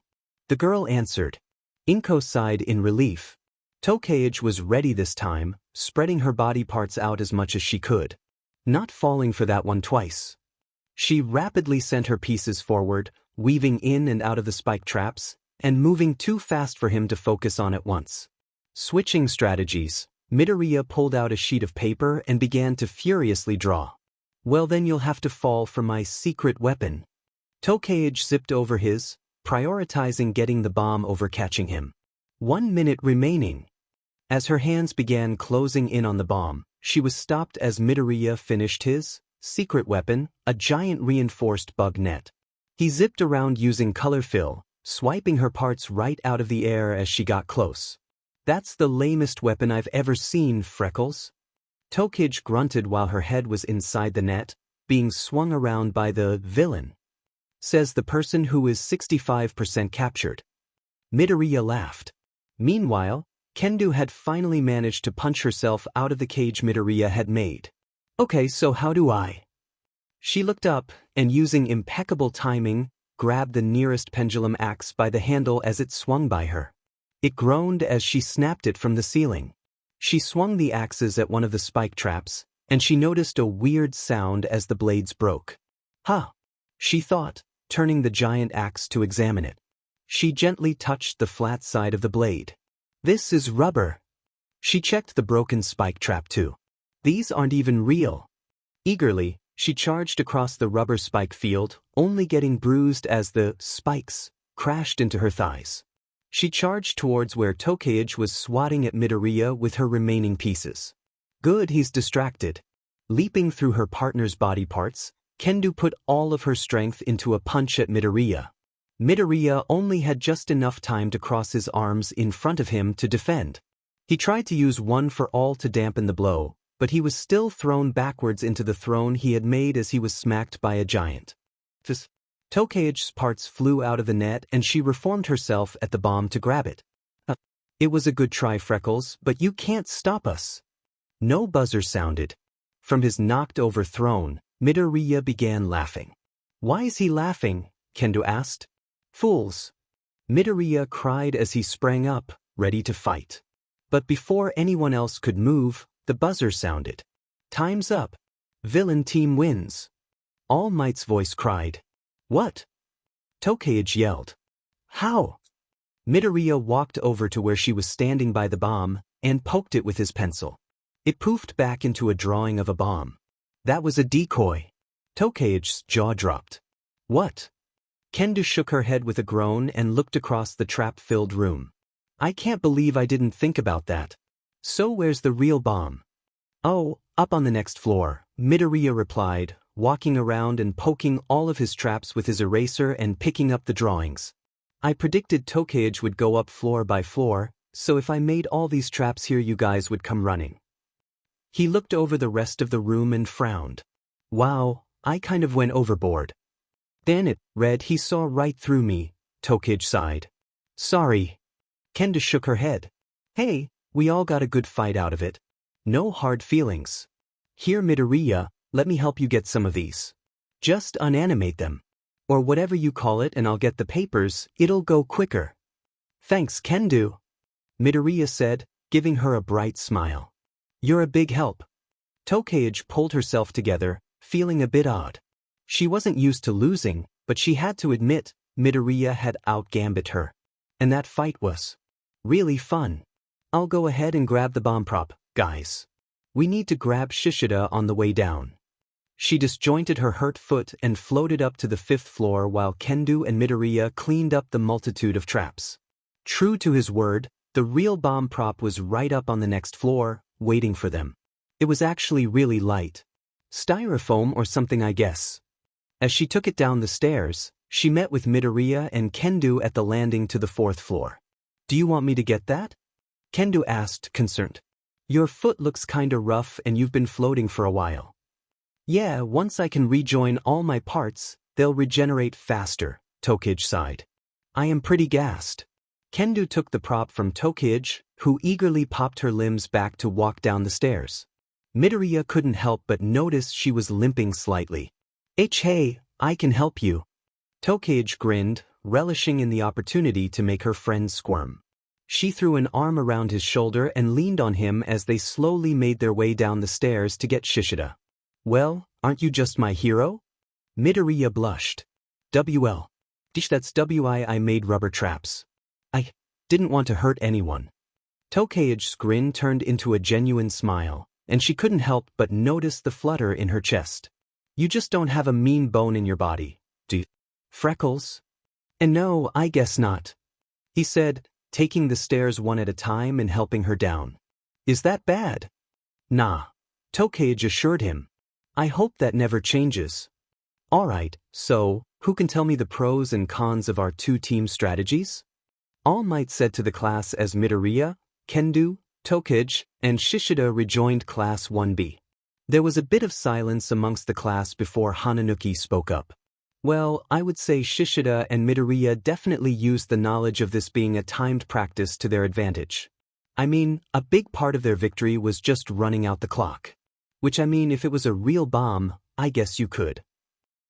the girl answered. Inko sighed in relief. Tokage was ready this time, spreading her body parts out as much as she could. Not falling for that one twice. She rapidly sent her pieces forward, weaving in and out of the spike traps, and moving too fast for him to focus on at once. Switching strategies, Midoriya pulled out a sheet of paper and began to furiously draw. "Well then you'll have to fall for my secret weapon." Tokage zipped over his, prioritizing getting the bomb over catching him. 1 minute remaining. As her hands began closing in on the bomb, she was stopped as Midoriya finished his secret weapon, a giant reinforced bug net. He zipped around using color fill, swiping her parts right out of the air as she got close. "That's the lamest weapon I've ever seen, Freckles." Tokage grunted while her head was inside the net, being swung around by the villain. Says the person who is 65% captured. Midoriya laughed. Meanwhile, Kendo had finally managed to punch herself out of the cage Midoriya had made. "Okay, so how do I?" She looked up, and using impeccable timing, grabbed the nearest pendulum axe by the handle as it swung by her. It groaned as she snapped it from the ceiling. She swung the axes at one of the spike traps, and she noticed a weird sound as the blades broke. "Huh," she thought, turning the giant axe to examine it. She gently touched the flat side of the blade. "This is rubber." She checked the broken spike trap too. "These aren't even real." Eagerly, she charged across the rubber spike field, only getting bruised as the spikes crashed into her thighs. She charged towards where Tokage was swatting at Midoriya with her remaining pieces. Good, he's distracted. Leaping through her partner's body parts, Kendo put all of her strength into a punch at Midoriya. Midoriya only had just enough time to cross his arms in front of him to defend. He tried to use one for all to dampen the blow, but he was still thrown backwards into the throne he had made as he was smacked by a giant. Tokage's parts flew out of the net and she reformed herself at the bomb to grab it. "It was a good try, Freckles, but you can't stop us." No buzzer sounded. From his knocked-over throne, Midoriya began laughing. "Why is he laughing?" Kendo asked. "Fools." Midoriya cried as he sprang up, ready to fight. But before anyone else could move, the buzzer sounded. "Time's up. Villain team wins." All Might's voice cried. "What?" Tokage yelled. "How?" Midoriya walked over to where she was standing by the bomb and poked it with his pencil. It poofed back into a drawing of a bomb. "That was a decoy." Tokage's jaw dropped. "What?" Kendo shook her head with a groan and looked across the trap-filled room. "I can't believe I didn't think about that. So where's the real bomb?" "Oh, up on the next floor," Midoriya replied, walking around and poking all of his traps with his eraser and picking up the drawings. "I predicted Tokage would go up floor by floor, so if I made all these traps here you guys would come running." He looked over the rest of the room and frowned. "Wow, I kind of went overboard." "Then it, Red, he saw right through me," Tokage sighed. "Sorry." Kendo shook her head. "Hey, we all got a good fight out of it. No hard feelings. Here, Midoriya, let me help you get some of these. Just unanimate them. Or whatever you call it and I'll get the papers, it'll go quicker." "Thanks, Kendo," Midoriya said, giving her a bright smile. "You're a big help." Tokage pulled herself together, feeling a bit odd. She wasn't used to losing, but she had to admit Midoriya had outgambit her. And that fight was really fun. "I'll go ahead and grab the bomb prop, guys. We need to grab Shishida on the way down." She disjointed her hurt foot and floated up to the 5th floor while Kendo and Midoriya cleaned up the multitude of traps. True to his word, the real bomb prop was right up on the next floor, waiting for them. It was actually really light. Styrofoam or something, I guess. As she took it down the stairs, she met with Midoriya and Kendo at the landing to the 4th floor. "Do you want me to get that?" Kendo asked, concerned. "Your foot looks kinda rough and you've been floating for a while." Yeah, once I can rejoin all my parts, they'll regenerate faster, Tokage sighed. I am pretty gassed. Kendo took the prop from Tokage, who eagerly popped her limbs back to walk down the stairs. Midoriya couldn't help but notice she was limping slightly. Hey, I can help you. Tokage grinned, relishing in the opportunity to make her friend squirm. She threw an arm around his shoulder and leaned on him as they slowly made their way down the stairs to get Shishida. Well, aren't you just my hero? Midoriya blushed. WL. That's I made rubber traps. I didn't want to hurt anyone. Tokage's grin turned into a genuine smile, and she couldn't help but notice the flutter in her chest. You just don't have a mean bone in your body, do you? Freckles? And no, I guess not. He said, taking the stairs one at a time and helping her down. Is that bad? Nah. Tokage assured him. I hope that never changes. Alright, so, who can tell me the pros and cons of our two-team strategies? All Might said to the class as Midoriya, Kendo, Tokage, and Shishida rejoined Class 1B. There was a bit of silence amongst the class before Hananuki spoke up. Well, I would say Shishida and Midoriya definitely used the knowledge of this being a timed practice to their advantage. I mean, a big part of their victory was just running out the clock. Which I mean, if it was a real bomb, I guess you could.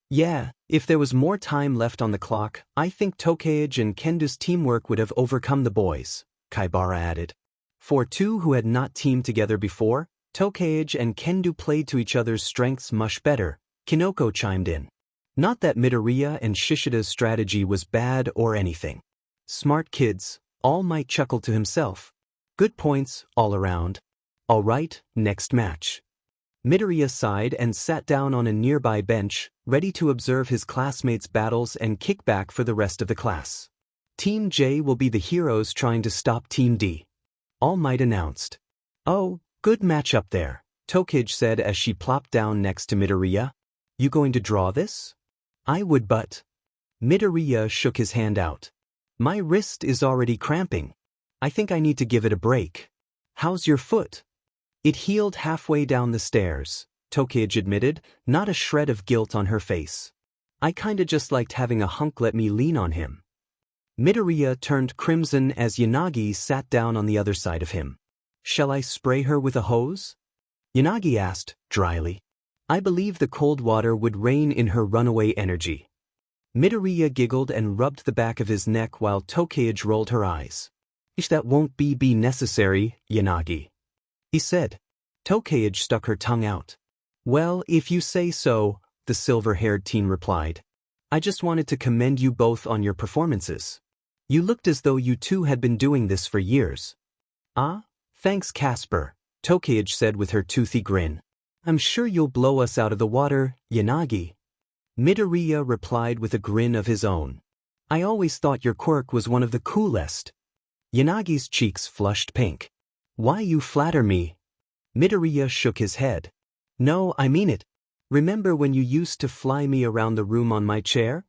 Yeah, if there was more time left on the clock, I think Tokage and Kendo's teamwork would have overcome the boys, Kaibara added. For two who had not teamed together before, Tokage and Kendo played to each other's strengths much better, Kinoko chimed in. Not that Midoriya and Shishida's strategy was bad or anything. Smart kids, All Might chuckled to himself. Good points, all around. Alright, next match. Midoriya sighed and sat down on a nearby bench, ready to observe his classmates' battles and kick back for the rest of the class. Team J will be the heroes trying to stop Team D. All Might announced. Oh, good match up there, Tokage said as she plopped down next to Midoriya. You going to draw this? I would, but... Midoriya shook his hand out. My wrist is already cramping. I think I need to give it a break. How's your foot? It healed halfway down the stairs, Tokage admitted, not a shred of guilt on her face. I kinda just liked having a hunk let me lean on him. Midoriya turned crimson as Yanagi sat down on the other side of him. Shall I spray her with a hose? Yanagi asked, dryly. I believe the cold water would rein in her runaway energy. Midoriya giggled and rubbed the back of his neck while Tokage rolled her eyes. That won't be necessary, Yanagi. He said. Tokage stuck her tongue out. Well, if you say so, the silver-haired teen replied. I just wanted to commend you both on your performances. You looked as though you two had been doing this for years. Ah, thanks Casper, Tokage said with her toothy grin. I'm sure you'll blow us out of the water, Yanagi. Midoriya replied with a grin of his own. I always thought your quirk was one of the coolest. Yanagi's cheeks flushed pink. Why you flatter me? Midoriya shook his head. No, I mean it. Remember when you used to fly me around the room on my chair?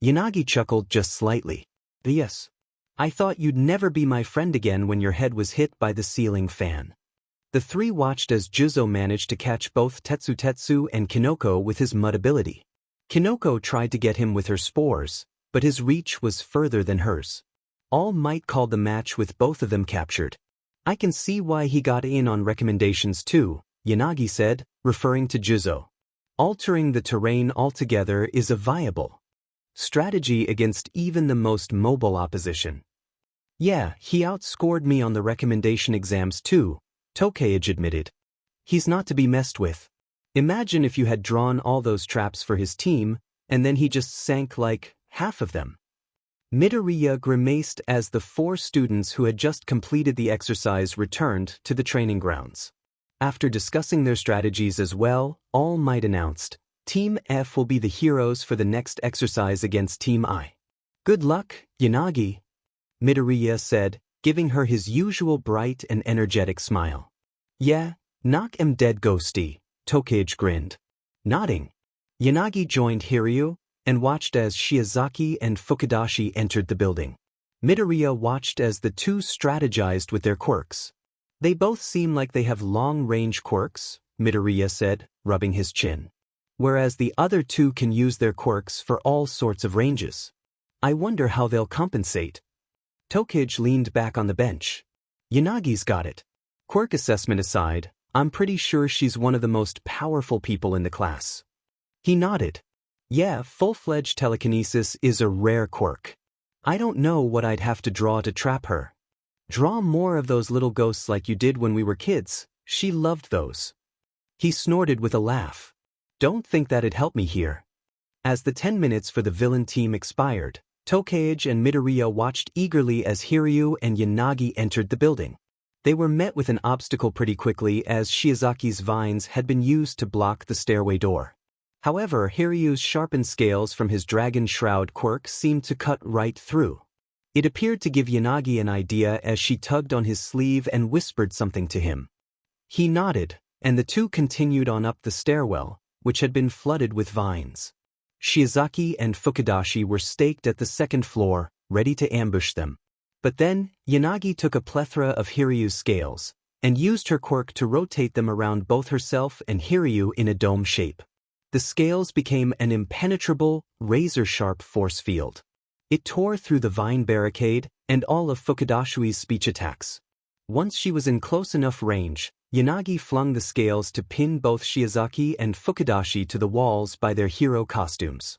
Yanagi chuckled just slightly. Yes. I thought you'd never be my friend again when your head was hit by the ceiling fan. The three watched as Juzo managed to catch both Tetsu and Kinoko with his mud ability. Kinoko tried to get him with her spores, but his reach was further than hers. All Might called the match with both of them captured. I can see why he got in on recommendations too, Yanagi said, referring to Juzo. Altering the terrain altogether is a viable strategy against even the most mobile opposition. Yeah, he outscored me on the recommendation exams too, Tokage admitted. He's not to be messed with. Imagine if you had drawn all those traps for his team, and then he just sank like half of them. Midoriya grimaced as the 4 students who had just completed the exercise returned to the training grounds. After discussing their strategies as well, All Might announced, Team F will be the heroes for the next exercise against Team I. Good luck, Yanagi, Midoriya said, giving her his usual bright and energetic smile. Yeah, knock 'em dead ghosty, Tokage grinned. Nodding, Yanagi joined Hiryu and watched as Shiozaki and Fukudashi entered the building. Midoriya watched as the two strategized with their quirks. They both seem like they have long-range quirks, Midoriya said, rubbing his chin. Whereas the other two can use their quirks for all sorts of ranges. I wonder how they'll compensate. Tokage leaned back on the bench. Yanagi's got it. Quirk assessment aside, I'm pretty sure she's one of the most powerful people in the class. He nodded. Yeah, full-fledged telekinesis is a rare quirk. I don't know what I'd have to draw to trap her. Draw more of those little ghosts like you did when we were kids. She loved those. He snorted with a laugh. Don't think that'd help me here. As the 10 minutes for the villain team expired, Tokage and Midoriya watched eagerly as Hiryu and Yanagi entered the building. They were met with an obstacle pretty quickly as Shiozaki's vines had been used to block the stairway door. However, Hiryu's sharpened scales from his dragon shroud quirk seemed to cut right through. It appeared to give Yanagi an idea as she tugged on his sleeve and whispered something to him. He nodded, and the two continued on up the stairwell, which had been flooded with vines. Shiozaki and Fukudashi were staked at the second floor, ready to ambush them. But then, Yanagi took a plethora of Hiryu's scales, and used her quirk to rotate them around both herself and Hiryu in a dome shape. The scales became an impenetrable, razor-sharp force field. It tore through the vine barricade and all of Fukudashi's speech attacks. Once she was in close enough range, Yanagi flung the scales to pin both Shiozaki and Fukudashi to the walls by their hero costumes.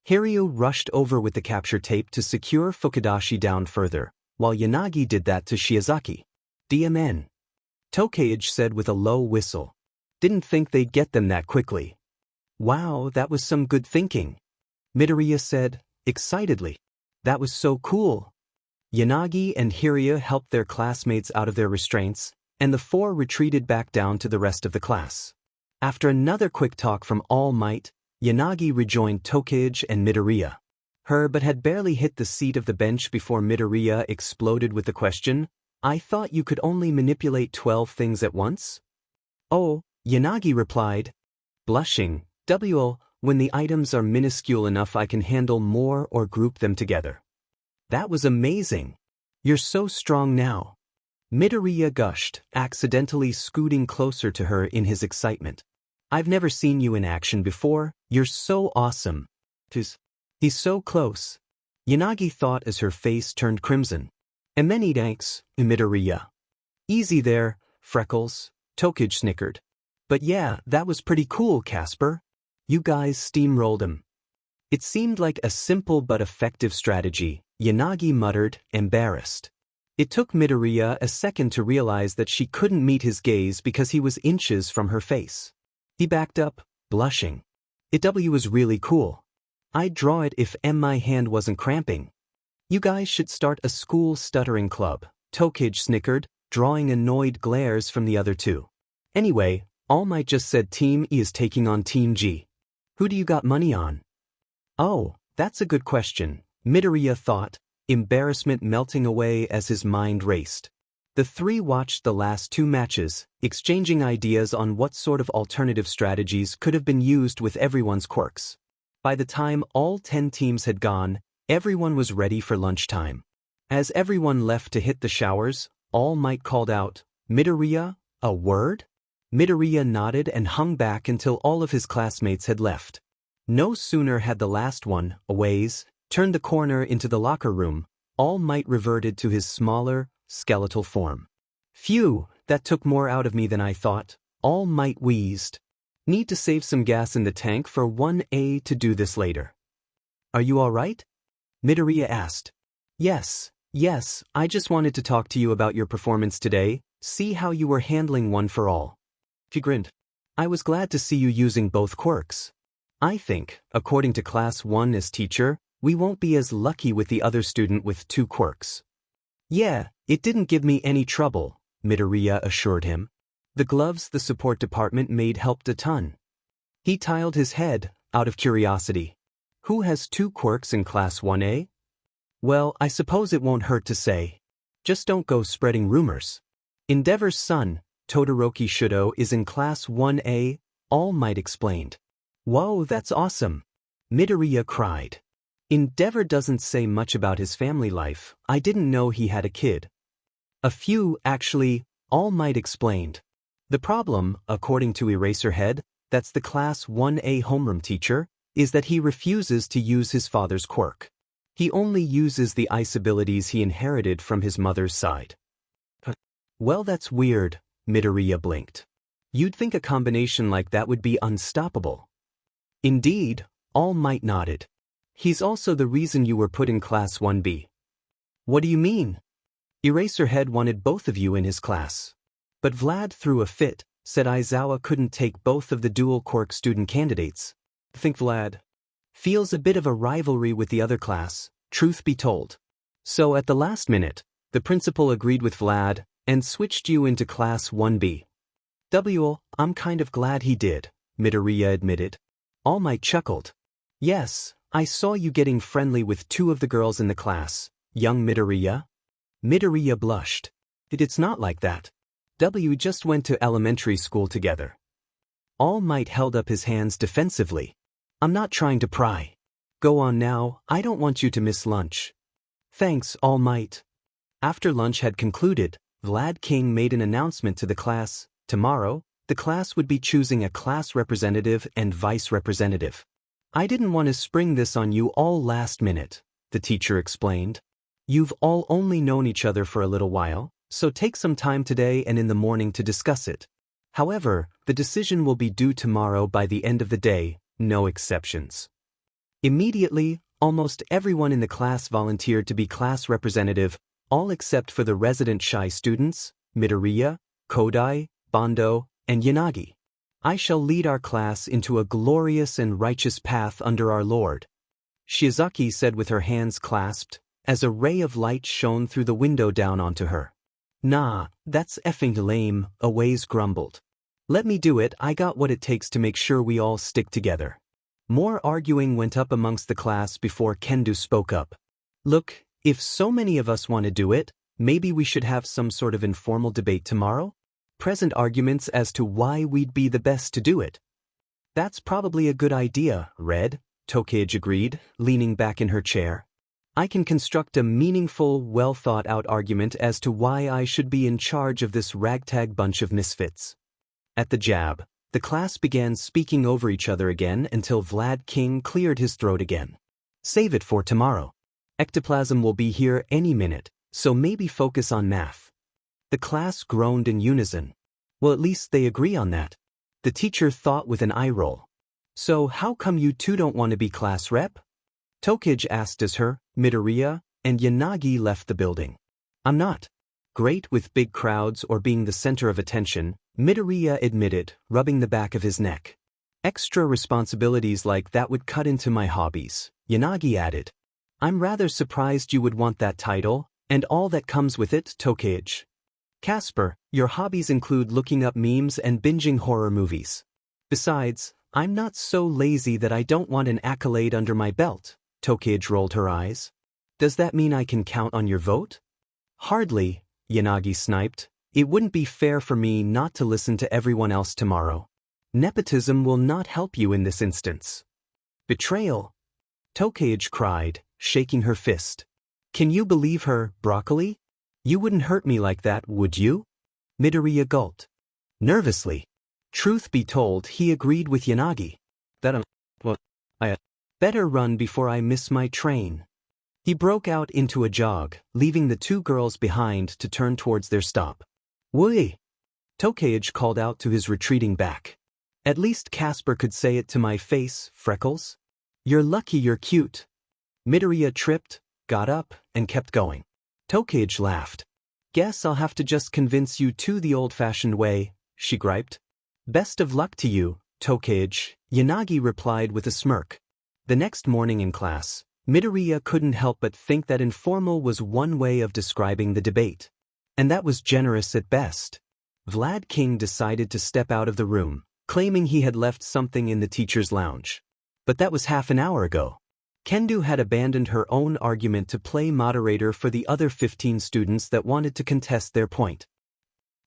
Hiryu rushed over with the capture tape to secure Fukudashi down further, while Yanagi did that to Shiozaki. DMN. Tokage said with a low whistle. Didn't think they'd get them that quickly. Wow, that was some good thinking. Midoriya said, excitedly. That was so cool. Yanagi and Hiryu helped their classmates out of their restraints, and the four retreated back down to the rest of the class. After another quick talk from All Might, Yanagi rejoined Tokage and Midoriya. But had barely hit the seat of the bench before Midoriya exploded with the question, I thought you could only manipulate 12 things at once? Oh, Yanagi replied, blushing, when the items are minuscule enough I can handle more or group them together. That was amazing. You're so strong now. Midoriya gushed, accidentally scooting closer to her in his excitement. I've never seen you in action before, you're so awesome. He's so close. Yanagi thought as her face turned crimson. And many thanks, Midoriya. Easy there, Freckles, Tokage snickered. But yeah, that was pretty cool, Casper. You guys steamrolled him. It seemed like a simple but effective strategy, Yanagi muttered, embarrassed. It took Midoriya a second to realize that she couldn't meet his gaze because he was inches from her face. He backed up, blushing. It was really cool. I'd draw it if my hand wasn't cramping. You guys should start a school stuttering club, Tokage snickered, drawing annoyed glares from the other two. Anyway, All Might just said Team E is taking on Team G. Who do you got money on? Oh, that's a good question, Midoriya thought, embarrassment melting away as his mind raced. The three watched the last two matches, exchanging ideas on what sort of alternative strategies could have been used with everyone's quirks. By the time all 10 teams had gone, everyone was ready for lunchtime. As everyone left to hit the showers, All Might called out, Midoriya, a word? Midoriya nodded and hung back until all of his classmates had left. No sooner had the last one, Aways, turned the corner into the locker room, All Might reverted to his smaller, skeletal form. Phew, that took more out of me than I thought, All Might wheezed. Need to save some gas in the tank for 1A to do this later. Are you all right? Midoriya asked. Yes, I just wanted to talk to you about your performance today, see how you were handling one for all. He grinned. I was glad to see you using both quirks. I think, according to Class 1 as teacher, we won't be as lucky with the other student with 2 quirks. Yeah, it didn't give me any trouble, Midoriya assured him. The gloves the support department made helped a ton. He tiled his head, out of curiosity. Who has 2 quirks in Class 1A? Well, I suppose it won't hurt to say. Just don't go spreading rumors. Endeavor's son, Todoroki Shudo, is in Class 1A, All Might explained. Whoa, that's awesome. Midoriya cried. Endeavor doesn't say much about his family life. I didn't know he had a kid. A few, actually, All Might explained. The problem, according to Eraserhead, that's the Class 1A homeroom teacher, is that he refuses to use his father's quirk. He only uses the ice abilities he inherited from his mother's side. Well, that's weird, Midoriya blinked. You'd think a combination like that would be unstoppable. Indeed, All Might nodded. He's also the reason you were put in Class 1B. What do you mean? Eraserhead wanted both of you in his class. But Vlad threw a fit, said Aizawa couldn't take both of the dual quirk student candidates. Think Vlad feels a bit of a rivalry with the other class, truth be told. So at the last minute, the principal agreed with Vlad and switched you into Class 1B. I'm kind of glad he did, Midoriya admitted. All Might chuckled. Yes, I saw you getting friendly with two of the girls in the class, young Midoriya. Midoriya blushed. It's not like that. We just went to elementary school together. All Might held up his hands defensively. I'm not trying to pry. Go on now, I don't want you to miss lunch. Thanks, All Might. After lunch had concluded, Vlad King made an announcement to the class. Tomorrow, the class would be choosing a class representative and vice representative. I didn't want to spring this on you all last minute, the teacher explained. You've all only known each other for a little while, so take some time today and in the morning to discuss it. However, the decision will be due tomorrow by the end of the day, no exceptions. Immediately, almost everyone in the class volunteered to be class representative, all except for the resident shy students, Midoriya, Kodai, Bondo, and Yanagi. I shall lead our class into a glorious and righteous path under our Lord, Shiozaki said with her hands clasped, as a ray of light shone through the window down onto her. Nah, that's effing lame, Awaze grumbled. Let me do it, I got what it takes to make sure we all stick together. More arguing went up amongst the class before Kendo spoke up. Look, if so many of us want to do it, maybe we should have some sort of informal debate tomorrow? Present arguments as to why we'd be the best to do it. That's probably a good idea, Red, Tokage agreed, leaning back in her chair. I can construct a meaningful, well-thought-out argument as to why I should be in charge of this ragtag bunch of misfits. At the jab, the class began speaking over each other again until Vlad King cleared his throat again. Save it for tomorrow. Ectoplasm will be here any minute, so maybe focus on math. The class groaned in unison. Well, at least they agree on that. The teacher thought with an eye roll. So how come you two don't want to be class rep? Tokage asked as her, Midoriya, and Yanagi left the building. I'm not great with big crowds or being the center of attention, Midoriya admitted, rubbing the back of his neck. Extra responsibilities like that would cut into my hobbies, Yanagi added. I'm rather surprised you would want that title, and all that comes with it, Tokage. Casper, your hobbies include looking up memes and binging horror movies. Besides, I'm not so lazy that I don't want an accolade under my belt, Tokage rolled her eyes. Does that mean I can count on your vote? Hardly, Yanagi sniped. It wouldn't be fair for me not to listen to everyone else tomorrow. Nepotism will not help you in this instance. Betrayal, Tokage cried, shaking her fist. Can you believe her, Broccoli? You wouldn't hurt me like that, would you? Midoriya gulped. Nervously. Truth be told, he agreed with Yanagi. I better run before I miss my train. He broke out into a jog, leaving the two girls behind to turn towards their stop. Woi! Tokage called out to his retreating back. At least Casper could say it to my face, Freckles. You're lucky you're cute. Midoriya tripped, got up, and kept going. Tokage laughed. Guess I'll have to just convince you two the old-fashioned way, she griped. Best of luck to you, Tokage, Yanagi replied with a smirk. The next morning in class, Midoriya couldn't help but think that informal was one way of describing the debate. And that was generous at best. Vlad King decided to step out of the room, claiming he had left something in the teacher's lounge. But that was half an hour ago. Kendo had abandoned her own argument to play moderator for the other 15 students that wanted to contest their point.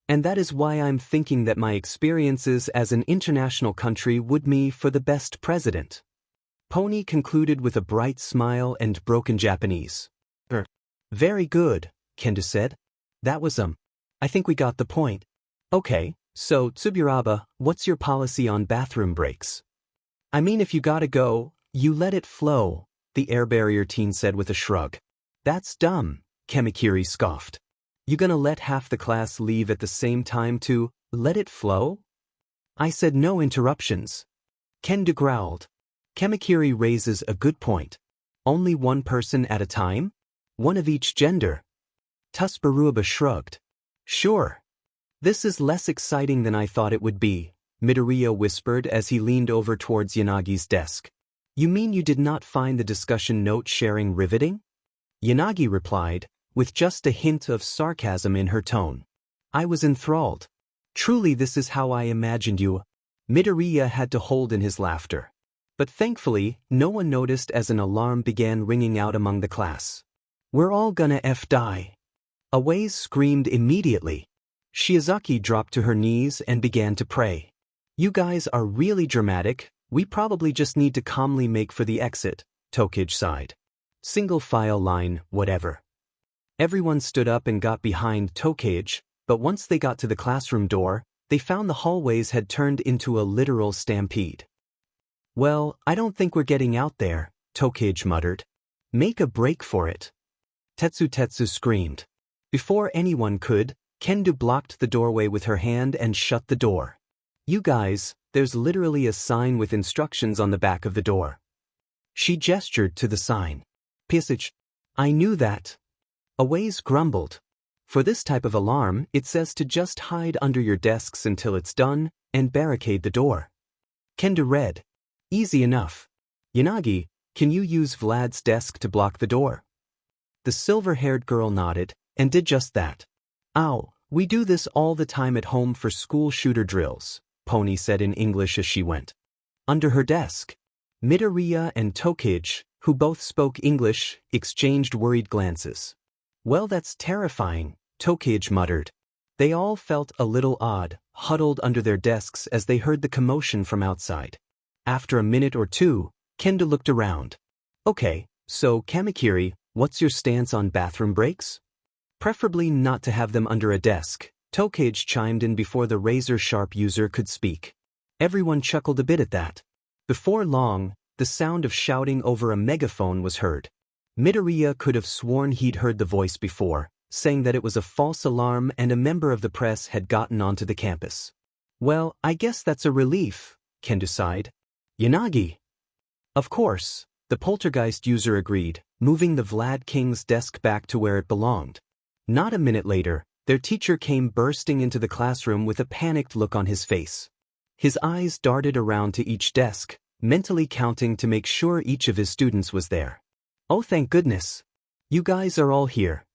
And that is why I'm thinking that my experiences as an international country would me for the best president. Pony concluded with a bright smile and broken Japanese. Very good, Kendo said. That was I think we got the point. Okay, So, Tsuburaba, what's your policy on bathroom breaks? I mean, if you gotta go, you let it flow, the air barrier teen said with a shrug. That's dumb, Kamakiri scoffed. You gonna let half the class leave at the same time to let it flow? I said no interruptions. Kendo growled. Kamakiri raises a good point. Only one person at a time? One of each gender. Tsuburaba shrugged. Sure. This is less exciting than I thought it would be, Midoriya whispered as he leaned over towards Yanagi's desk. You mean you did not find the discussion note sharing riveting? Yanagi replied, with just a hint of sarcasm in her tone. I was enthralled. Truly this is how I imagined you. Midoriya had to hold in his laughter. But thankfully, no one noticed as an alarm began ringing out among the class. We're all gonna die. Awase screamed immediately. Shiozaki dropped to her knees and began to pray. You guys are really dramatic, we probably just need to calmly make for the exit, Tokage sighed. Single file line, whatever. Everyone stood up and got behind Tokage, but once they got to the classroom door, they found the hallways had turned into a literal stampede. Well, I don't think we're getting out there, Tokage muttered. Make a break for it. Tetsu screamed. Before anyone could, Kendo blocked the doorway with her hand and shut the door. You guys, there's literally a sign with instructions on the back of the door. She gestured to the sign. Passage. I knew that. Awase grumbled. For this type of alarm, it says to just hide under your desks until it's done, and barricade the door. Kendo read. Easy enough. Yanagi, can you use Vlad's desk to block the door? The silver-haired girl nodded, and did just that. Ow, we do this all the time at home for school shooter drills, Pony said in English as she went. Under her desk, Midoriya and Tokage, who both spoke English, exchanged worried glances. Well, that's terrifying, Tokage muttered. They all felt a little odd, huddled under their desks as they heard the commotion from outside. After a minute or two, Kendo looked around. Okay, so Kamakiri, what's your stance on bathroom breaks? Preferably not to have them under a desk, Tokage chimed in before the razor-sharp user could speak. Everyone chuckled a bit at that. Before long, the sound of shouting over a megaphone was heard. Midoriya could have sworn he'd heard the voice before, saying that it was a false alarm and a member of the press had gotten onto the campus. Well, I guess that's a relief, Kendo sighed. Yanagi. Of course, the poltergeist user agreed, moving the Vlad King's desk back to where it belonged. Not a minute later, their teacher came bursting into the classroom with a panicked look on his face. His eyes darted around to each desk, mentally counting to make sure each of his students was there. Oh, thank goodness. You guys are all here.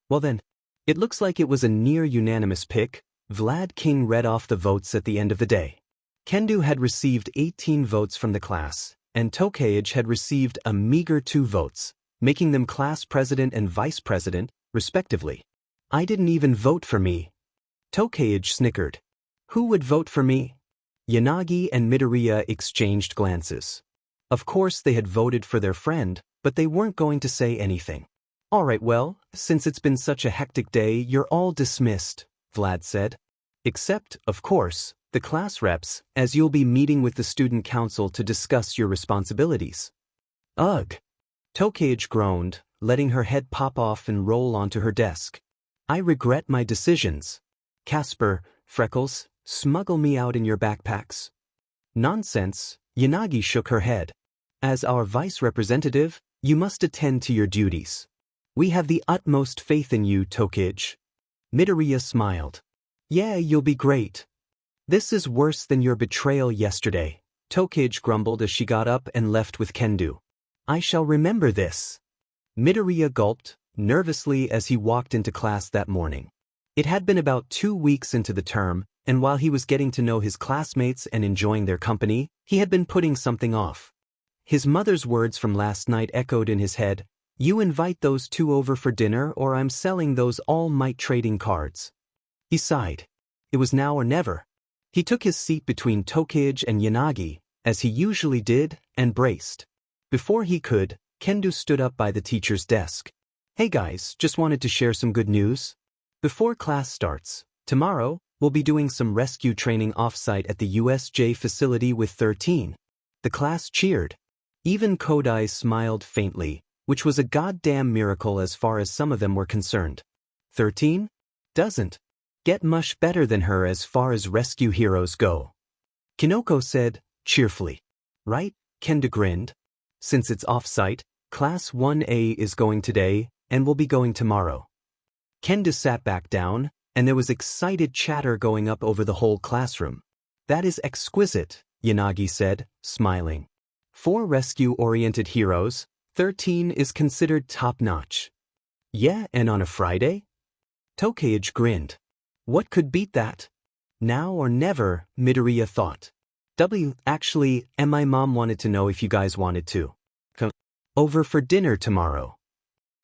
Well then, it looks like it was a near unanimous pick. Vlad King read off the votes at the end of the day. Kendo had received 18 votes from the class, and Tokage had received a meager 2 votes, making them class president and vice president, respectively. I didn't even vote for me. Tokage snickered. Who would vote for me? Yanagi and Midoriya exchanged glances. Of course they had voted for their friend, but they weren't going to say anything. Alright, well, since it's been such a hectic day, you're all dismissed, Vlad said. Except, of course, the class reps, as you'll be meeting with the student council to discuss your responsibilities. Ugh. Tokage groaned, letting her head pop off and roll onto her desk. I regret my decisions. Casper, Freckles, smuggle me out in your backpacks. Nonsense, Yanagi shook her head. As our vice representative, you must attend to your duties. We have the utmost faith in you, Tokage. Midoriya smiled. Yeah, you'll be great. This is worse than your betrayal yesterday, Tokage grumbled as she got up and left with Kendo. I shall remember this. Midoriya gulped, nervously as he walked into class that morning. It had been about 2 weeks into the term, and while he was getting to know his classmates and enjoying their company, he had been putting something off. His mother's words from last night echoed in his head, "You invite those 2 over for dinner or I'm selling those all-might trading cards." He sighed. It was now or never. He took his seat between Tokage and Yanagi, as he usually did, and braced. Before he could, Kendo stood up by the teacher's desk. Hey guys, just wanted to share some good news. Before class starts, tomorrow, We'll be doing some rescue training off-site at the USJ facility with 13. The class cheered. Even Kodai smiled faintly, which was a goddamn miracle as far as some of them were concerned. 13? Doesn't get much better than her as far as rescue heroes go. Kinoko said, cheerfully. Right? Kenda grinned. Since it's off-site, Class 1A is going today, and will be going tomorrow. Kenda sat back down, and there was excited chatter going up over the whole classroom. That is exquisite, Yanagi said, smiling. For rescue-oriented heroes, 13 is considered top-notch. Yeah, and on a Friday? Tokage grinned. What could beat that? Now or never, Midoriya thought. Actually, and my mom wanted to know if you guys wanted to come over for dinner tomorrow.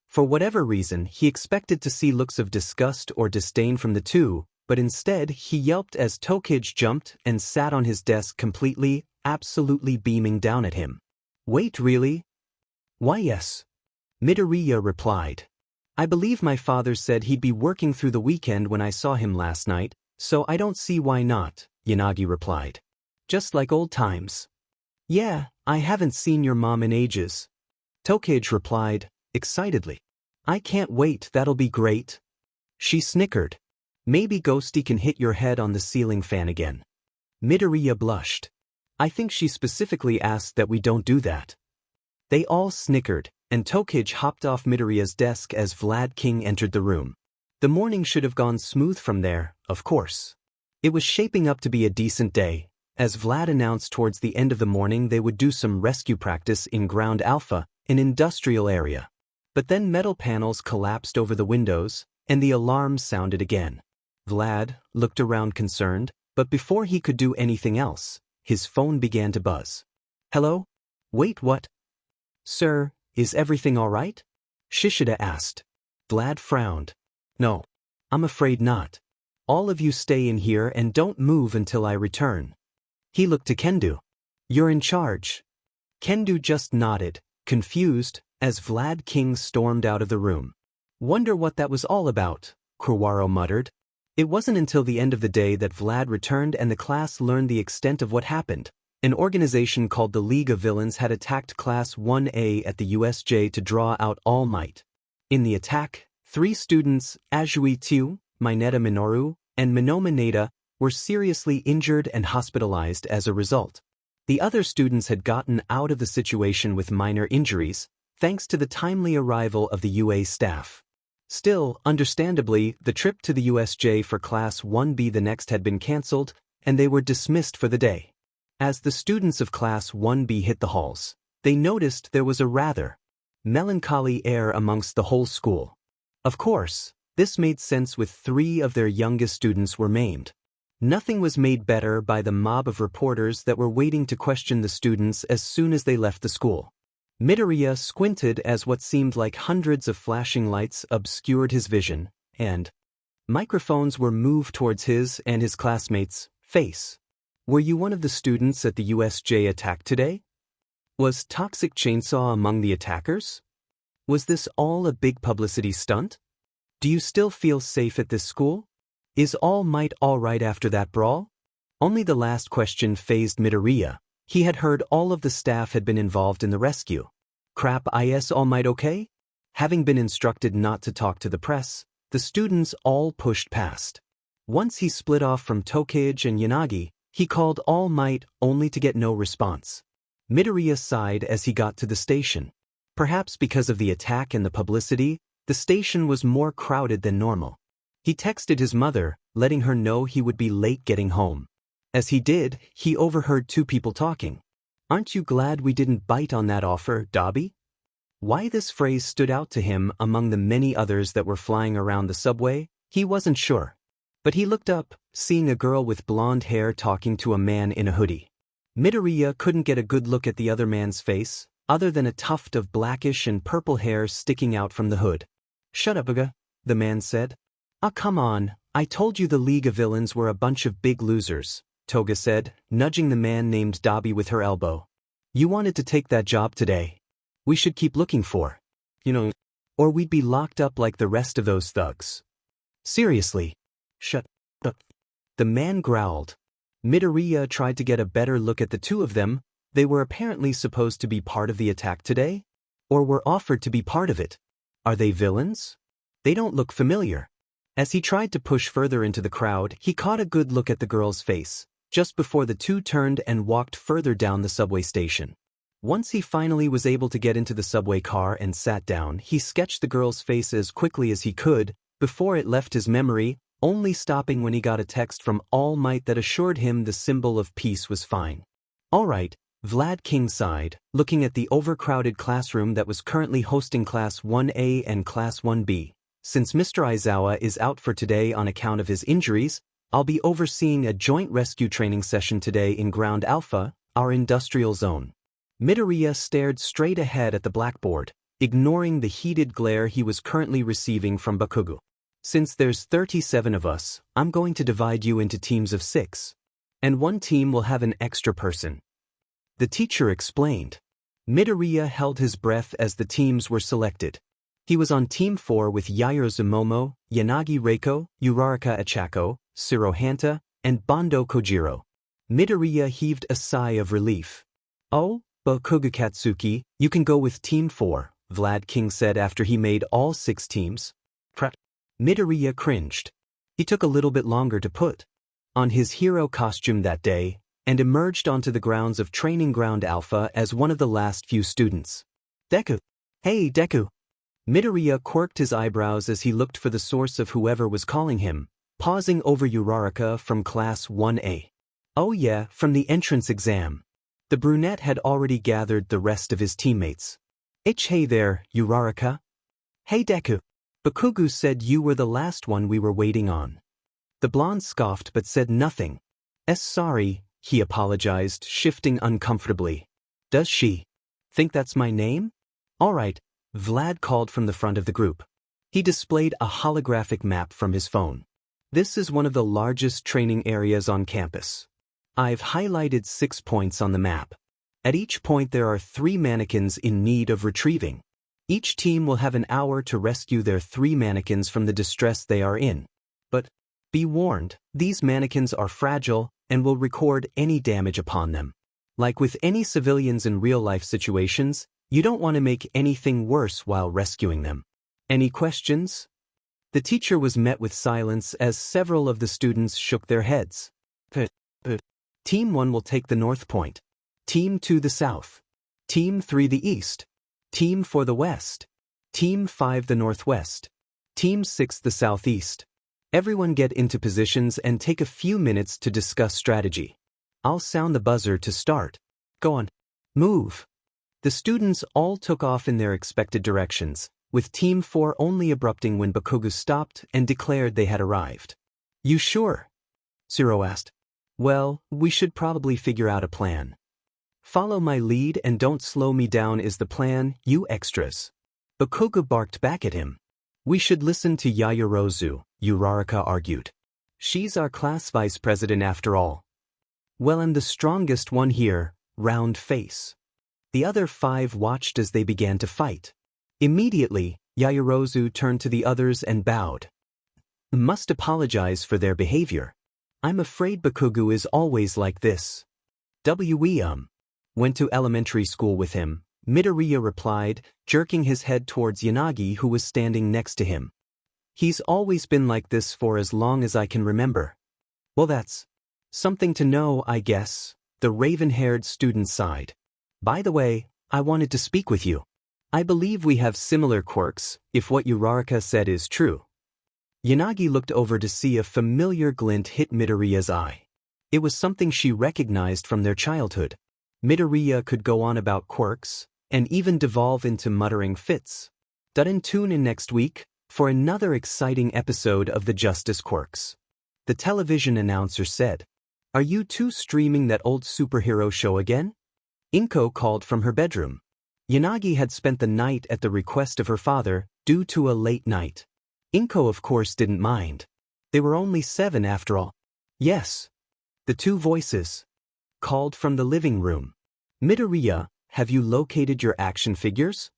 For whatever reason, he expected to see looks of disgust or disdain from the two, but instead he yelped as Tokage jumped and sat on his desk completely, absolutely beaming down at him. Wait, really? Why yes. Midoriya replied. I believe my father said he'd be working through the weekend when I saw him last night, so I don't see why not, Yanagi replied. Just like old times. Yeah, I haven't seen your mom in ages. Tokage replied, excitedly. I can't wait, that'll be great. She snickered. Maybe Ghosty can hit your head on the ceiling fan again. Midoriya blushed. I think she specifically asked that we don't do that. They all snickered, and Tokage hopped off Midoriya's desk as Vlad King entered the room. The morning should have gone smooth from there, of course. It was shaping up to be a decent day. As Vlad announced towards the end of the morning they would do some rescue practice in Ground Alpha, an industrial area. But then metal panels collapsed over the windows, and the alarm sounded again. Vlad looked around concerned, but before he could do anything else, his phone began to buzz. Hello? Wait, what? Sir, is everything all right? Shishida asked. Vlad frowned. No. I'm afraid not. All of you stay in here and don't move until I return. He looked to Kendo. You're in charge. Kendo just nodded, confused, as Vlad King stormed out of the room. Wonder what that was all about, Kurwaro muttered. It wasn't until the end of the day that Vlad returned and the class learned the extent of what happened. An organization called the League of Villains had attacked Class 1A at the USJ to draw out All Might. In the attack, 3 students, Azui Tiu, Mineta Minoru, and Minoma Neda, were seriously injured and hospitalized as a result. The other students had gotten out of the situation with minor injuries, thanks to the timely arrival of the UA staff. Still, understandably, the trip to the USJ for Class 1B the next had been cancelled, and they were dismissed for the day. As the students of Class 1B hit the halls, they noticed there was a rather melancholy air amongst the whole school. Of course, this made sense with 3 of their youngest students were maimed. Nothing was made better by the mob of reporters that were waiting to question the students as soon as they left the school. Midoriya squinted as what seemed like hundreds of flashing lights obscured his vision, and microphones were moved towards his and his classmates' face. Were you one of the students at the USJ attack today? Was Toxic Chainsaw among the attackers? Was this all a big publicity stunt? Do you still feel safe at this school? Is All Might all right after that brawl? Only the last question fazed Midoriya. He had heard all of the staff had been involved in the rescue. Crap, is All Might okay? Having been instructed not to talk to the press, the students all pushed past. Once he split off from Tokage and Yanagi, he called All Might only to get no response. Midoriya sighed as he got to the station. Perhaps because of the attack and the publicity, the station was more crowded than normal. He texted his mother, letting her know he would be late getting home. As he did, he overheard 2 people talking. Aren't you glad we didn't bite on that offer, Dobby? Why this phrase stood out to him among the many others that were flying around the subway, he wasn't sure. But he looked up, seeing a girl with blonde hair talking to a man in a hoodie. Midoriya couldn't get a good look at the other man's face, other than a tuft of blackish and purple hair sticking out from the hood. Shut up, Uga, the man said. Ah, come on, I told you the League of Villains were a bunch of big losers, Toga said, nudging the man named Dobby with her elbow. You wanted to take that job today. We should keep looking for, or we'd be locked up like the rest of those thugs. Seriously. Shut up. The man growled. Midoriya tried to get a better look at the two of them. They were apparently supposed to be part of the attack today? Or were offered to be part of it? Are they villains? They don't look familiar. As he tried to push further into the crowd, he caught a good look at the girl's face, just before the two turned and walked further down the subway station. Once he finally was able to get into the subway car and sat down, he sketched the girl's face as quickly as he could, before it left his memory, only stopping when he got a text from All Might that assured him the symbol of peace was fine. All right, Vlad King sighed, looking at the overcrowded classroom that was currently hosting Class 1A and Class 1B. Since Mr. Aizawa is out for today on account of his injuries, I'll be overseeing a joint rescue training session today in Ground Alpha, our industrial zone. Midoriya stared straight ahead at the blackboard, ignoring the heated glare he was currently receiving from Bakugo. Since there's 37 of us, I'm going to divide you into teams of 6. And one team will have an extra person. The teacher explained. Midoriya held his breath as the teams were selected. He was on Team 4 with Yairo Zumomo, Yanagi Reiko, Uraraka Achako, Shiro Hanta, and Bondo Kojiro. Midoriya heaved a sigh of relief. Oh, Bakugo Katsuki, you can go with Team 4, Vlad King said after he made all 6 teams. Midoriya cringed. He took a little bit longer to put on his hero costume that day, and emerged onto the grounds of Training Ground Alpha as one of the last few students. Deku. Hey, Deku. Midoriya quirked his eyebrows as he looked for the source of whoever was calling him, pausing over Uraraka from Class 1A. Oh yeah, from the entrance exam. The brunette had already gathered the rest of his teammates. Hey there, Uraraka. Hey Deku. Bakugo said you were the last one we were waiting on. The blonde scoffed but said nothing. Sorry, he apologized, shifting uncomfortably. Does she think that's my name? All right, Vlad called from the front of the group. He displayed a holographic map from his phone. This is one of the largest training areas on campus. I've highlighted 6 points on the map. At each point there are 3 mannequins in need of retrieving. Each team will have an hour to rescue their 3 mannequins from the distress they are in. But be warned, these mannequins are fragile and will record any damage upon them. Like with any civilians in real-life situations, you don't want to make anything worse while rescuing them. Any questions? The teacher was met with silence as several of the students shook their heads. Team 1 will take the north point. Team 2 the south. Team 3 the east. Team 4 the west. Team 5 the northwest. Team 6 the southeast. Everyone get into positions and take a few minutes to discuss strategy. I'll sound the buzzer to start. Go on. Move. The students all took off in their expected directions, with Team 4 only abrupting when Bakugo stopped and declared they had arrived. You sure? Shiro asked. Well, we should probably figure out a plan. Follow my lead and don't slow me down is the plan, you extras. Bakugo barked back at him. We should listen to Yaoyorozu, Uraraka argued. She's our class vice president after all. Well, I'm the strongest one here, round face. The other 5 watched as they began to fight. Immediately, Yaoyorozu turned to the others and bowed. Must apologize for their behavior. I'm afraid Bakugo is always like this. Went to elementary school with him, Midoriya replied, jerking his head towards Yanagi who was standing next to him. He's always been like this for as long as I can remember. Well, that's something to know, I guess, the raven-haired student sighed. By the way, I wanted to speak with you. I believe we have similar quirks, if what Uraraka said is true. Yanagi looked over to see a familiar glint hit Midoriya's eye. It was something she recognized from their childhood. Midoriya could go on about quirks, and even devolve into muttering fits. Tune in next week for another exciting episode of the Justice Quirks. The television announcer said, Are you two streaming that old superhero show again? Inko called from her bedroom. Yanagi had spent the night at the request of her father, due to a late night. Inko of course didn't mind. They were only 7 after all. Yes. The 2 voices called from the living room. Midoriya, have you located your action figures?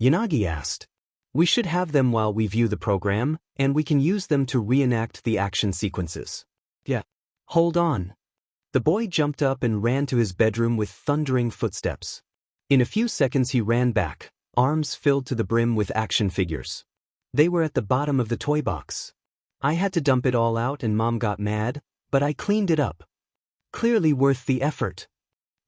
Yanagi asked. We should have them while we view the program, and we can use them to reenact the action sequences. Yeah. Hold on. The boy jumped up and ran to his bedroom with thundering footsteps. In a few seconds he ran back, arms filled to the brim with action figures. They were at the bottom of the toy box. I had to dump it all out and Mom got mad, but I cleaned it up. Clearly worth the effort.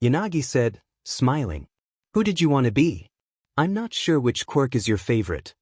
Yanagi said, smiling. Who did you want to be? I'm not sure which quirk is your favorite.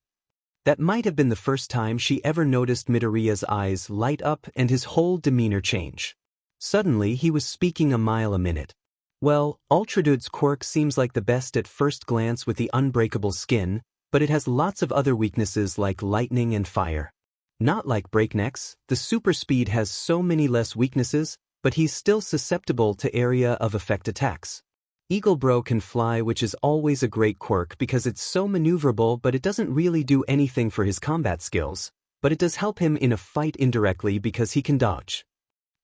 That might have been the first time she ever noticed Midoriya's eyes light up and his whole demeanor change. Suddenly he was speaking a mile a minute. Well, Ultradude's quirk seems like the best at first glance with the unbreakable skin, but it has lots of other weaknesses like lightning and fire. Not like Breakneck's, the super speed has so many less weaknesses, but he's still susceptible to area of effect attacks. Eagle Bro can fly, which is always a great quirk because it's so maneuverable, but it doesn't really do anything for his combat skills, but it does help him in a fight indirectly because he can dodge.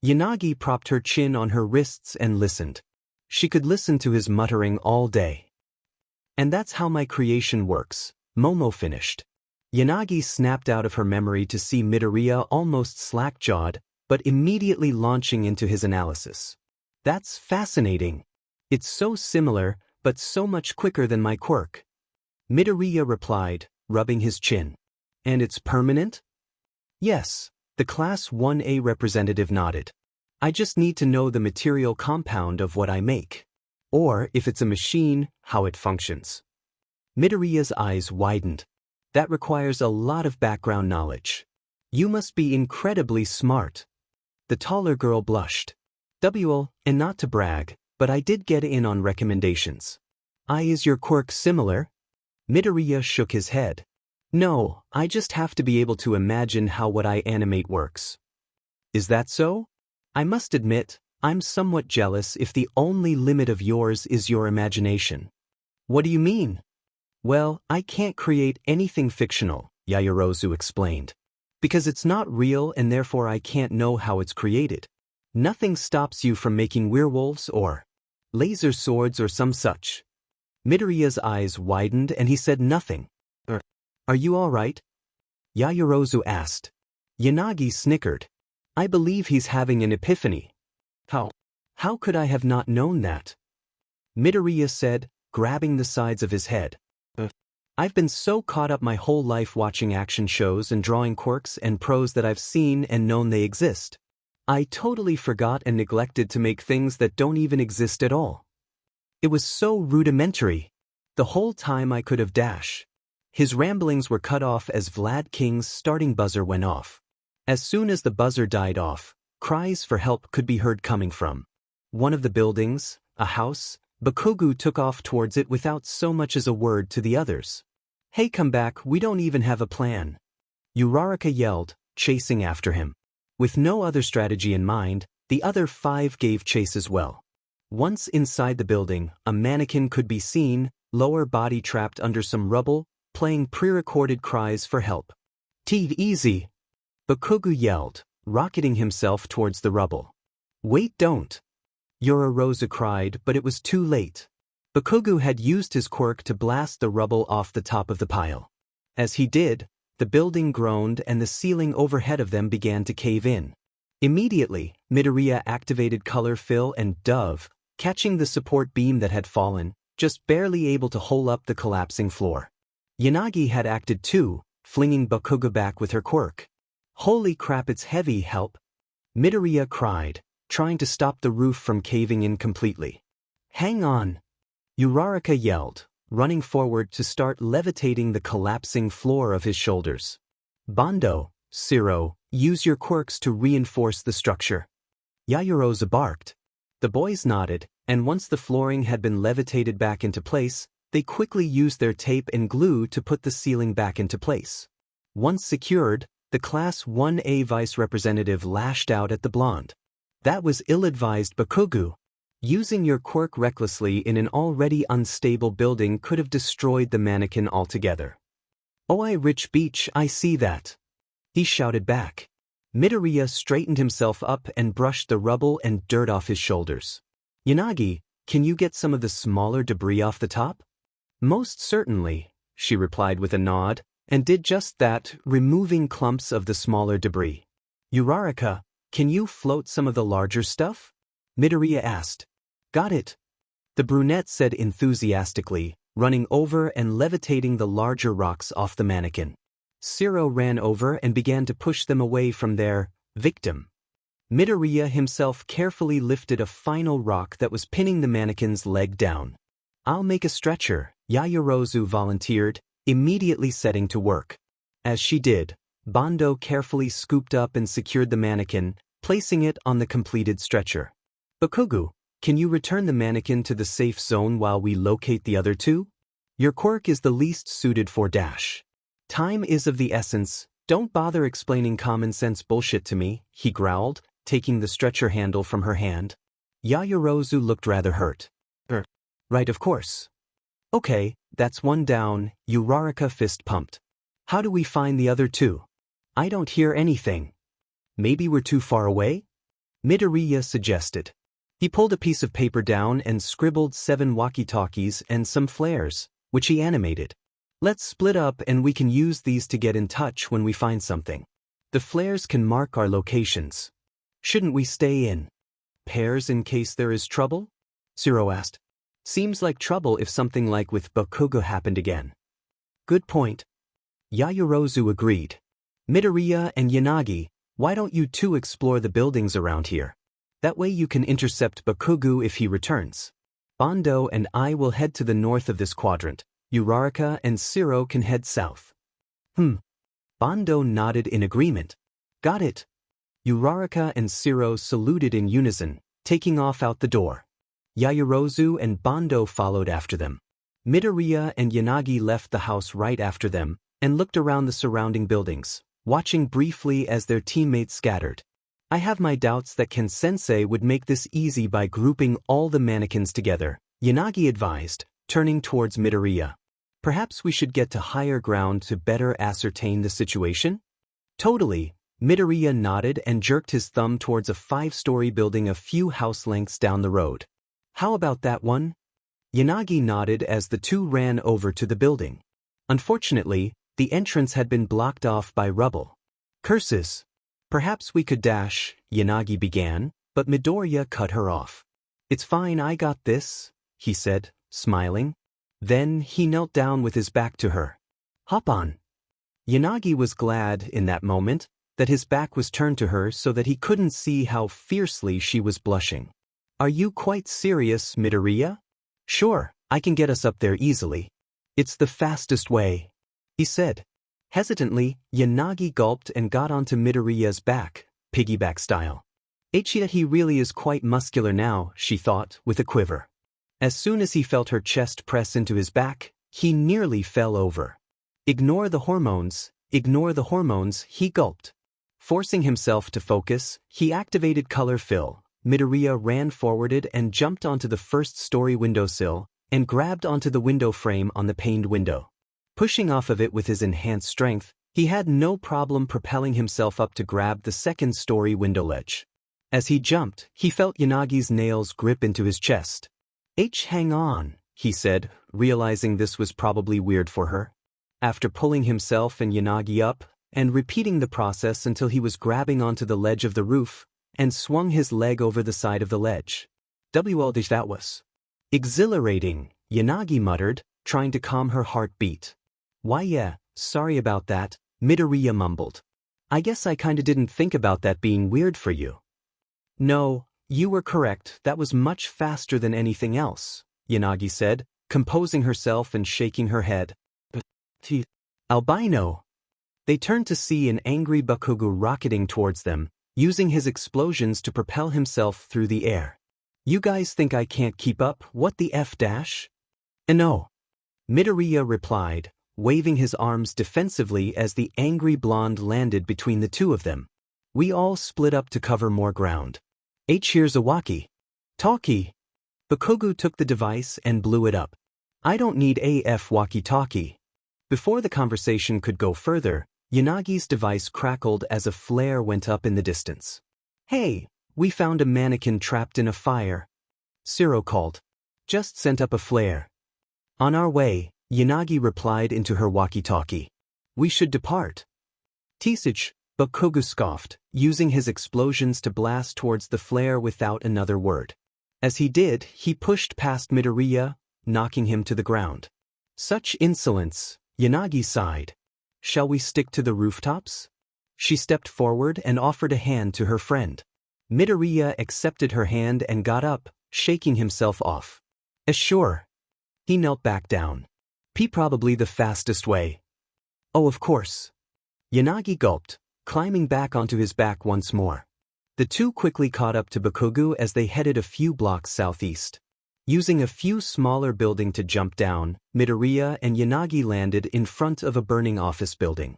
Yanagi propped her chin on her wrists and listened. She could listen to his muttering all day. And that's how my creation works, Momo finished. Yanagi snapped out of her memory to see Midoriya almost slack-jawed, but immediately launching into his analysis. That's fascinating. It's so similar, but so much quicker than my quirk. Midoriya replied, rubbing his chin. And it's permanent? Yes, the Class 1A representative nodded. I just need to know the material compound of what I make. Or, if it's a machine, how it functions. Midoriya's eyes widened. That requires a lot of background knowledge. You must be incredibly smart. The taller girl blushed. And not to brag, but I did get in on recommendations. Is your quirk similar? Midoriya shook his head. No, I just have to be able to imagine how what I animate works. Is that so? I must admit, I'm somewhat jealous if the only limit of yours is your imagination. What do you mean? Well, I can't create anything fictional, Yaoyorozu explained. Because it's not real and therefore I can't know how it's created. Nothing stops you from making werewolves or laser swords or some such. Midoriya's eyes widened and he said nothing. Are you all right? Yaoyorozu asked. Yanagi snickered. I believe he's having an epiphany. How could I have not known that? Midoriya said, grabbing the sides of his head. I've been so caught up my whole life watching action shows and drawing quirks and pros that I've seen and known they exist. I totally forgot and neglected to make things that don't even exist at all. It was so rudimentary. The whole time I could have dash. His ramblings were cut off as Vlad King's starting buzzer went off. As soon as the buzzer died off, cries for help could be heard coming from one of the buildings, a house. Bakugo took off towards it without so much as a word to the others. Hey, come back, we don't even have a plan. Uraraka yelled, chasing after him. With no other strategy in mind, the other 5 gave chase as well. Once inside the building, a mannequin could be seen, lower body trapped under some rubble, playing pre-recorded cries for help. Easy! Bakugo yelled, rocketing himself towards the rubble. Wait, don't! Yaoyorozu cried, but it was too late. Bakugo had used his quirk to blast the rubble off the top of the pile. As he did, the building groaned and the ceiling overhead of them began to cave in. Immediately, Midoriya activated Color Fill and Dove, catching the support beam that had fallen, just barely able to hold up the collapsing floor. Yanagi had acted too, flinging Bakugo back with her quirk. Holy crap, it's heavy, help! Midoriya cried, trying to stop the roof from caving in completely. Hang on! Uraraka yelled, running forward to start levitating the collapsing floor of his shoulders. Bondo, Siro, use your quirks to reinforce the structure. Yaoyorozu barked. The boys nodded, and once the flooring had been levitated back into place, they quickly used their tape and glue to put the ceiling back into place. Once secured, the Class 1A vice representative lashed out at the blonde. That was ill-advised, Bakugo. Using your quirk recklessly in an already unstable building could have destroyed the mannequin altogether. Rich Beach, I see that. He shouted back. Midoriya straightened himself up and brushed the rubble and dirt off his shoulders. Yanagi, can you get some of the smaller debris off the top? Most certainly, she replied with a nod, and did just that, removing clumps of the smaller debris. Uraraka, Can you float some of the larger stuff? Midoriya asked. Got it. The brunette said enthusiastically, running over and levitating the larger rocks off the mannequin. Zero ran over and began to push them away from their victim. Midoriya himself carefully lifted a final rock that was pinning the mannequin's leg down. I'll make a stretcher, Yaoyorozu volunteered, immediately setting to work. As she did, Bando carefully scooped up and secured the mannequin, placing it on the completed stretcher. Bakugo, can you return the mannequin to the safe zone while we locate the other two? Your quirk is the least suited for dash. Time is of the essence, don't bother explaining common sense bullshit to me, he growled, taking the stretcher handle from her hand. Yaoyorozu looked rather hurt. Right, of course. Okay, that's one down, Uraraka fist pumped. How do we find the other two? I don't hear anything. Maybe we're too far away? Midoriya suggested. He pulled a piece of paper down and scribbled 7 walkie-talkies and some flares, which he animated. Let's split up and we can use these to get in touch when we find something. The flares can mark our locations. Shouldn't we stay in pairs in case there is trouble? Zero asked. Seems like trouble if something like with Bakugo happened again. Good point. Yaoyorozu agreed. Midoriya and Yanagi, why don't you two explore the buildings around here? That way you can intercept Bakugo if he returns. Bando and I will head to the north of this quadrant. Uraraka and Zero can head south. Bando nodded in agreement. Got it. Uraraka and Zero saluted in unison, taking off out the door. Yaoyorozu and Bando followed after them. Midoriya and Yanagi left the house right after them, and looked around the surrounding buildings, watching briefly as their teammates scattered. I have my doubts that Ken-sensei would make this easy by grouping all the mannequins together, Yanagi advised, turning towards Midoriya. Perhaps we should get to higher ground to better ascertain the situation? Totally. Midoriya nodded and jerked his thumb towards a 5-story building a few house lengths down the road. How about that one? Yanagi nodded as the two ran over to the building. Unfortunately, the entrance had been blocked off by rubble. Curses. Perhaps we could dash, Yanagi began, but Midoriya cut her off. It's fine, I got this, he said, smiling. Then he knelt down with his back to her. Hop on. Yanagi was glad, in that moment, that his back was turned to her so that he couldn't see how fiercely she was blushing. Are you quite serious, Midoriya? Sure, I can get us up there easily. It's the fastest way, he said. Hesitantly, Yanagi gulped and got onto Midoriya's back, piggyback style. He really is quite muscular now, she thought, with a quiver. As soon as he felt her chest press into his back, he nearly fell over. Ignore the hormones, he gulped. Forcing himself to focus, he activated color fill. Midoriya ran forwarded and jumped onto the first-story windowsill and grabbed onto the window frame on the paned window. Pushing off of it with his enhanced strength, he had no problem propelling himself up to grab the second-story window ledge. As he jumped, he felt Yanagi's nails grip into his chest. Hang on, he said, realizing this was probably weird for her. After pulling himself and Yanagi up, and repeating the process until he was grabbing onto the ledge of the roof, and swung his leg over the side of the ledge. That was exhilarating, Yanagi muttered, trying to calm her heartbeat. Why yeah, sorry about that, Midoriya mumbled. I guess I kinda didn't think about that being weird for you. No, you were correct, that was much faster than anything else, Yanagi said, composing herself and shaking her head. Albino. They turned to see an angry Bakugo rocketing towards them, using his explosions to propel himself through the air. You guys think I can't keep up, what the F dash? No. Midoriya replied, waving his arms defensively as the angry blonde landed between the two of them. We all split up to cover more ground. Here's a walkie-talkie. Bakugo took the device and blew it up. I don't need AF walkie-talkie. Before the conversation could go further, Yanagi's device crackled as a flare went up in the distance. Hey, we found a mannequin trapped in a fire. Zero called. Just sent up a flare. On our way, Yanagi replied into her walkie-talkie. We should depart. Tisage, Bakugo scoffed, using his explosions to blast towards the flare without another word. As he did, he pushed past Midoriya, knocking him to the ground. Such insolence, Yanagi sighed. Shall we stick to the rooftops? She stepped forward and offered a hand to her friend. Midoriya accepted her hand and got up, shaking himself off. Sure. He knelt back down. Probably the fastest way. Oh, of course. Yanagi gulped, climbing back onto his back once more. The two quickly caught up to Bakugo as they headed a few blocks southeast. Using a few smaller buildings to jump down, Midoriya and Yanagi landed in front of a burning office building.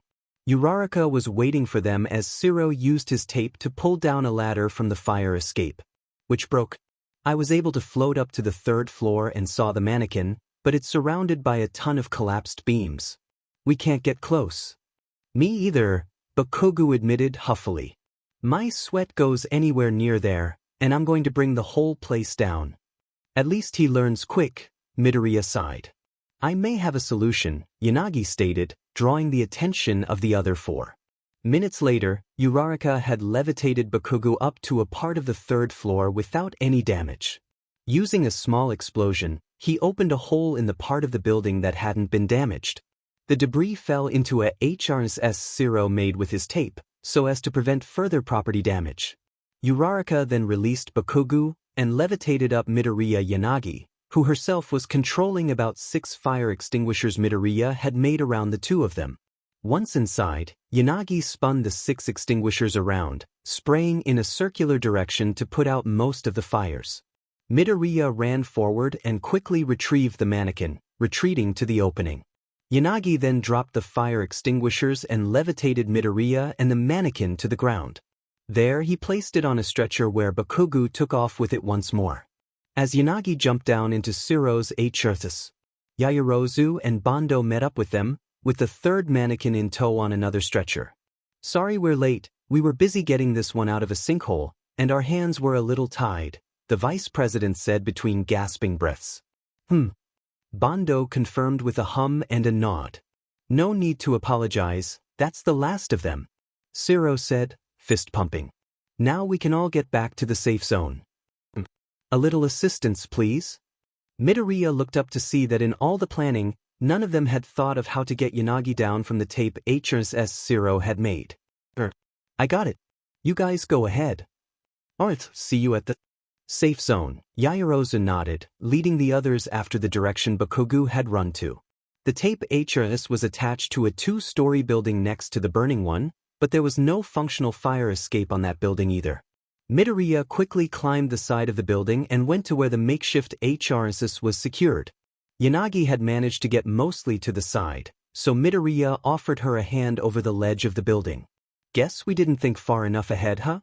Uraraka was waiting for them as Shiro used his tape to pull down a ladder from the fire escape, which broke. I was able to float up to the third floor and saw the mannequin, but it's surrounded by a ton of collapsed beams. We can't get close. Me either, Bakugo admitted huffily. My sweat goes anywhere near there, and I'm going to bring the whole place down. At least he learns quick, Midoriya sighed. I may have a solution, Yanagi stated, drawing the attention of the other four. Minutes later, Uraraka had levitated Bakugo up to a part of the third floor without any damage. Using a small explosion, he opened a hole in the part of the building that hadn't been damaged. The debris fell into a harness Shiro made with his tape, so as to prevent further property damage. Uraraka then released Bakugo and levitated up Midoriya Yanagi, who herself was controlling about 6 fire extinguishers Midoriya had made around the two of them. Once inside, Yanagi spun the 6 extinguishers around, spraying in a circular direction to put out most of the fires. Midoriya ran forward and quickly retrieved the mannequin, retreating to the opening. Yanagi then dropped the fire extinguishers and levitated Midoriya and the mannequin to the ground. There he placed it on a stretcher where Bakugo took off with it once more. As Yanagi jumped down into Shiro's harness, Yaoyorozu and Bando met up with them, with the third mannequin in tow on another stretcher. Sorry we're late, we were busy getting this one out of a sinkhole, and our hands were a little tied, the vice president said between gasping breaths. Bando confirmed with a hum and a nod. No need to apologize, that's the last of them. Shiro said, fist pumping. Now we can all get back to the safe zone. A little assistance, please? Midoriya looked up to see that in all the planning, none of them had thought of how to get Yanagi down from the tape Shiro had made. I got it. You guys go ahead. Alright, see you at the safe zone. Yaoyorozu nodded, leading the others after the direction Bakugo had run to. The tape harness was attached to a 2-story building next to the burning one, but there was no functional fire escape on that building either. Midoriya quickly climbed the side of the building and went to where the makeshift harness was secured. Yanagi had managed to get mostly to the side, so Midoriya offered her a hand over the ledge of the building. Guess we didn't think far enough ahead, huh?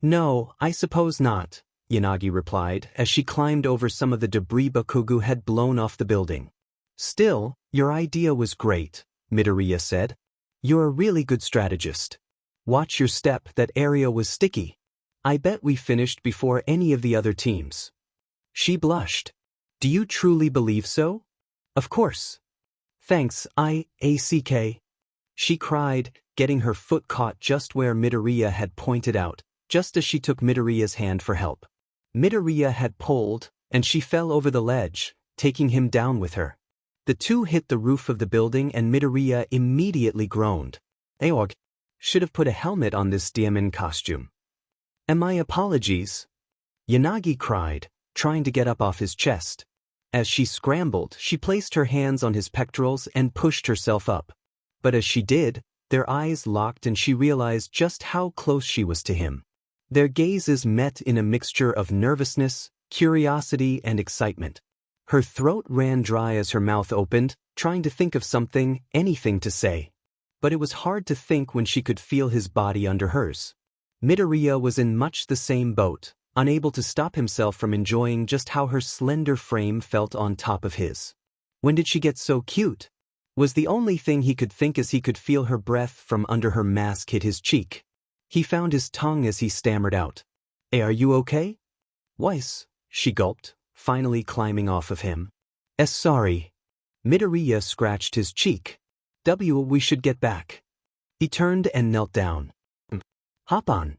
No, I suppose not, Yanagi replied as she climbed over some of the debris Bakugo had blown off the building. Still, your idea was great, Midoriya said. You're a really good strategist. Watch your step, that area was sticky. I bet we finished before any of the other teams. She blushed. Do you truly believe so? Of course. Thanks, Ack. She cried, getting her foot caught just where Midoriya had pointed out, just as she took Midoriya's hand for help. Midoriya had pulled, and she fell over the ledge, taking him down with her. The two hit the roof of the building and Midoriya immediately groaned. Aorg, should have put a helmet on this diamond costume. And my apologies. Yanagi cried, trying to get up off his chest. As she scrambled, she placed her hands on his pectorals and pushed herself up. But as she did, their eyes locked and she realized just how close she was to him. Their gazes met in a mixture of nervousness, curiosity, and excitement. Her throat ran dry as her mouth opened, trying to think of something, anything to say. But it was hard to think when she could feel his body under hers. Midoriya was in much the same boat, unable to stop himself from enjoying just how her slender frame felt on top of his. When did she get so cute? Was the only thing he could think as he could feel her breath from under her mask hit his cheek. He found his tongue as he stammered out. Hey, are you okay? Weiss, she gulped, finally climbing off of him. Sorry. Midoriya scratched his cheek. We should get back. He turned and knelt down. Hop on.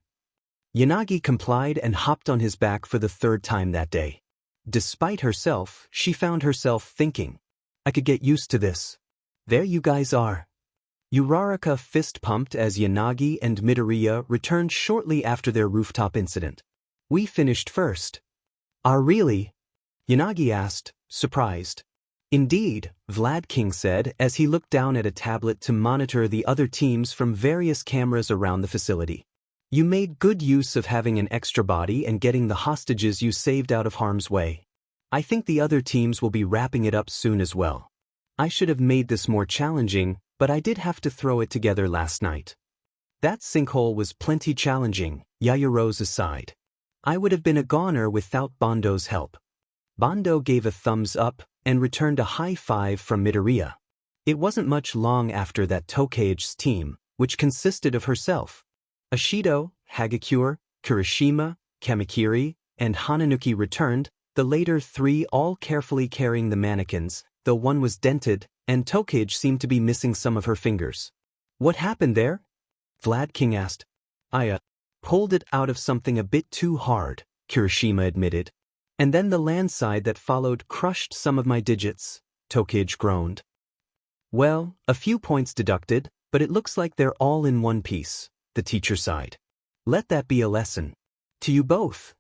Yanagi complied and hopped on his back for the third time that day. Despite herself, she found herself thinking, I could get used to this. There you guys are. Uraraka fist-pumped as Yanagi and Midoriya returned shortly after their rooftop incident. We finished first. Ah, really? Yanagi asked, surprised. Indeed, Vlad King said as he looked down at a tablet to monitor the other teams from various cameras around the facility. You made good use of having an extra body and getting the hostages you saved out of harm's way. I think the other teams will be wrapping it up soon as well. I should have made this more challenging, but I did have to throw it together last night. That sinkhole was plenty challenging, Yayaro's aside. I would have been a goner without Bando's help. Bando gave a thumbs up and returned a high five from Midoriya. It wasn't much long after that Tokage's team, which consisted of herself, Ashido, Hagakure, Kirishima, Kamikiri, and Hananuki returned, the later three all carefully carrying the mannequins, though one was dented, and Tokage seemed to be missing some of her fingers. What happened there? Vlad King asked. I pulled it out of something a bit too hard, Kirishima admitted. And then the landslide that followed crushed some of my digits, Tokage groaned. Well, a few points deducted, but it looks like they're all in one piece, the teacher sighed. Let that be a lesson. To you both.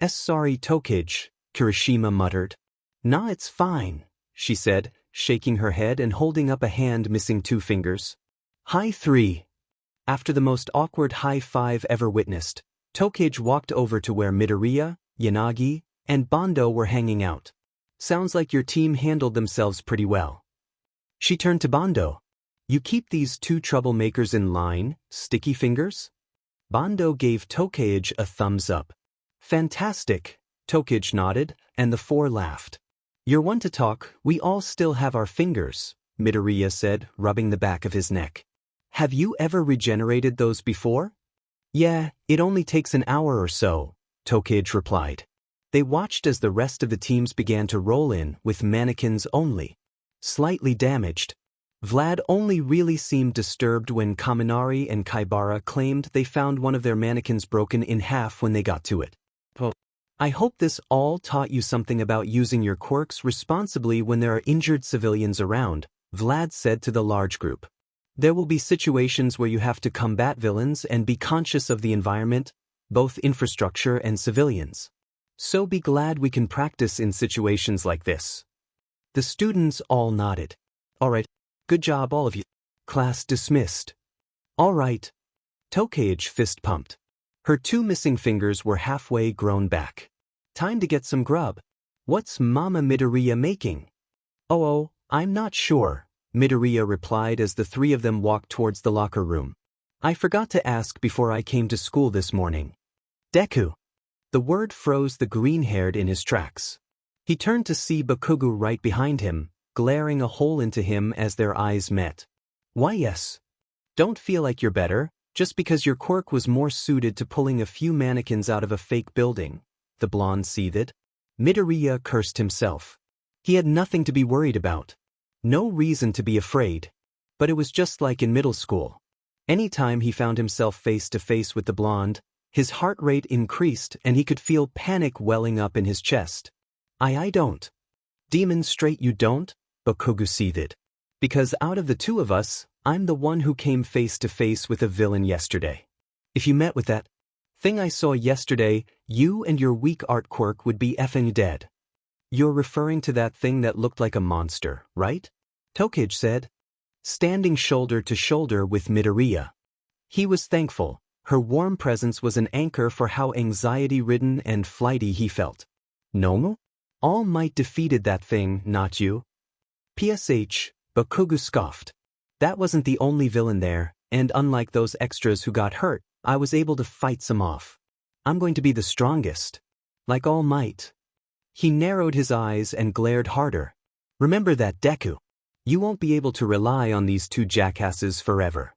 Sorry, Tokage, Kirishima muttered. Nah, it's fine, she said, shaking her head and holding up a hand missing two fingers. High three. After the most awkward high five ever witnessed, Tokage walked over to where Midoriya, Yanagi, and Bando were hanging out. Sounds like your team handled themselves pretty well. She turned to Bando. You keep these two troublemakers in line, sticky fingers? Bando gave Tokage a thumbs up. Fantastic, Tokage nodded, and the four laughed. You're one to talk, we all still have our fingers, Midoriya said, rubbing the back of his neck. Have you ever regenerated those before? Yeah, it only takes an hour or so, Tokage replied. They watched as the rest of the teams began to roll in with mannequins only. Slightly damaged. Vlad only really seemed disturbed when Kaminari and Kaibara claimed they found one of their mannequins broken in half when they got to it. I hope this all taught you something about using your quirks responsibly when there are injured civilians around, Vlad said to the large group. There will be situations where you have to combat villains and be conscious of the environment, both infrastructure and civilians. So be glad we can practice in situations like this. The students all nodded. All right, good job all of you. Class dismissed. All right. Tokage fist pumped. Her two missing fingers were halfway grown back. Time to get some grub. What's Mama Midoriya making? Oh, I'm not sure, Midoriya replied as the three of them walked towards the locker room. I forgot to ask before I came to school this morning. Deku. The word froze the green-haired in his tracks. He turned to see Bakugo right behind him, glaring a hole into him as their eyes met. Why yes. Don't feel like you're better, just because your quirk was more suited to pulling a few mannequins out of a fake building, the blonde seethed. Midoriya cursed himself. He had nothing to be worried about. No reason to be afraid. But it was just like in middle school. Anytime he found himself face to face with the blonde, his heart rate increased and he could feel panic welling up in his chest. I don't. Demonstrate you don't, Bakugo seethed. Because out of the two of us, I'm the one who came face to face with a villain yesterday. If you met with that thing I saw yesterday, you and your weak art quirk would be effing dead. You're referring to that thing that looked like a monster, right? Tokage said, standing shoulder to shoulder with Midoriya. He was thankful. Her warm presence was an anchor for how anxiety-ridden and flighty he felt. No? All Might defeated that thing, not you. PSH, Bakugo scoffed. That wasn't the only villain there, and unlike those extras who got hurt, I was able to fight some off. I'm going to be the strongest. Like All Might. He narrowed his eyes and glared harder. Remember that, Deku. You won't be able to rely on these two jackasses forever.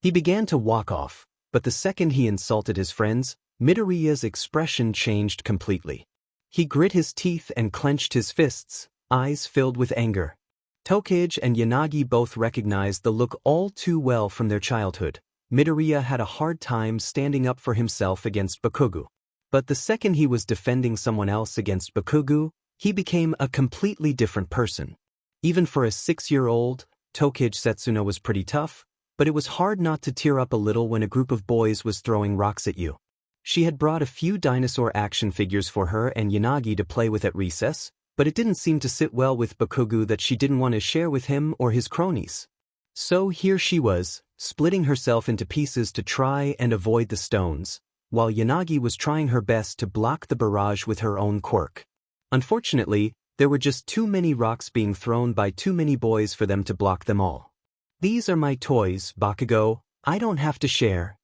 He began to walk off. But the second he insulted his friends, Midoriya's expression changed completely. He grit his teeth and clenched his fists, eyes filled with anger. Tokage and Yanagi both recognized the look all too well from their childhood. Midoriya had a hard time standing up for himself against Bakugo. But the second he was defending someone else against Bakugo, he became a completely different person. Even for a 6-year-old, Tokage Setsuna was pretty tough, but it was hard not to tear up a little when a group of boys was throwing rocks at you. She had brought a few dinosaur action figures for her and Yanagi to play with at recess, but it didn't seem to sit well with Bakugo that she didn't want to share with him or his cronies. So here she was, splitting herself into pieces to try and avoid the stones, while Yanagi was trying her best to block the barrage with her own quirk. Unfortunately, there were just too many rocks being thrown by too many boys for them to block them all. "These are my toys, Bakugo. I don't have to share,"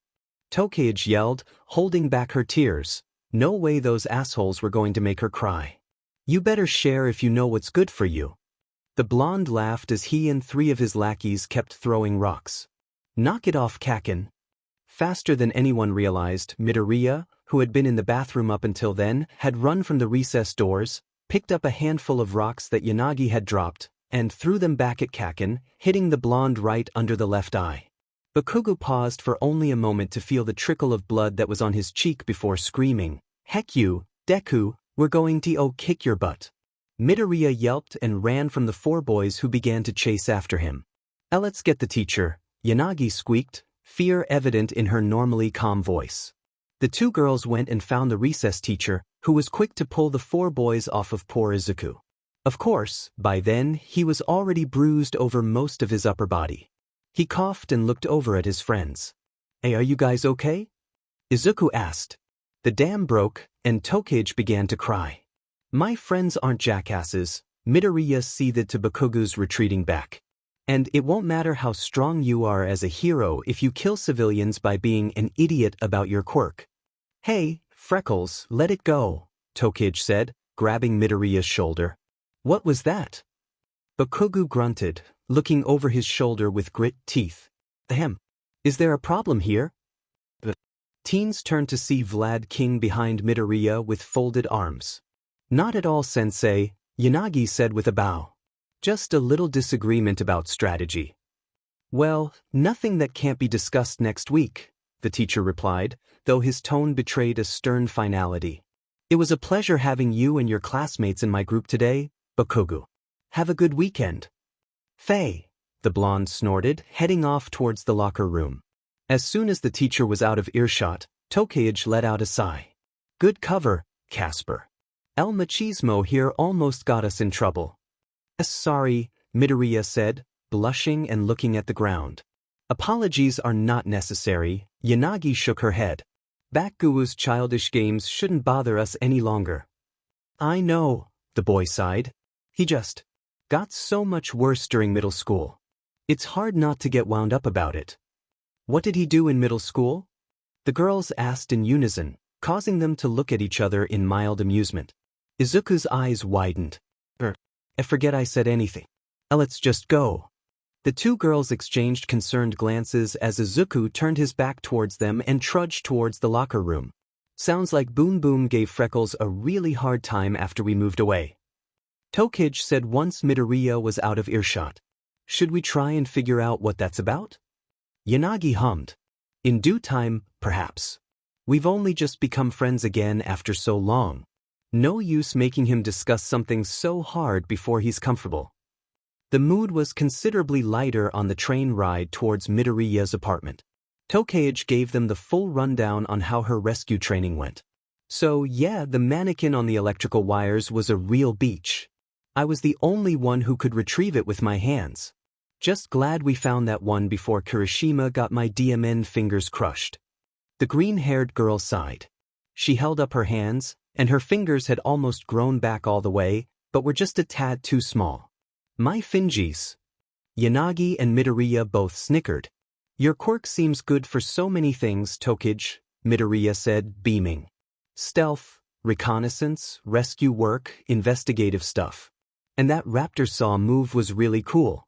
Tokage yelled, holding back her tears. No way those assholes were going to make her cry. "You better share if you know what's good for you." The blonde laughed as he and 3 of his lackeys kept throwing rocks. "Knock it off, Kacchan." Faster than anyone realized, Midoriya, who had been in the bathroom up until then, had run from the recess doors, picked up a handful of rocks that Yanagi had dropped, and threw them back at Kacchan, hitting the blonde right under the left eye. Bakugo paused for only a moment to feel the trickle of blood that was on his cheek before screaming, "Heck you, Deku, we're going to kick your butt." Midoriya yelped and ran from the 4 boys who began to chase after him. "Let's get the teacher," Yanagi squeaked, fear evident in her normally calm voice. The 2 girls went and found the recess teacher, who was quick to pull the 4 boys off of poor Izuku. Of course, by then, he was already bruised over most of his upper body. He coughed and looked over at his friends. "Hey, are you guys okay?" Izuku asked. The dam broke, and Tokage began to cry. "My friends aren't jackasses," Midoriya seethed to Bakugo's retreating back. "And it won't matter how strong you are as a hero if you kill civilians by being an idiot about your quirk." "Hey, Freckles, let it go," Tokage said, grabbing Midoriya's shoulder. "What was that?" Bakugo grunted, looking over his shoulder with grit teeth. "Ahem. Is there a problem here?" The teens turned to see Vlad King behind Midoriya with folded arms. "Not at all, Sensei," Yanagi said with a bow. "Just a little disagreement about strategy." "Well, nothing that can't be discussed next week," the teacher replied, though his tone betrayed a stern finality. "It was a pleasure having you and your classmates in my group today, Bakugo. Have a good weekend." "Faye," the blonde snorted, heading off towards the locker room. As soon as the teacher was out of earshot, Tokage let out a sigh. "Good cover, Casper. El Machismo here almost got us in trouble." "Sorry," Midoriya said, blushing and looking at the ground. "Apologies are not necessary," Yanagi shook her head. "Bakugo's childish games shouldn't bother us any longer." "I know," the boy sighed. "He just got so much worse during middle school. It's hard not to get wound up about it." "What did he do in middle school?" the girls asked in unison, causing them to look at each other in mild amusement. Izuku's eyes widened. I forget I said anything. Let's just go." The 2 girls exchanged concerned glances as Izuku turned his back towards them and trudged towards the locker room. "Sounds like Boom Boom gave Freckles a really hard time after we moved away," Tokage said once Midoriya was out of earshot. "Should we try and figure out what that's about?" Yanagi hummed. "In due time, perhaps. We've only just become friends again after so long. No use making him discuss something so hard before he's comfortable." The mood was considerably lighter on the train ride towards Midoriya's apartment. Tokage gave them the full rundown on how her rescue training went. "So yeah, the mannequin on the electrical wires was a real beach. I was the only one who could retrieve it with my hands. Just glad we found that one before Kirishima got my DMN fingers crushed." The green-haired girl sighed. She held up her hands, and her fingers had almost grown back all the way, but were just a tad too small. "My fingies." Yanagi and Midoriya both snickered. "Your quirk seems good for so many things, Tokage," Midoriya said, beaming. "Stealth, reconnaissance, rescue work, investigative stuff. And that raptor saw move was really cool."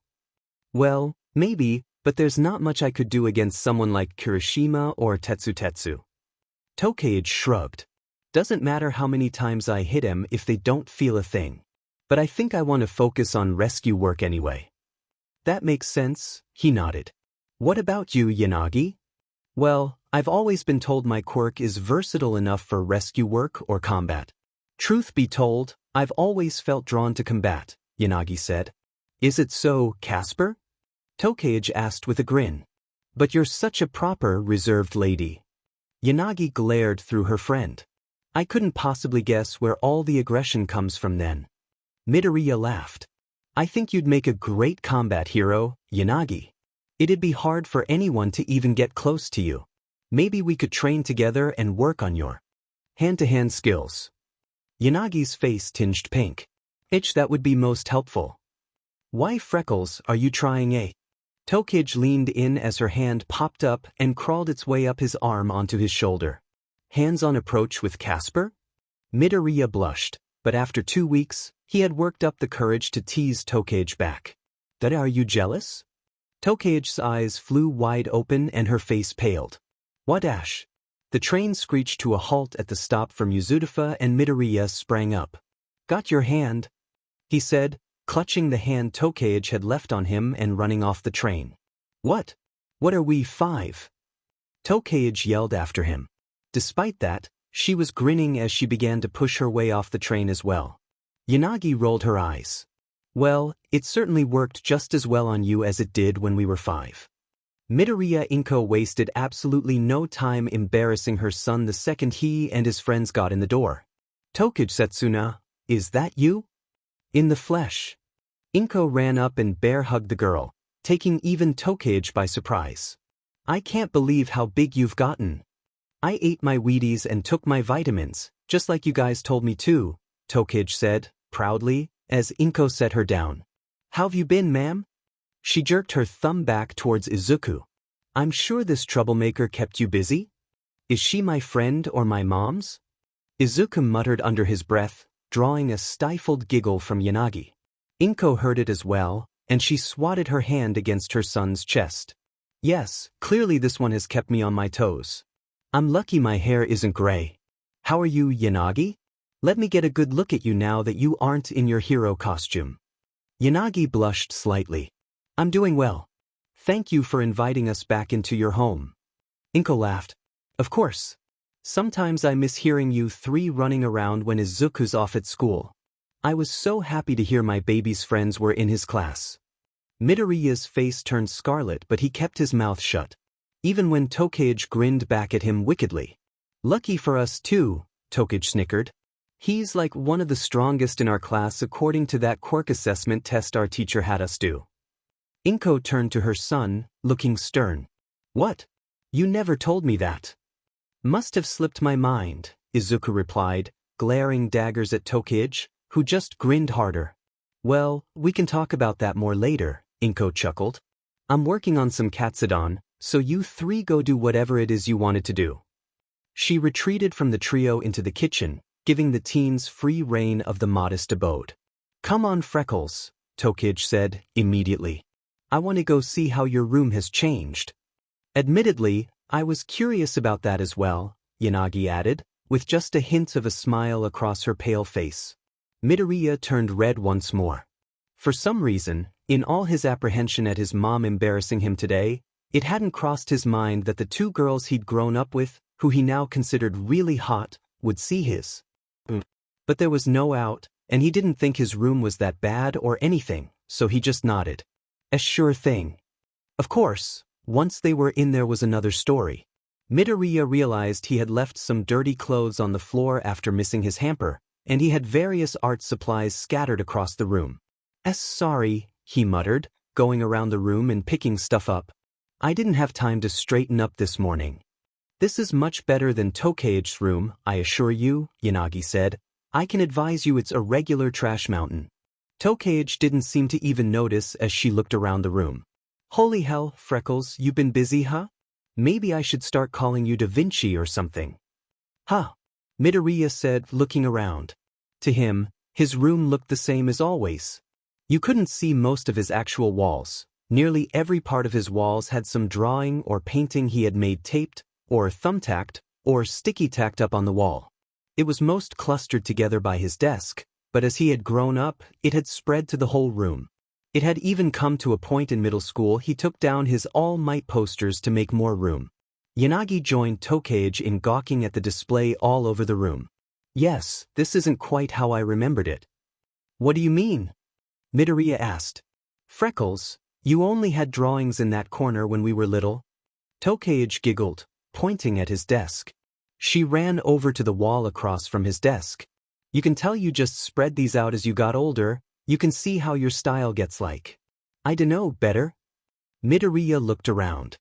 "Well, maybe, but there's not much I could do against someone like Kirishima or Tetsu." Tokage shrugged. "Doesn't matter how many times I hit him if they don't feel a thing. But I think I want to focus on rescue work anyway." "That makes sense," he nodded. "What about you, Yanagi?" Well, I've always been told my quirk is versatile enough for rescue work or combat. Truth be told, I've always felt drawn to combat, Yanagi said. Is it so, Casper? Tokage asked with a grin. But you're such a proper, reserved lady. Yanagi glared through her friend. I couldn't possibly guess where all the aggression comes from then. Midoriya laughed. I think you'd make a great combat hero, Yanagi. It'd be hard for anyone to even get close to you. Maybe we could train together and work on your hand-to-hand skills. Yanagi's face tinged pink. That would be most helpful. Why, Freckles, are you trying a? Tokage leaned in as her hand popped up and crawled its way up his arm onto his shoulder. Hands-on approach with Casper? Midoriya blushed, but after 2 weeks, he had worked up the courage to tease Tokage back. That are you jealous? Tokage's eyes flew wide open and her face paled. What Ash? The train screeched to a halt at the stop from Uzudafa and Midoriya sprang up. Got your hand? He said, clutching the hand Tokage had left on him and running off the train. What? What are we, 5? Tokage yelled after him. Despite that, she was grinning as she began to push her way off the train as well. Yanagi rolled her eyes. Well, it certainly worked just as well on you as it did when we were 5. Midoriya Inko wasted absolutely no time embarrassing her son the second he and his friends got in the door. Tokage Setsuna, is that you? In the flesh. Inko ran up and bear-hugged the girl, taking even Tokage by surprise. I can't believe how big you've gotten. I ate my Wheaties and took my vitamins, just like you guys told me to, Tokage said, proudly, as Inko set her down. How've you been, ma'am? She jerked her thumb back towards Izuku. I'm sure this troublemaker kept you busy? Is she my friend or my mom's? Izuku muttered under his breath, drawing a stifled giggle from Yanagi. Inko heard it as well, and she swatted her hand against her son's chest. Yes, clearly this one has kept me on my toes. I'm lucky my hair isn't gray. How are you, Yanagi? Let me get a good look at you now that you aren't in your hero costume. Yanagi blushed slightly. I'm doing well. Thank you for inviting us back into your home. Inko laughed. Of course. Sometimes I miss hearing you 3 running around when Izuku's off at school. I was so happy to hear my baby's friends were in his class. Midoriya's face turned scarlet, but he kept his mouth shut. Even when Tokage grinned back at him wickedly. Lucky for us too, Tokage snickered. He's like one of the strongest in our class according to that quirk assessment test our teacher had us do. Inko turned to her son, looking stern. What? You never told me that. Must have slipped my mind, Izuku replied, glaring daggers at Tokage, who just grinned harder. Well, we can talk about that more later, Inko chuckled. I'm working on some katsudon, so you 3 go do whatever it is you wanted to do. She retreated from the trio into the kitchen, giving the teens free rein of the modest abode. Come on, Freckles, Tokage said, immediately. I want to go see how your room has changed. Admittedly, I was curious about that as well, Yanagi added, with just a hint of a smile across her pale face. Midoriya turned red once more. For some reason, in all his apprehension at his mom embarrassing him today, it hadn't crossed his mind that the 2 girls he'd grown up with, who he now considered really hot, would see his. But there was no out, and he didn't think his room was that bad or anything, so he just nodded. A sure thing. Of course, once they were in there was another story. Midoriya realized he had left some dirty clothes on the floor after missing his hamper, and he had various art supplies scattered across the room. Sorry, he muttered, going around the room and picking stuff up. I didn't have time to straighten up this morning. This is much better than Tokage's room, I assure you, Yanagi said. I can advise you it's a regular trash mountain. Tokage didn't seem to even notice as she looked around the room. Holy hell, Freckles, you've been busy, huh? Maybe I should start calling you Da Vinci or something. Huh? Midoriya said, looking around. To him, his room looked the same as always. You couldn't see most of his actual walls. Nearly every part of his walls had some drawing or painting he had made taped, or thumbtacked, or sticky-tacked up on the wall. It was most clustered together by his desk, but as he had grown up, it had spread to the whole room. It had even come to a point in middle school he took down his All Might posters to make more room. Yanagi joined Tokage in gawking at the display all over the room. Yes, this isn't quite how I remembered it. What do you mean? Midoriya asked. Freckles, you only had drawings in that corner when we were little? Tokage giggled, pointing at his desk. She ran over to the wall across from his desk. You can tell you just spread these out as you got older. You can see how your style gets like. I dunno, better? Midoriya looked around.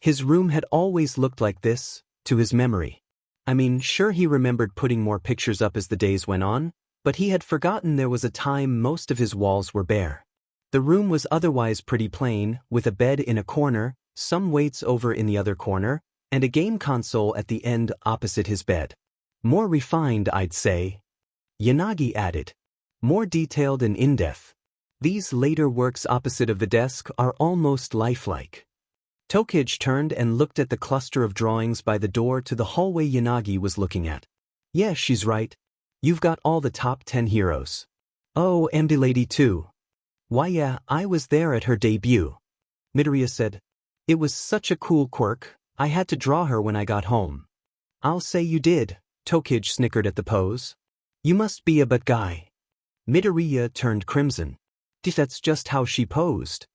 His room had always looked like this, to his memory. I mean, sure he remembered putting more pictures up as the days went on, but he had forgotten there was a time most of his walls were bare. The room was otherwise pretty plain, with a bed in a corner, some weights over in the other corner, and a game console at the end opposite his bed. More refined, I'd say. Yanagi added. More detailed and in-depth. These later works opposite of the desk are almost lifelike. Tokage turned and looked at the cluster of drawings by the door to the hallway Yanagi was looking at. Yeah, she's right. You've got all the top 10 heroes. Oh, MD Lady too. Why yeah, I was there at her debut. Midoriya said. It was such a cool quirk, I had to draw her when I got home. I'll say you did, Tokage snickered at the pose. You must be a butt guy. Midoriya turned crimson. That's just how she posed.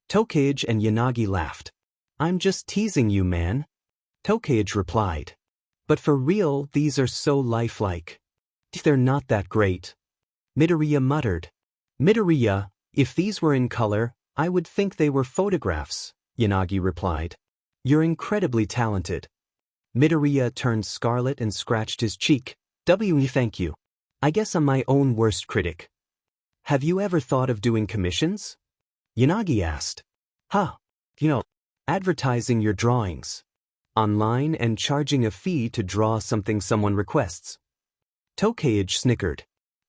Tokage and Yanagi laughed. I'm just teasing you, man. Tokage replied. But for real, these are so lifelike. They're not that great. Midoriya muttered. Midoriya, if these were in color, I would think they were photographs, Yanagi replied. You're incredibly talented. Midoriya turned scarlet and scratched his cheek. Thank you. I guess I'm my own worst critic. Have you ever thought of doing commissions? Yanagi asked. Huh. Advertising your drawings. Online and charging a fee to draw something someone requests. Tokage snickered.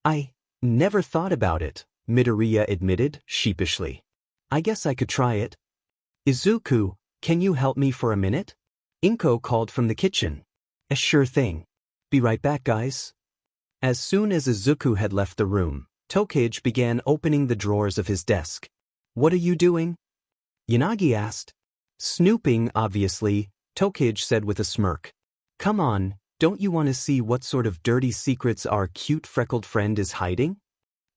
I never thought about it, Midoriya admitted, sheepishly. I guess I could try it. Izuku, can you help me for a minute? Inko called from the kitchen. A sure thing. Be right back, guys. As soon as Izuku had left the room, Tokage began opening the drawers of his desk. What are you doing? Yanagi asked. Snooping, obviously, Tokage said with a smirk. Come on, don't you want to see what sort of dirty secrets our cute freckled friend is hiding?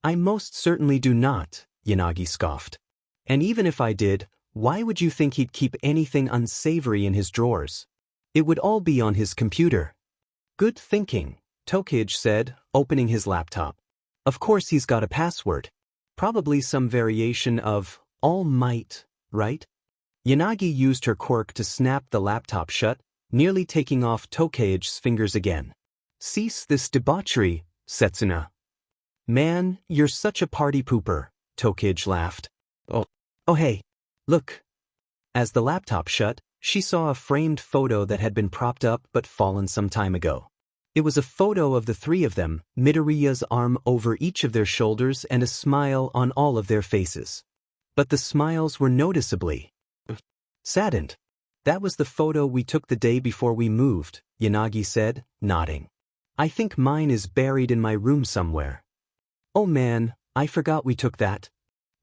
I most certainly do not, Yanagi scoffed. And even if I did, why would you think he'd keep anything unsavory in his drawers? It would all be on his computer. Good thinking, Tokage said, opening his laptop. Of course he's got a password. Probably some variation of All Might, right? Yanagi used her quirk to snap the laptop shut, nearly taking off Tokage's fingers again. Cease this debauchery, Setsuna. Man, you're such a party pooper, Tokage laughed. Oh hey, look. As the laptop shut, she saw a framed photo that had been propped up but fallen some time ago. It was a photo of the three of them, Midoriya's arm over each of their shoulders and a smile on all of their faces. But the smiles were noticeably saddened. That was the photo we took the day before we moved, Yanagi said, nodding. I think mine is buried in my room somewhere. Oh man, I forgot we took that,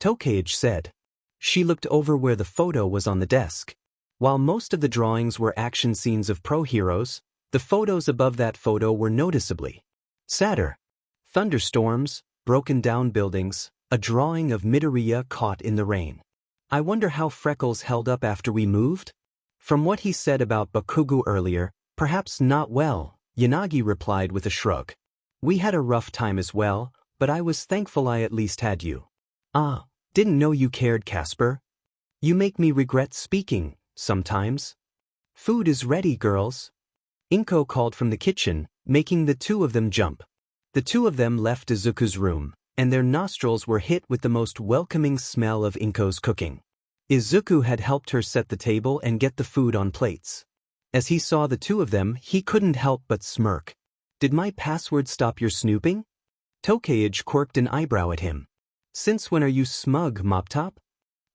Tokage said. She looked over where the photo was on the desk. While most of the drawings were action scenes of pro-heroes, the photos above that photo were noticeably sadder. Thunderstorms, broken down buildings, a drawing of Midoriya caught in the rain. I wonder how Freckles held up after we moved? From what he said about Bakugo earlier, perhaps not well, Yanagi replied with a shrug. We had a rough time as well, but I was thankful I at least had you. Ah, didn't know you cared, Casper. You make me regret speaking, sometimes. Food is ready, girls. Inko called from the kitchen, making the two of them jump. The two of them left Izuku's room, and their nostrils were hit with the most welcoming smell of Inko's cooking. Izuku had helped her set the table and get the food on plates. As he saw the two of them, he couldn't help but smirk. Did my password stop your snooping? Tokage quirked an eyebrow at him. Since when are you smug, Moptop?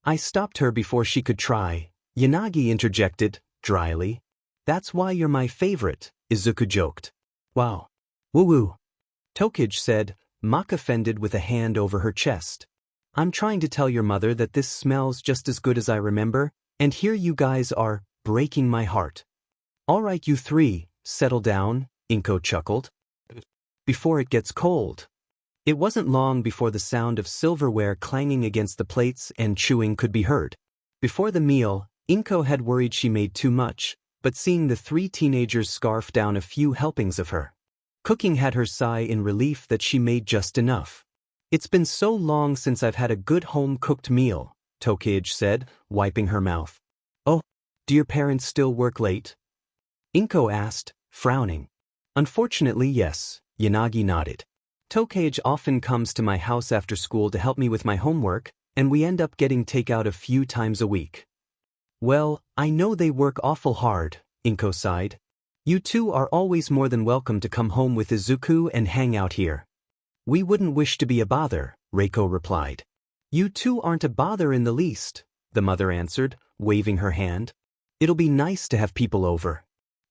I stopped her before she could try, Yanagi interjected, dryly. That's why you're my favorite, Izuku joked. Wow. Woo-woo. Tokage said, mock-offended with a hand over her chest. I'm trying to tell your mother that this smells just as good as I remember, and here you guys are, breaking my heart. All right, you three, settle down, Inko chuckled. Before it gets cold. It wasn't long before the sound of silverware clanging against the plates and chewing could be heard. Before the meal, Inko had worried she made too much, but seeing the three teenagers scarf down a few helpings of her cooking had her sigh in relief that she made just enough. It's been so long since I've had a good home-cooked meal, Tokage said, wiping her mouth. Oh, do your parents still work late? Inko asked, frowning. Unfortunately, yes, Yanagi nodded. Tokage often comes to my house after school to help me with my homework, and we end up getting takeout a few times a week. Well, I know they work awful hard, Inko sighed. You two are always more than welcome to come home with Izuku and hang out here. We wouldn't wish to be a bother, Reiko replied. You two aren't a bother in the least, the mother answered, waving her hand. It'll be nice to have people over.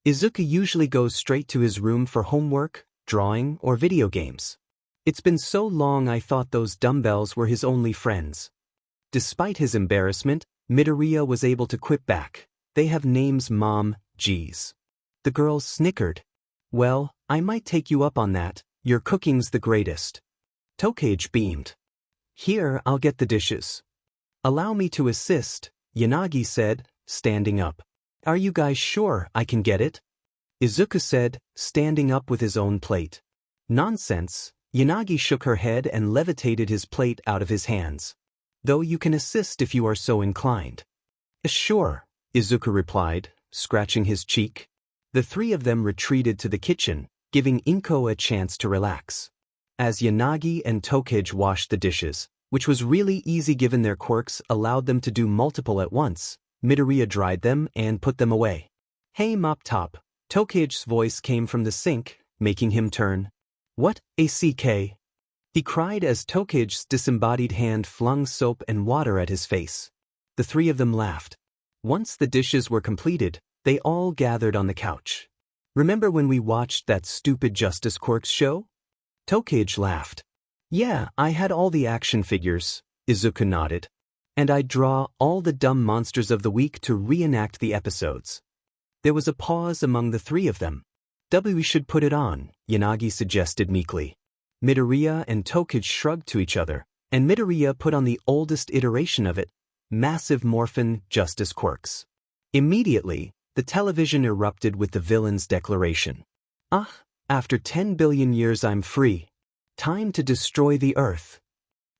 Izuku usually goes straight to his room for homework, drawing, or video games. It's been so long I thought those dumbbells were his only friends. Despite his embarrassment, Midoriya was able to quip back. They have names, Mom, geez. The girls snickered. Well, I might take you up on that, your cooking's the greatest. Tokage beamed. Here, I'll get the dishes. Allow me to assist, Yanagi said, standing up. Are you guys sure I can get it? Izuku said, standing up with his own plate. Nonsense, Yanagi shook her head and levitated his plate out of his hands. Though you can assist if you are so inclined. Sure, Izuku replied, scratching his cheek. The three of them retreated to the kitchen, giving Inko a chance to relax. As Yanagi and Tokage washed the dishes, which was really easy given their quirks allowed them to do multiple at once, Midoriya dried them and put them away. Hey Mop Top, Tokage's voice came from the sink, making him turn. What, ACK? He cried as Tokage's disembodied hand flung soap and water at his face. The three of them laughed. Once the dishes were completed, they all gathered on the couch. Remember when we watched that stupid Justice Quirks show? Tokage laughed. Yeah, I had all the action figures, Izuku nodded. And I'd draw all the dumb monsters of the week to reenact the episodes. There was a pause among the three of them. We should put it on, Yanagi suggested meekly. Midoriya and Tokage shrugged to each other, and Midoriya put on the oldest iteration of it, Massive Morphin Justice Quirks. Immediately, the television erupted with the villain's declaration. After 10 billion years I'm free. Time to destroy the Earth.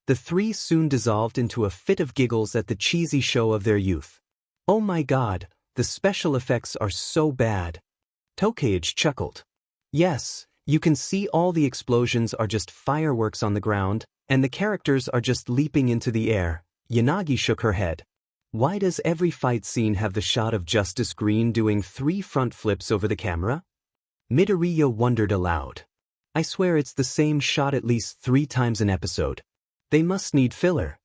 The three soon dissolved into a fit of giggles at the cheesy show of their youth. Oh my god, the special effects are so bad. Tokage chuckled. Yes, you can see all the explosions are just fireworks on the ground, and the characters are just leaping into the air. Yanagi shook her head. Why does every fight scene have the shot of Justice Green doing 3 front flips over the camera? Midoriya wondered aloud. I swear it's the same shot at least 3 times an episode. They must need filler.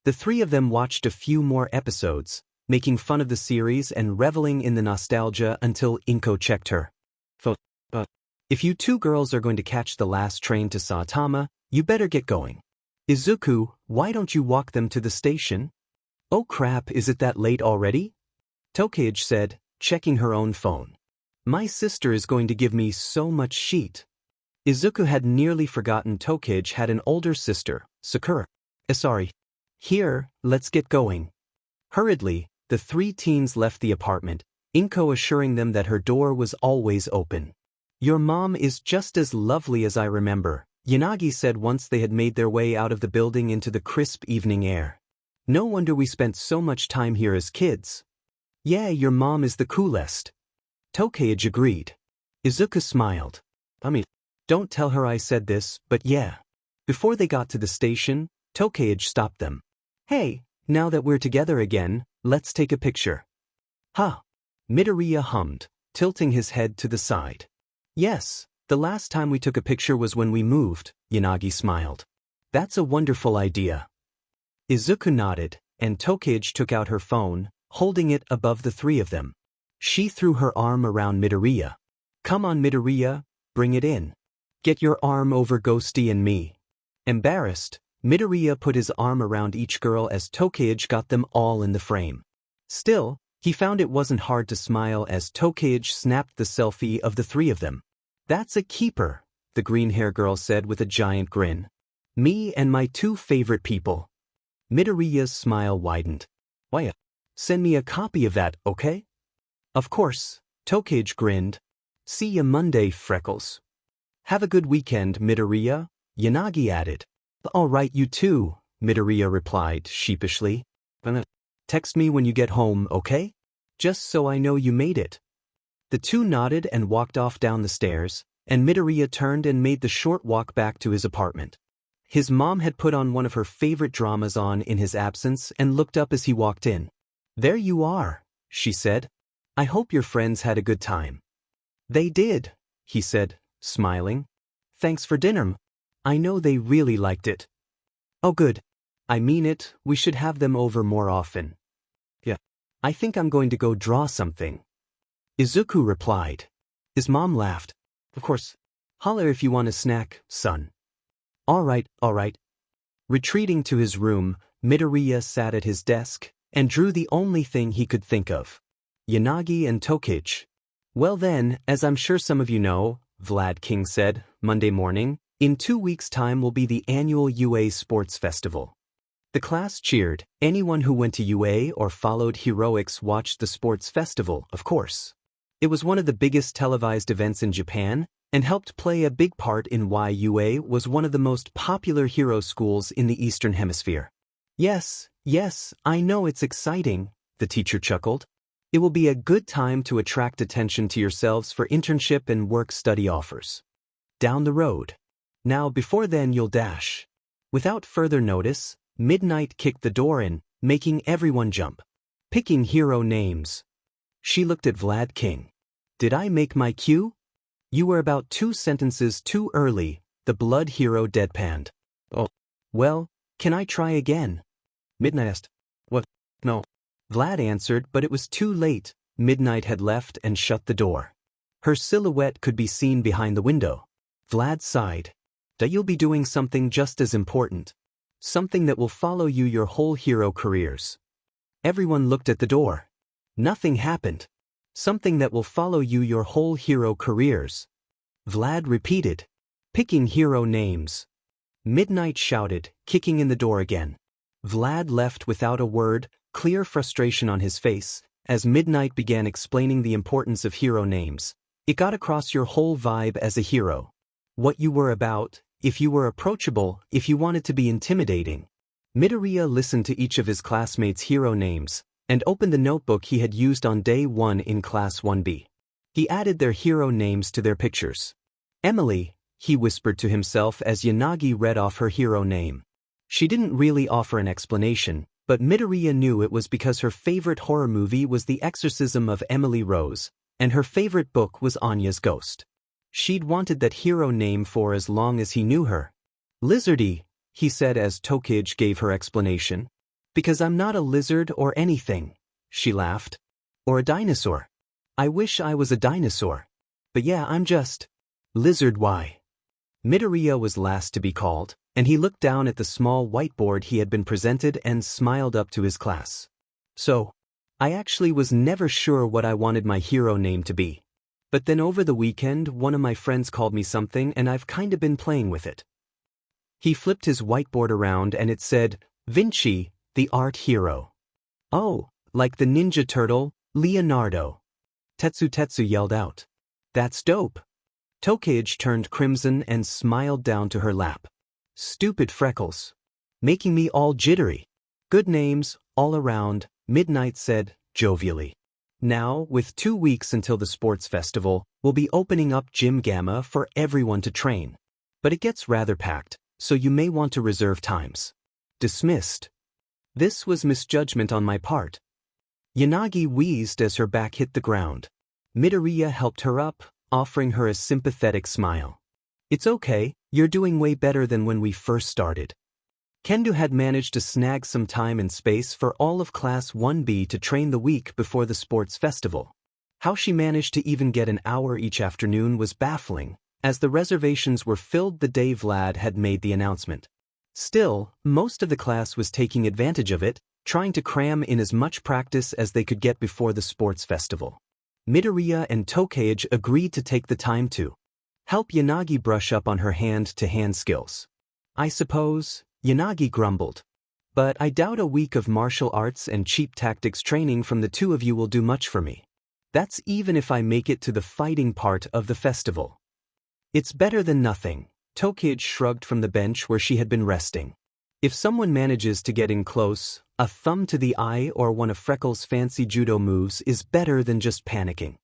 The three of them watched a few more episodes, making fun of the series and reveling in the nostalgia until Inko checked her. If you two girls are going to catch the last train to Saitama, you better get going. Izuku, why don't you walk them to the station? Oh crap, is it that late already? Tokage said, checking her own phone. My sister is going to give me so much shit. Izuku had nearly forgotten Tokage had an older sister, Sakura. Sorry. Here, let's get going. Hurriedly, the 3 teens left the apartment, Inko assuring them that her door was always open. Your mom is just as lovely as I remember, Yanagi said once they had made their way out of the building into the crisp evening air. No wonder we spent so much time here as kids. Yeah, your mom is the coolest. Tokage agreed. Izuku smiled. Don't tell her I said this, but yeah. Before they got to the station, Tokage stopped them. Hey, now that we're together again, let's take a picture. Ha! Midoriya hummed, tilting his head to the side. Yes, the last time we took a picture was when we moved, Yanagi smiled. That's a wonderful idea. Izuku nodded, and Tokage took out her phone, holding it above the three of them. She threw her arm around Midoriya. Come on Midoriya, bring it in. Get your arm over Ghosty and me. Embarrassed, Midoriya put his arm around each girl as Tokage got them all in the frame. Still, He found it wasn't hard to smile as Tokage snapped the selfie of the three of them. "That's a keeper," the green-hair girl said with a giant grin. "Me and my two favorite people." Midoriya's smile widened. "Why, send me a copy of that, okay?" "Of course," Tokage grinned. "See ya Monday, Freckles." "Have a good weekend, Midoriya," Yanagi added. "All right, you too," Midoriya replied sheepishly. "Text me when you get home, okay? Just so I know you made it." The two nodded and walked off down the stairs, and Midoriya turned and made the short walk back to his apartment. His mom had put on one of her favorite dramas on in his absence and looked up as he walked in. "There you are," she said. "I hope your friends had a good time." "They did," he said, smiling. "Thanks for dinner. I know they really liked it." "Oh good. I mean it, we should have them over more often." "Yeah. I think I'm going to go draw something," Izuku replied. His mom laughed. "Of course. Holler if you want a snack, son." All right. Retreating to his room, Midoriya sat at his desk and drew the only thing he could think of. Yanagi and Tokage. "Well then, as I'm sure some of you know," Vlad King said, Monday morning, "in 2 weeks' time will be the annual UA Sports Festival." The class cheered. Anyone who went to UA or followed heroics watched the sports festival, of course. It was one of the biggest televised events in Japan, and helped play a big part in why UA was one of the most popular hero schools in the Eastern Hemisphere. Yes, I know it's exciting," the teacher chuckled. "It will be a good time to attract attention to yourselves for internship and work-study offers. Down the road. Now before then you'll dash." Without further notice, Midnight kicked the door in, making everyone jump. "Picking hero names." She looked at Vlad King. "Did I make my cue?" "You were about 2 sentences too early," the blood hero deadpanned. "Oh, well, can I try again?" Midnight asked. "What? No." Vlad answered, but it was too late. Midnight had left and shut the door. Her silhouette could be seen behind the window. Vlad sighed. "You'll be doing something just as important. Something that will follow you your whole hero careers." Everyone looked at the door. Nothing happened. "Something that will follow you your whole hero careers," Vlad repeated. "Picking hero names." Midnight shouted, kicking in the door again. Vlad left without a word, clear frustration on his face, as Midnight began explaining the importance of hero names. It got across your whole vibe as a hero. What you were about, if you were approachable, if you wanted to be intimidating. Midoriya listened to each of his classmates' hero names, and opened the notebook he had used on day 1 in Class 1B. He added their hero names to their pictures. "Emily," he whispered to himself as Yanagi read off her hero name. She didn't really offer an explanation, but Midoriya knew it was because her favorite horror movie was The Exorcism of Emily Rose, and her favorite book was Anya's Ghost. She'd wanted that hero name for as long as he knew her. "Lizardy," he said as Tokage gave her explanation. "Because I'm not a lizard or anything," she laughed. "Or a dinosaur. I wish I was a dinosaur. But yeah, I'm just Lizard Y." Midoriya was last to be called, and he looked down at the small whiteboard he had been presented and smiled up to his class. "So, I actually was never sure what I wanted my hero name to be. But then over the weekend one of my friends called me something and I've kinda been playing with it." He flipped his whiteboard around and it said, "Vinci, the art hero." "Oh, like the Ninja Turtle, Leonardo," Tetsu yelled out. "That's dope." Tokage turned crimson and smiled down to her lap. "Stupid Freckles. Making me all jittery." "Good names, all around," Midnight said, jovially. "Now, with 2 weeks until the sports festival, we'll be opening up Gym Gamma for everyone to train. But it gets rather packed, so you may want to reserve times." Dismissed. "This was misjudgment on my part." Yanagi wheezed as her back hit the ground. Midoriya helped her up, offering her a sympathetic smile. "It's okay, you're doing way better than when we first started." Kendo had managed to snag some time and space for all of Class 1B to train the week before the sports festival. How she managed to even get an hour each afternoon was baffling, as the reservations were filled the day Vlad had made the announcement. Still, most of the class was taking advantage of it, trying to cram in as much practice as they could get before the sports festival. Midoriya and Tokage agreed to take the time to help Yanagi brush up on her hand-to-hand skills. I suppose, Yanagi grumbled. But I doubt a week of martial arts and cheap tactics training from the two of you will do much for me. That's even if I make it to the fighting part of the festival. It's better than nothing, Tokage shrugged from the bench where she had been resting. If someone manages to get in close, a thumb to the eye or one of Freckles' fancy judo moves is better than just panicking.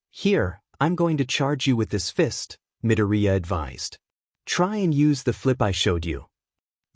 Here, I'm going to charge you with this fist, Midoriya advised. Try and use the flip I showed you.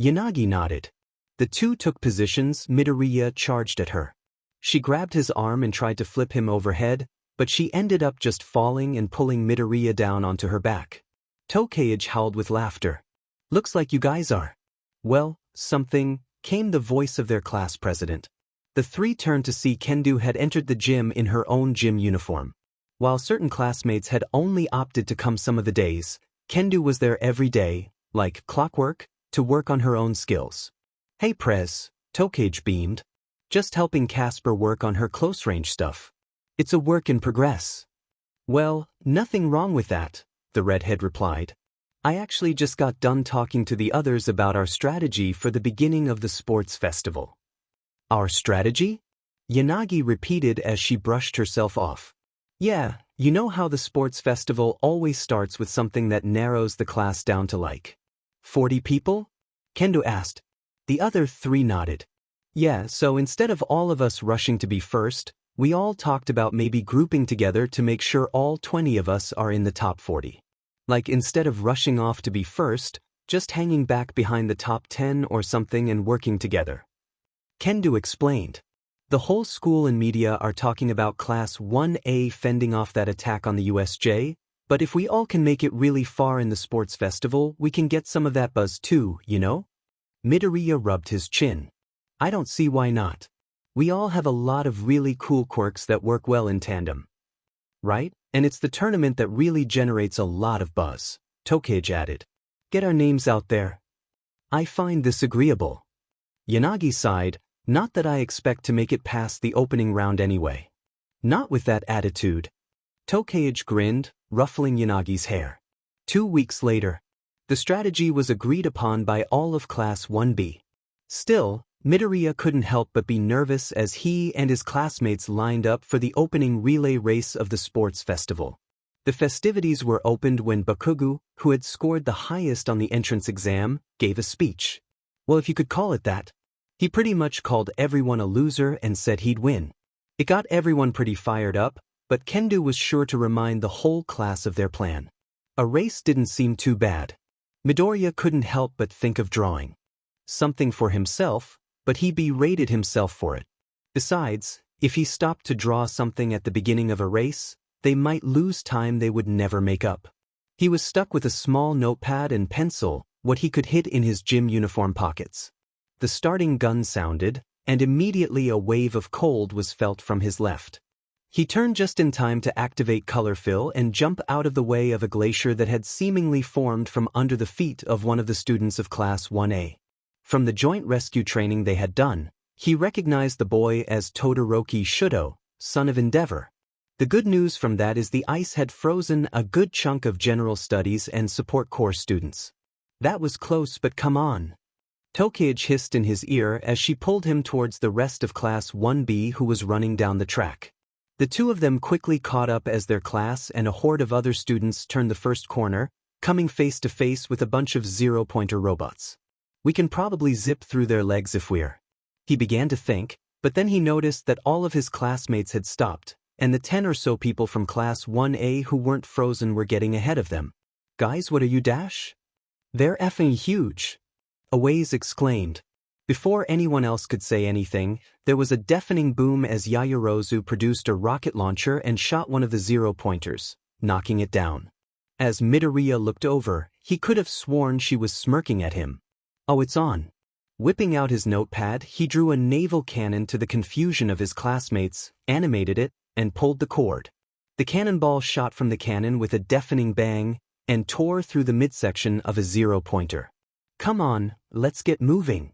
Yanagi nodded. The two took positions. Midoriya charged at her. She grabbed his arm and tried to flip him overhead, but she ended up just falling and pulling Midoriya down onto her back. Tokage howled with laughter. Looks like you guys are. Well, something, came the voice of their class president. The three turned to see Kendo had entered the gym in her own gym uniform. While certain classmates had only opted to come some of the days, Kendo was there every day, like clockwork, to work on her own skills. Hey Prez, Tokage beamed. Just helping Casper work on her close-range stuff. It's a work in progress. Well, nothing wrong with that, the redhead replied. I actually just got done talking to the others about our strategy for the beginning of the sports festival. Our strategy? Yanagi repeated as she brushed herself off. Yeah, you know how the sports festival always starts with something that narrows the class down to like 40 people? Kendo asked. The other three nodded. Yeah, so instead of all of us rushing to be first, we all talked about maybe grouping together to make sure all 20 of us are in the top 40. Like instead of rushing off to be first, just hanging back behind the top 10 or something and working together. Kendo explained. The whole school and media are talking about Class 1A fending off that attack on the USJ, but if we all can make it really far in the sports festival, we can get some of that buzz too, you know? Midoriya rubbed his chin. I don't see why not. We all have a lot of really cool quirks that work well in tandem. Right? And it's the tournament that really generates a lot of buzz, Tokage added. Get our names out there. I find this agreeable. Yanagi sighed, not that I expect to make it past the opening round anyway. Not with that attitude. Tokage grinned, ruffling Yanagi's hair. 2 weeks later, the strategy was agreed upon by all of Class 1B. Still, Midoriya couldn't help but be nervous as he and his classmates lined up for the opening relay race of the sports festival. The festivities were opened when Bakugo, who had scored the highest on the entrance exam, gave a speech. Well, if you could call it that. He pretty much called everyone a loser and said he'd win. It got everyone pretty fired up, but Kendo was sure to remind the whole class of their plan. A race didn't seem too bad. Midoriya couldn't help but think of drawing something for himself, but he berated himself for it. Besides, if he stopped to draw something at the beginning of a race, they might lose time they would never make up. He was stuck with a small notepad and pencil, what he could hit in his gym uniform pockets. The starting gun sounded, and immediately a wave of cold was felt from his left. He turned just in time to activate color fill and jump out of the way of a glacier that had seemingly formed from under the feet of one of the students of Class 1A. From the joint rescue training they had done, he recognized the boy as Todoroki Shudo, son of Endeavor. The good news from that is the ice had frozen a good chunk of general studies and support corps students. That was close, but come on. Tokage hissed in his ear as she pulled him towards the rest of Class 1B who was running down the track. The two of them quickly caught up as their class and a horde of other students turned the first corner, coming face to face with a bunch of zero-pointer robots. We can probably zip through their legs if we're. He began to think, but then he noticed that all of his classmates had stopped, and the 10 or so people from Class 1A who weren't frozen were getting ahead of them. Guys, what are you dash? They're effing huge. Awaze exclaimed. Before anyone else could say anything, there was a deafening boom as Yaoyorozu produced a rocket launcher and shot one of the zero-pointers, knocking it down. As Midoriya looked over, he could have sworn she was smirking at him. Oh, it's on. Whipping out his notepad, he drew a naval cannon to the confusion of his classmates, animated it, and pulled the cord. The cannonball shot from the cannon with a deafening bang and tore through the midsection of a zero-pointer. Come on, let's get moving.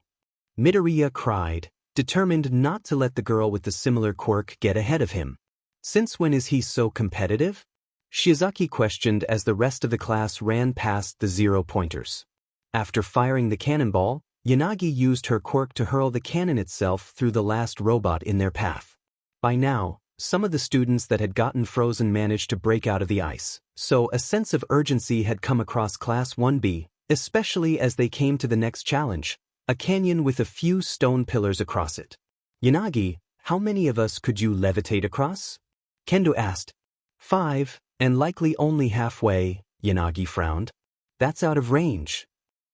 Midoriya cried, determined not to let the girl with the similar quirk get ahead of him. Since when is he so competitive? Shiozaki questioned as the rest of the class ran past the 0-pointers. After firing the cannonball, Yanagi used her quirk to hurl the cannon itself through the last robot in their path. By now, some of the students that had gotten frozen managed to break out of the ice, so a sense of urgency had come across Class 1B, especially as they came to the next challenge, a canyon with a few stone pillars across it. Yanagi, how many of us could you levitate across? Kendo asked. 5, and likely only halfway, Yanagi frowned. That's out of range.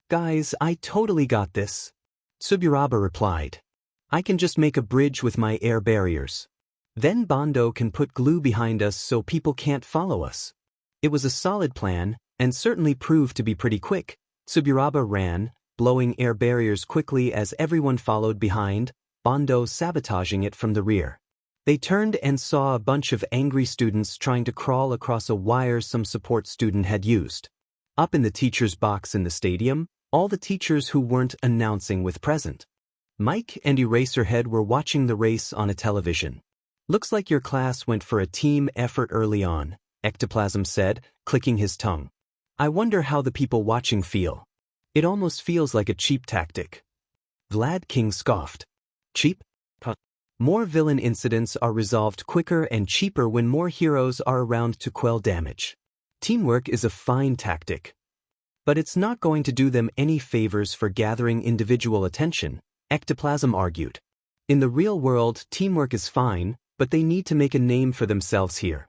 Guys, I totally got this. Tsuburaba replied. I can just make a bridge with my air barriers. Then Bondo can put glue behind us so people can't follow us. It was a solid plan, and certainly proved to be pretty quick. Tsuburaba ran, blowing air barriers quickly as everyone followed behind, Bondo sabotaging it from the rear. They turned and saw a bunch of angry students trying to crawl across a wire some support student had used. Up in the teacher's box in the stadium, all the teachers who weren't announcing with present. Mike and Eraserhead were watching the race on a television. Looks like your class went for a team effort early on, Ectoplasm said, clicking his tongue. I wonder how the people watching feel. It almost feels like a cheap tactic. Vlad King scoffed. Cheap? More villain incidents are resolved quicker and cheaper when more heroes are around to quell damage. Teamwork is a fine tactic. But it's not going to do them any favors for gathering individual attention, Ectoplasm argued. In the real world, teamwork is fine, but they need to make a name for themselves here.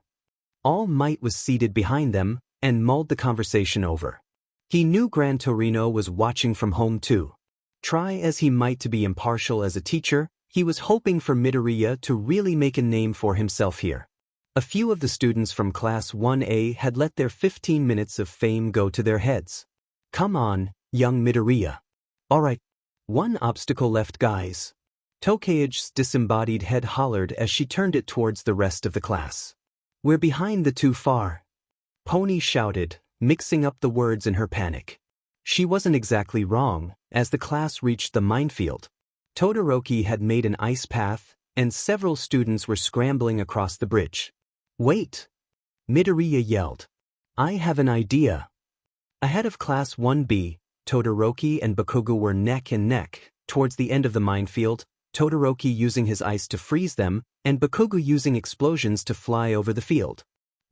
All Might was seated behind them and mulled the conversation over. He knew Gran Torino was watching from home too. Try as he might to be impartial as a teacher, he was hoping for Midoriya to really make a name for himself here. A few of the students from Class 1A had let their 15 minutes of fame go to their heads. Come on, young Midoriya. Alright. One obstacle left, guys. Tokaige's disembodied head hollered as she turned it towards the rest of the class. We're behind the too far. Pony shouted, mixing up the words in her panic. She wasn't exactly wrong, as the class reached the minefield. Todoroki had made an ice path, and several students were scrambling across the bridge. Wait! Midoriya yelled. I have an idea. Ahead of Class 1B, Todoroki and Bakugo were neck and neck, towards the end of the minefield, Todoroki using his ice to freeze them, and Bakugo using explosions to fly over the field.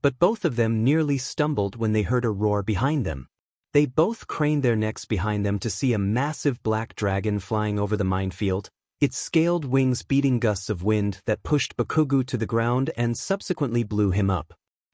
But both of them nearly stumbled when they heard a roar behind them. They both craned their necks behind them to see a massive black dragon flying over the minefield, its scaled wings beating gusts of wind that pushed Bakugo to the ground and subsequently blew him up.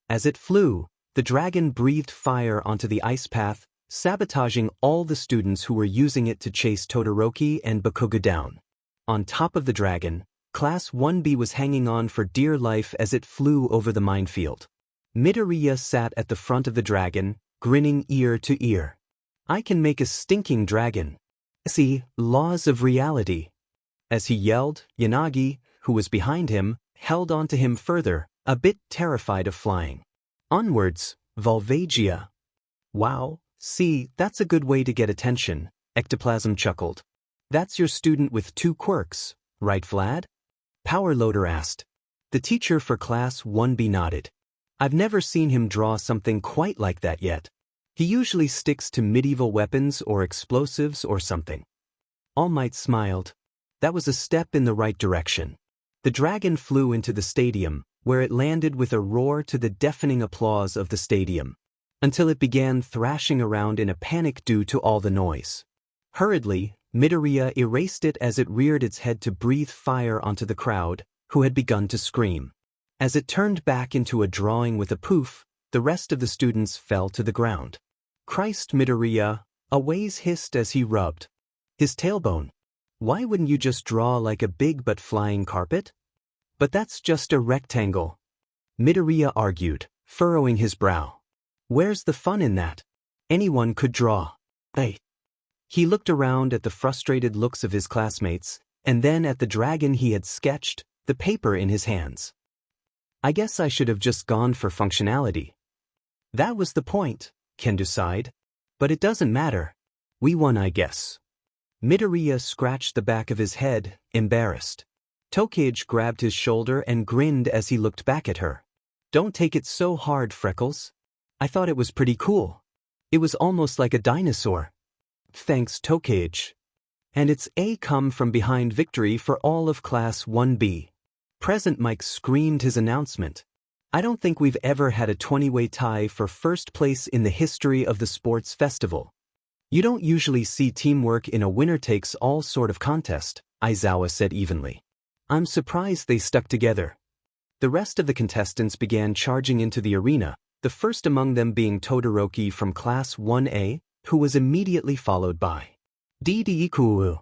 As it flew, the dragon breathed fire onto the ice path, sabotaging all the students who were using it to chase Todoroki and Bakugo down. On top of the dragon, Class 1B was hanging on for dear life as it flew over the minefield. Midoriya sat at the front of the dragon, grinning ear to ear. I can make a stinking dragon. See, laws of reality. As he yelled, Yanagi, who was behind him, held onto him further, a bit terrified of flying. Onwards, Volvagia. Wow, see, that's a good way to get attention, Ectoplasm chuckled. That's your student with 2 quirks, right Vlad? Power Loader asked. The teacher for Class 1B nodded. I've never seen him draw something quite like that yet. He usually sticks to medieval weapons or explosives or something. All Might smiled. That was a step in the right direction. The dragon flew into the stadium, where it landed with a roar to the deafening applause of the stadium, until it began thrashing around in a panic due to all the noise. Hurriedly, Midoriya erased it as it reared its head to breathe fire onto the crowd, who had begun to scream. As it turned back into a drawing with a poof, the rest of the students fell to the ground. Christ, Midoriya, a ways hissed as he rubbed his tailbone. Why wouldn't you just draw like a big but flying carpet? But that's just a rectangle. Midoriya argued, furrowing his brow. Where's the fun in that? Anyone could draw. Hey. He looked around at the frustrated looks of his classmates, and then at the dragon he had sketched, the paper in his hands. I guess I should have just gone for functionality. That was the point, Kendo sighed. But it doesn't matter. We won, I guess. Midoriya scratched the back of his head, embarrassed. Tokage grabbed his shoulder and grinned as he looked back at her. Don't take it so hard, Freckles. I thought it was pretty cool. It was almost like a dinosaur. Thanks, Tokage. And it's a come from behind victory for all of Class 1B. Present Mike screamed his announcement. I don't think we've ever had a 20-way tie for first place in the history of the sports festival. You don't usually see teamwork in a winner-takes-all sort of contest, Aizawa said evenly. I'm surprised they stuck together. The rest of the contestants began charging into the arena, the first among them being Todoroki from Class 1A, who was immediately followed by Deku.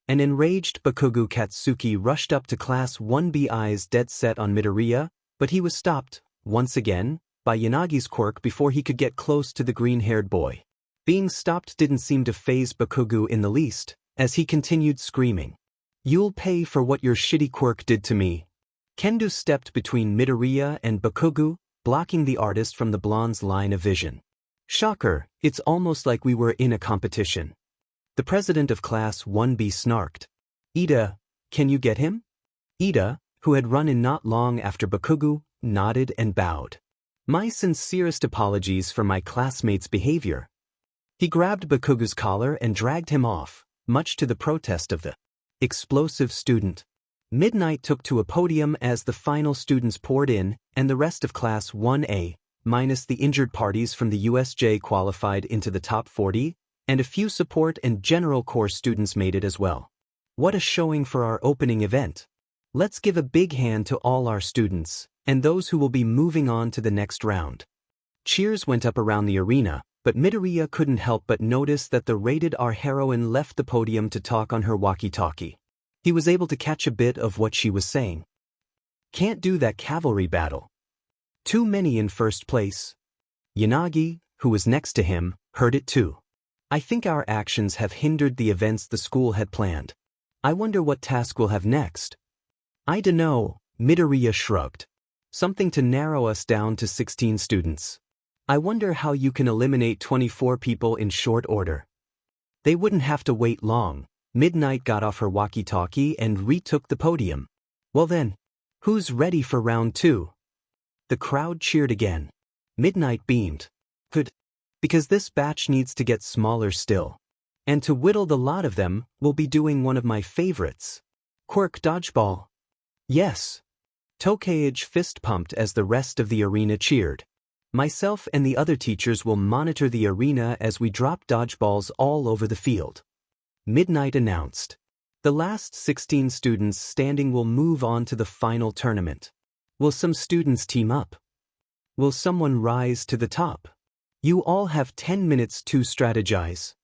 An enraged Bakugo Katsuki rushed up to Class 1B, eyes dead set on Midoriya, but he was stopped, once again, by Yanagi's Quirk before he could get close to the green-haired boy. Being stopped didn't seem to faze Bakugo in the least, as he continued screaming. You'll pay for what your shitty Quirk did to me. Kendo stepped between Midoriya and Bakugo, blocking the artist from the blonde's line of vision. Shocker, it's almost like we were in a competition. The president of Class 1B snarked. Ida, can you get him? Ida, who had run in not long after Bakugo, nodded and bowed. My sincerest apologies for my classmate's behavior. He grabbed Bakugo's collar and dragged him off, much to the protest of the explosive student. Midnight took to a podium as the final students poured in, and the rest of Class 1A, minus the injured parties from the USJ, qualified into the top 40, and a few support and general course students made it as well. What a showing for our opening event. Let's give a big hand to all our students, and those who will be moving on to the next round. Cheers went up around the arena, but Midoriya couldn't help but notice that the rated R heroine left the podium to talk on her walkie-talkie. He was able to catch a bit of what she was saying. Can't do that cavalry battle. Too many in first place. Yanagi, who was next to him, heard it too. I think our actions have hindered the events the school had planned. I wonder what task we'll have next. I dunno, Midoriya shrugged. Something to narrow us down to 16 students. I wonder how you can eliminate 24 people in short order. They wouldn't have to wait long. Midnight got off her walkie-talkie and retook the podium. Well then, who's ready for round 2? The crowd cheered again. Midnight beamed. Good. Because this batch needs to get smaller still. And to whittle the lot of them, we'll be doing one of my favorites. Quirk dodgeball. Yes. Tokage fist-pumped as the rest of the arena cheered. Myself and the other teachers will monitor the arena as we drop dodgeballs all over the field. Midnight announced. The last 16 students standing will move on to the final tournament. Will some students team up? Will someone rise to the top? You all have 10 minutes to strategize.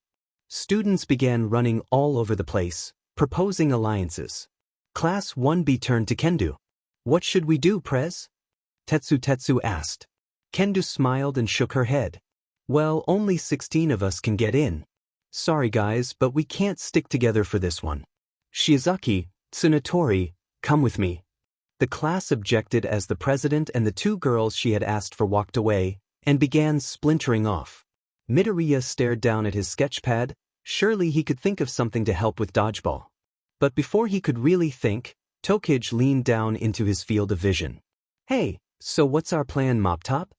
Students began running all over the place, proposing alliances. Class 1B turned to Kendo. What should we do, Prez? Tetsu asked. Kendo smiled and shook her head. Well, only 16 of us can get in. Sorry guys, but we can't stick together for this one. Shiozaki, Tsunatori, come with me. The class objected as the president and the 2 girls she had asked for walked away, and began splintering off. Midoriya stared down at his sketchpad. Surely he could think of something to help with dodgeball. But before he could really think, Tokage leaned down into his field of vision. Hey, so what's our plan, Mop Top?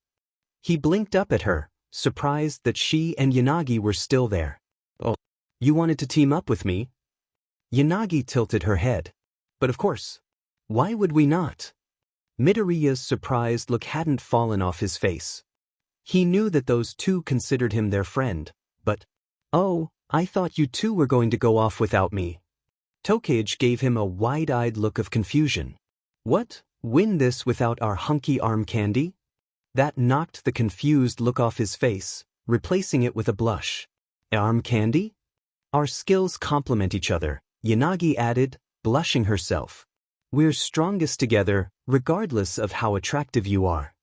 He blinked up at her, surprised that she and Yanagi were still there. Oh, you wanted to team up with me? Yanagi tilted her head. But of course. Why would we not? Midoriya's surprised look hadn't fallen off his face. He knew that those 2 considered him their friend, but, oh, I thought you 2 were going to go off without me. Tokage gave him a wide-eyed look of confusion. What? Win this without our hunky arm candy? That knocked the confused look off his face, replacing it with a blush. Arm candy? Our skills complement each other, Yanagi added, blushing herself. We're strongest together, regardless of how attractive you are.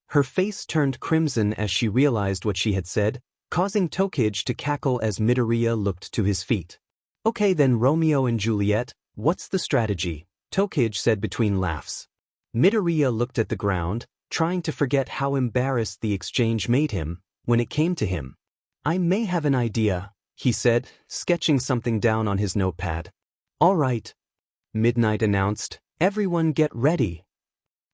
Her face turned crimson as she realized what she had said, causing Tokage to cackle as Midoriya looked to his feet. Okay then, Romeo and Juliet, what's the strategy? Tokage said between laughs. Midoriya looked at the ground, trying to forget how embarrassed the exchange made him, when it came to him. I may have an idea, he said, sketching something down on his notepad. All right, Midnight announced. Everyone get ready.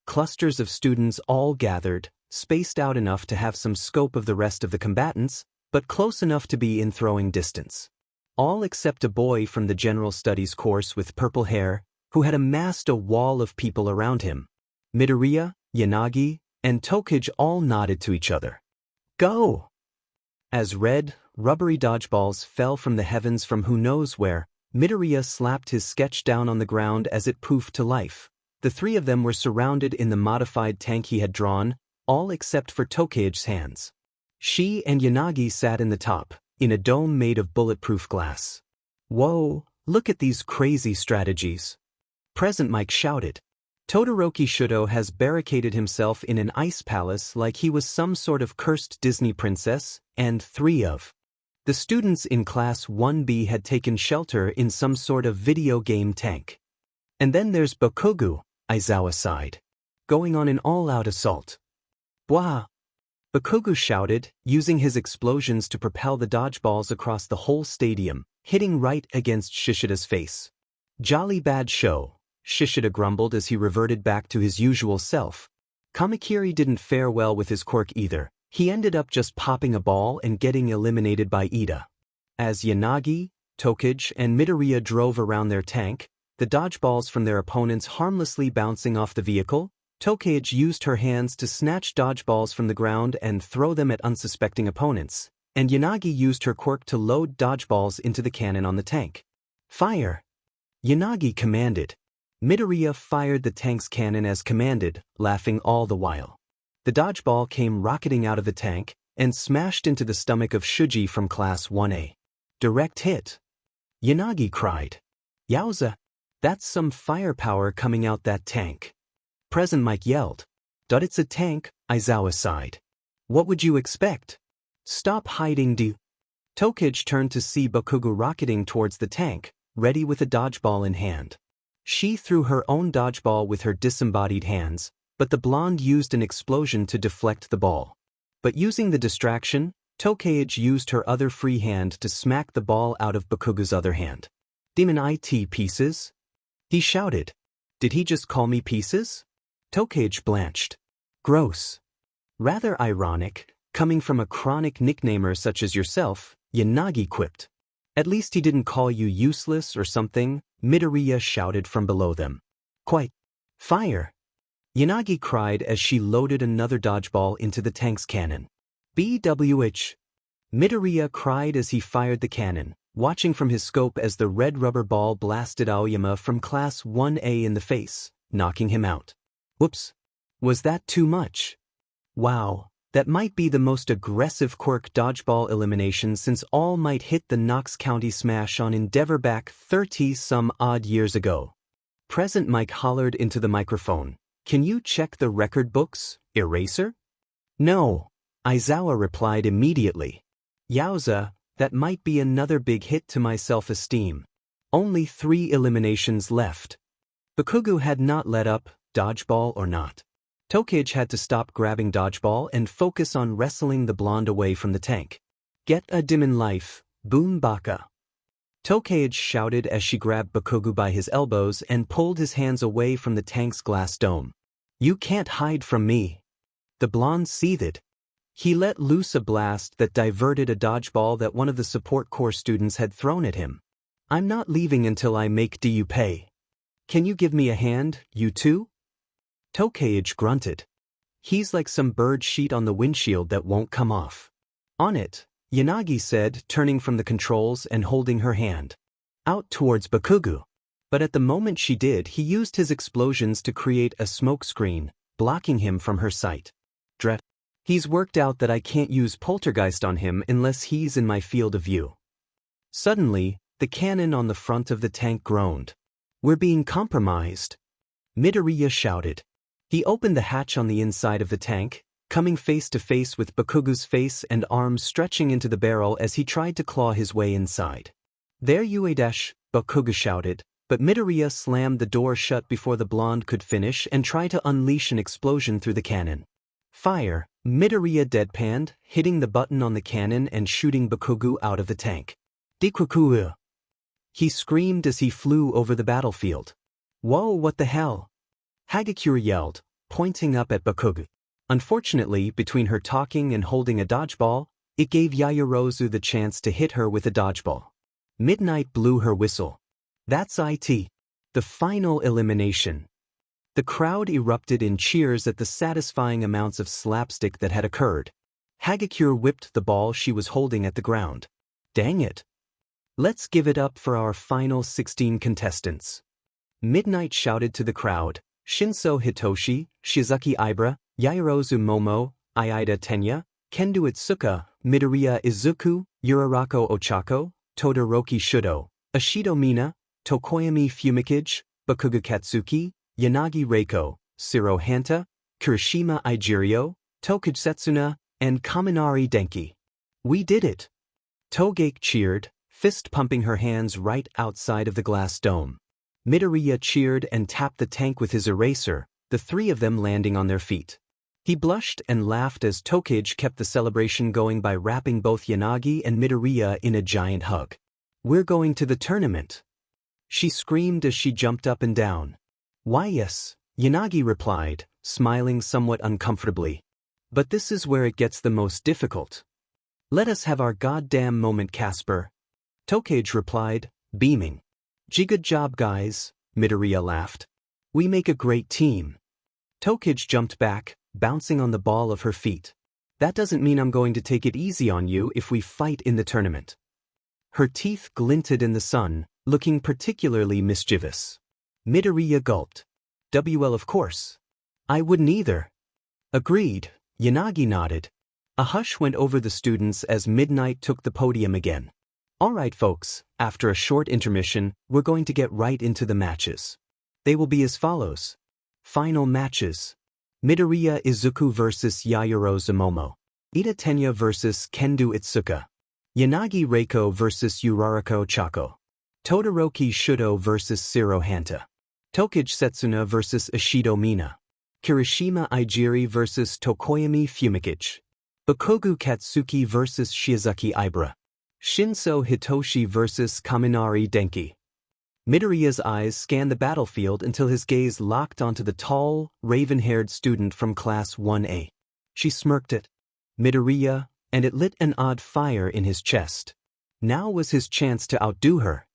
Clusters of students all gathered, spaced out enough to have some scope of the rest of the combatants, but close enough to be in throwing distance. All except a boy from the General Studies course with purple hair, who had amassed a wall of people around him. Midoriya, Yanagi, and Tokage all nodded to each other. Go! As red, rubbery dodgeballs fell from the heavens from who knows where, Midoriya slapped his sketch down on the ground as it poofed to life. The three of them were surrounded in the modified tank he had drawn, all except for Tokage's hands. She and Yanagi sat in the top, in a dome made of bulletproof glass. Whoa, look at these crazy strategies. Present Mike shouted. Todoroki Shudo has barricaded himself in an ice palace like he was some sort of cursed Disney princess, and three of the students in Class 1B had taken shelter in some sort of video game tank. And then there's Bakugo, Aizawa sighed, going on an all-out assault. Bwah! Bakugo shouted, using his explosions to propel the dodgeballs across the whole stadium, hitting right against Shishida's face. Jolly bad show, Shishida grumbled as he reverted back to his usual self. Kamakiri didn't fare well with his quirk either. He ended up just popping a ball and getting eliminated by Ida. As Yanagi, Tokage, and Midoriya drove around their tank, the dodgeballs from their opponents harmlessly bouncing off the vehicle, Tokage used her hands to snatch dodgeballs from the ground and throw them at unsuspecting opponents, and Yanagi used her quirk to load dodgeballs into the cannon on the tank. Fire! Yanagi commanded. Midoriya fired the tank's cannon as commanded, laughing all the while. The dodgeball came rocketing out of the tank and smashed into the stomach of Shuji from Class 1A. Direct hit. Yanagi cried. Yowza! That's some firepower coming out that tank. Present Mike yelled. Dud, it's a tank, Aizawa sighed. What would you expect? Stop hiding, do. Tokage turned to see Bakugo rocketing towards the tank, ready with a dodgeball in hand. She threw her own dodgeball with her disembodied hands, but the blonde used an explosion to deflect the ball. But using the distraction, Tokage used her other free hand to smack the ball out of Bakugo's other hand. Demon IT pieces? He shouted. Did he just call me pieces? Tokage blanched. Gross. Rather ironic, coming from a chronic nicknamer such as yourself, Yanagi quipped. At least he didn't call you useless or something, Midoriya shouted from below them. Quite. Fire! Yanagi cried as she loaded another dodgeball into the tank's cannon. BWH! Midoriya cried as he fired the cannon, watching from his scope as the red rubber ball blasted Aoyama from Class 1A in the face, knocking him out. Whoops! Was that too much? Wow, that might be the most aggressive quirk dodgeball elimination since All Might hit the Knox County Smash on Endeavor back 30-some-odd years ago. Present Mike hollered into the microphone. Can you check the record books, Eraser? No, Aizawa replied immediately. Yowza, that might be another big hit to my self-esteem. Only 3 eliminations left. Bakugo had not let up, dodgeball or not. Tokage had to stop grabbing dodgeball and focus on wrestling the blonde away from the tank. Get a dim in life, boom baka. Tokage shouted as she grabbed Bakugo by his elbows and pulled his hands away from the tank's glass dome. You can't hide from me. The blonde seethed. He let loose a blast that diverted a dodgeball that one of the support corps students had thrown at him. I'm not leaving until I make you pay. Can you give me a hand, you two? Tokage grunted. He's like some bird sheet on the windshield that won't come off. On it, Yanagi said, turning from the controls and holding her hand out towards Bakugo. But at the moment she did, he used his explosions to create a smoke screen, blocking him from her sight. Dret. He's worked out that I can't use poltergeist on him unless he's in my field of view. Suddenly, the cannon on the front of the tank groaned. We're being compromised. Midoriya shouted. He opened the hatch on the inside of the tank, coming face to face with Bakugo's face and arms stretching into the barrel as he tried to claw his way inside. There you a dash, Bakugo shouted, but Midoriya slammed the door shut before the blonde could finish and try to unleash an explosion through the cannon. Fire, Midoriya deadpanned, hitting the button on the cannon and shooting Bakugo out of the tank. Deku. He screamed as he flew over the battlefield. Whoa, what the hell? Hagakure yelled, pointing up at Bakugo. Unfortunately, between her talking and holding a dodgeball, it gave Yaoyorozu the chance to hit her with a dodgeball. Midnight blew her whistle. That's it. The final elimination. The crowd erupted in cheers at the satisfying amounts of slapstick that had occurred. Hagakure whipped the ball she was holding at the ground. Dang it. Let's give it up for our final 16 contestants. Midnight shouted to the crowd, Shinso Hitoshi, Shizuki Ibara, Yaoyorozu Momo, Iida Tenya, Kendo Itsuka, Midoriya Izuku, Urarako Ochako, Todoroki Shudo, Ashido Mina, Tokoyami Fumikage, Bakugo Katsuki, Yanagi Reiko, Shiro Hanta, Kirishima Ijirio, Tokage Setsuna, and Kaminari Denki. We did it! Togake cheered, fist pumping her hands right outside of the glass dome. Midoriya cheered and tapped the tank with his eraser, the three of them landing on their feet. He blushed and laughed as Tokage kept the celebration going by wrapping both Yanagi and Midoriya in a giant hug. We're going to the tournament! She screamed as she jumped up and down. Why yes, Yanagi replied, smiling somewhat uncomfortably. But this is where it gets the most difficult. Let us have our goddamn moment, Casper. Tokage replied, beaming. Gee, good job, guys, Midoriya laughed. We make a great team. Tokage jumped back, bouncing on the ball of her feet. That doesn't mean I'm going to take it easy on you if we fight in the tournament. Her teeth glinted in the sun, looking particularly mischievous. Midoriya gulped. Well, of course. I wouldn't either. Agreed, Yanagi nodded. A hush went over the students as Midnight took the podium again. All right, folks, after a short intermission, we're going to get right into the matches. They will be as follows. Final matches. Midoriya Izuku vs Yaoyorozu Momo. Iida Tenya vs Kendo Itsuka. Yanagi Reiko vs Urarako Ochako. Todoroki Shudo vs Shiro Hanta. Tokage Setsuna vs Ashido Mina. Kirishima Ijiri vs Tokoyami Fumikage. Bakugo Katsuki vs Shizuki Ibara. Shinso Hitoshi vs Kaminari Denki. Midoriya's eyes scanned the battlefield until his gaze locked onto the tall, raven-haired student from Class 1A. She smirked at Midoriya, and it lit an odd fire in his chest. Now was his chance to outdo her.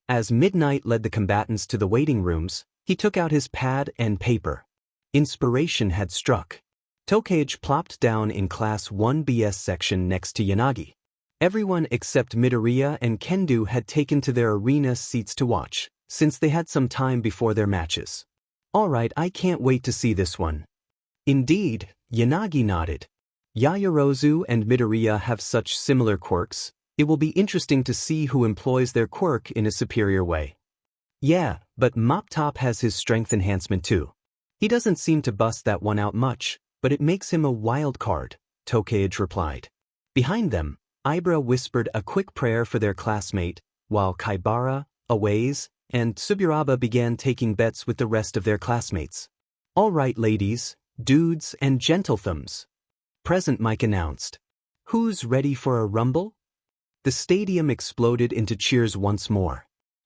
As Midnight led the combatants to the waiting rooms, he took out his pad and paper. Inspiration had struck. Tokage plopped down in Class 1B's section next to Yanagi. Everyone except Midoriya and Kendo had taken to their arena seats to watch, since they had some time before their matches. Alright, I can't wait to see this one. Indeed, Yanagi nodded. Yaoyorozu and Midoriya have such similar quirks, it will be interesting to see who employs their quirk in a superior way. Yeah, but Mop Top has his strength enhancement too. He doesn't seem to bust that one out much, but it makes him a wild card, Tokage replied. Behind them, Ibara whispered a quick prayer for their classmate, while Kaibara, Awaze, and Tsuburaba began taking bets with the rest of their classmates. All right, ladies, dudes, and gentlethumbs. Present Mike announced. Who's ready for a rumble? The stadium exploded into cheers once more.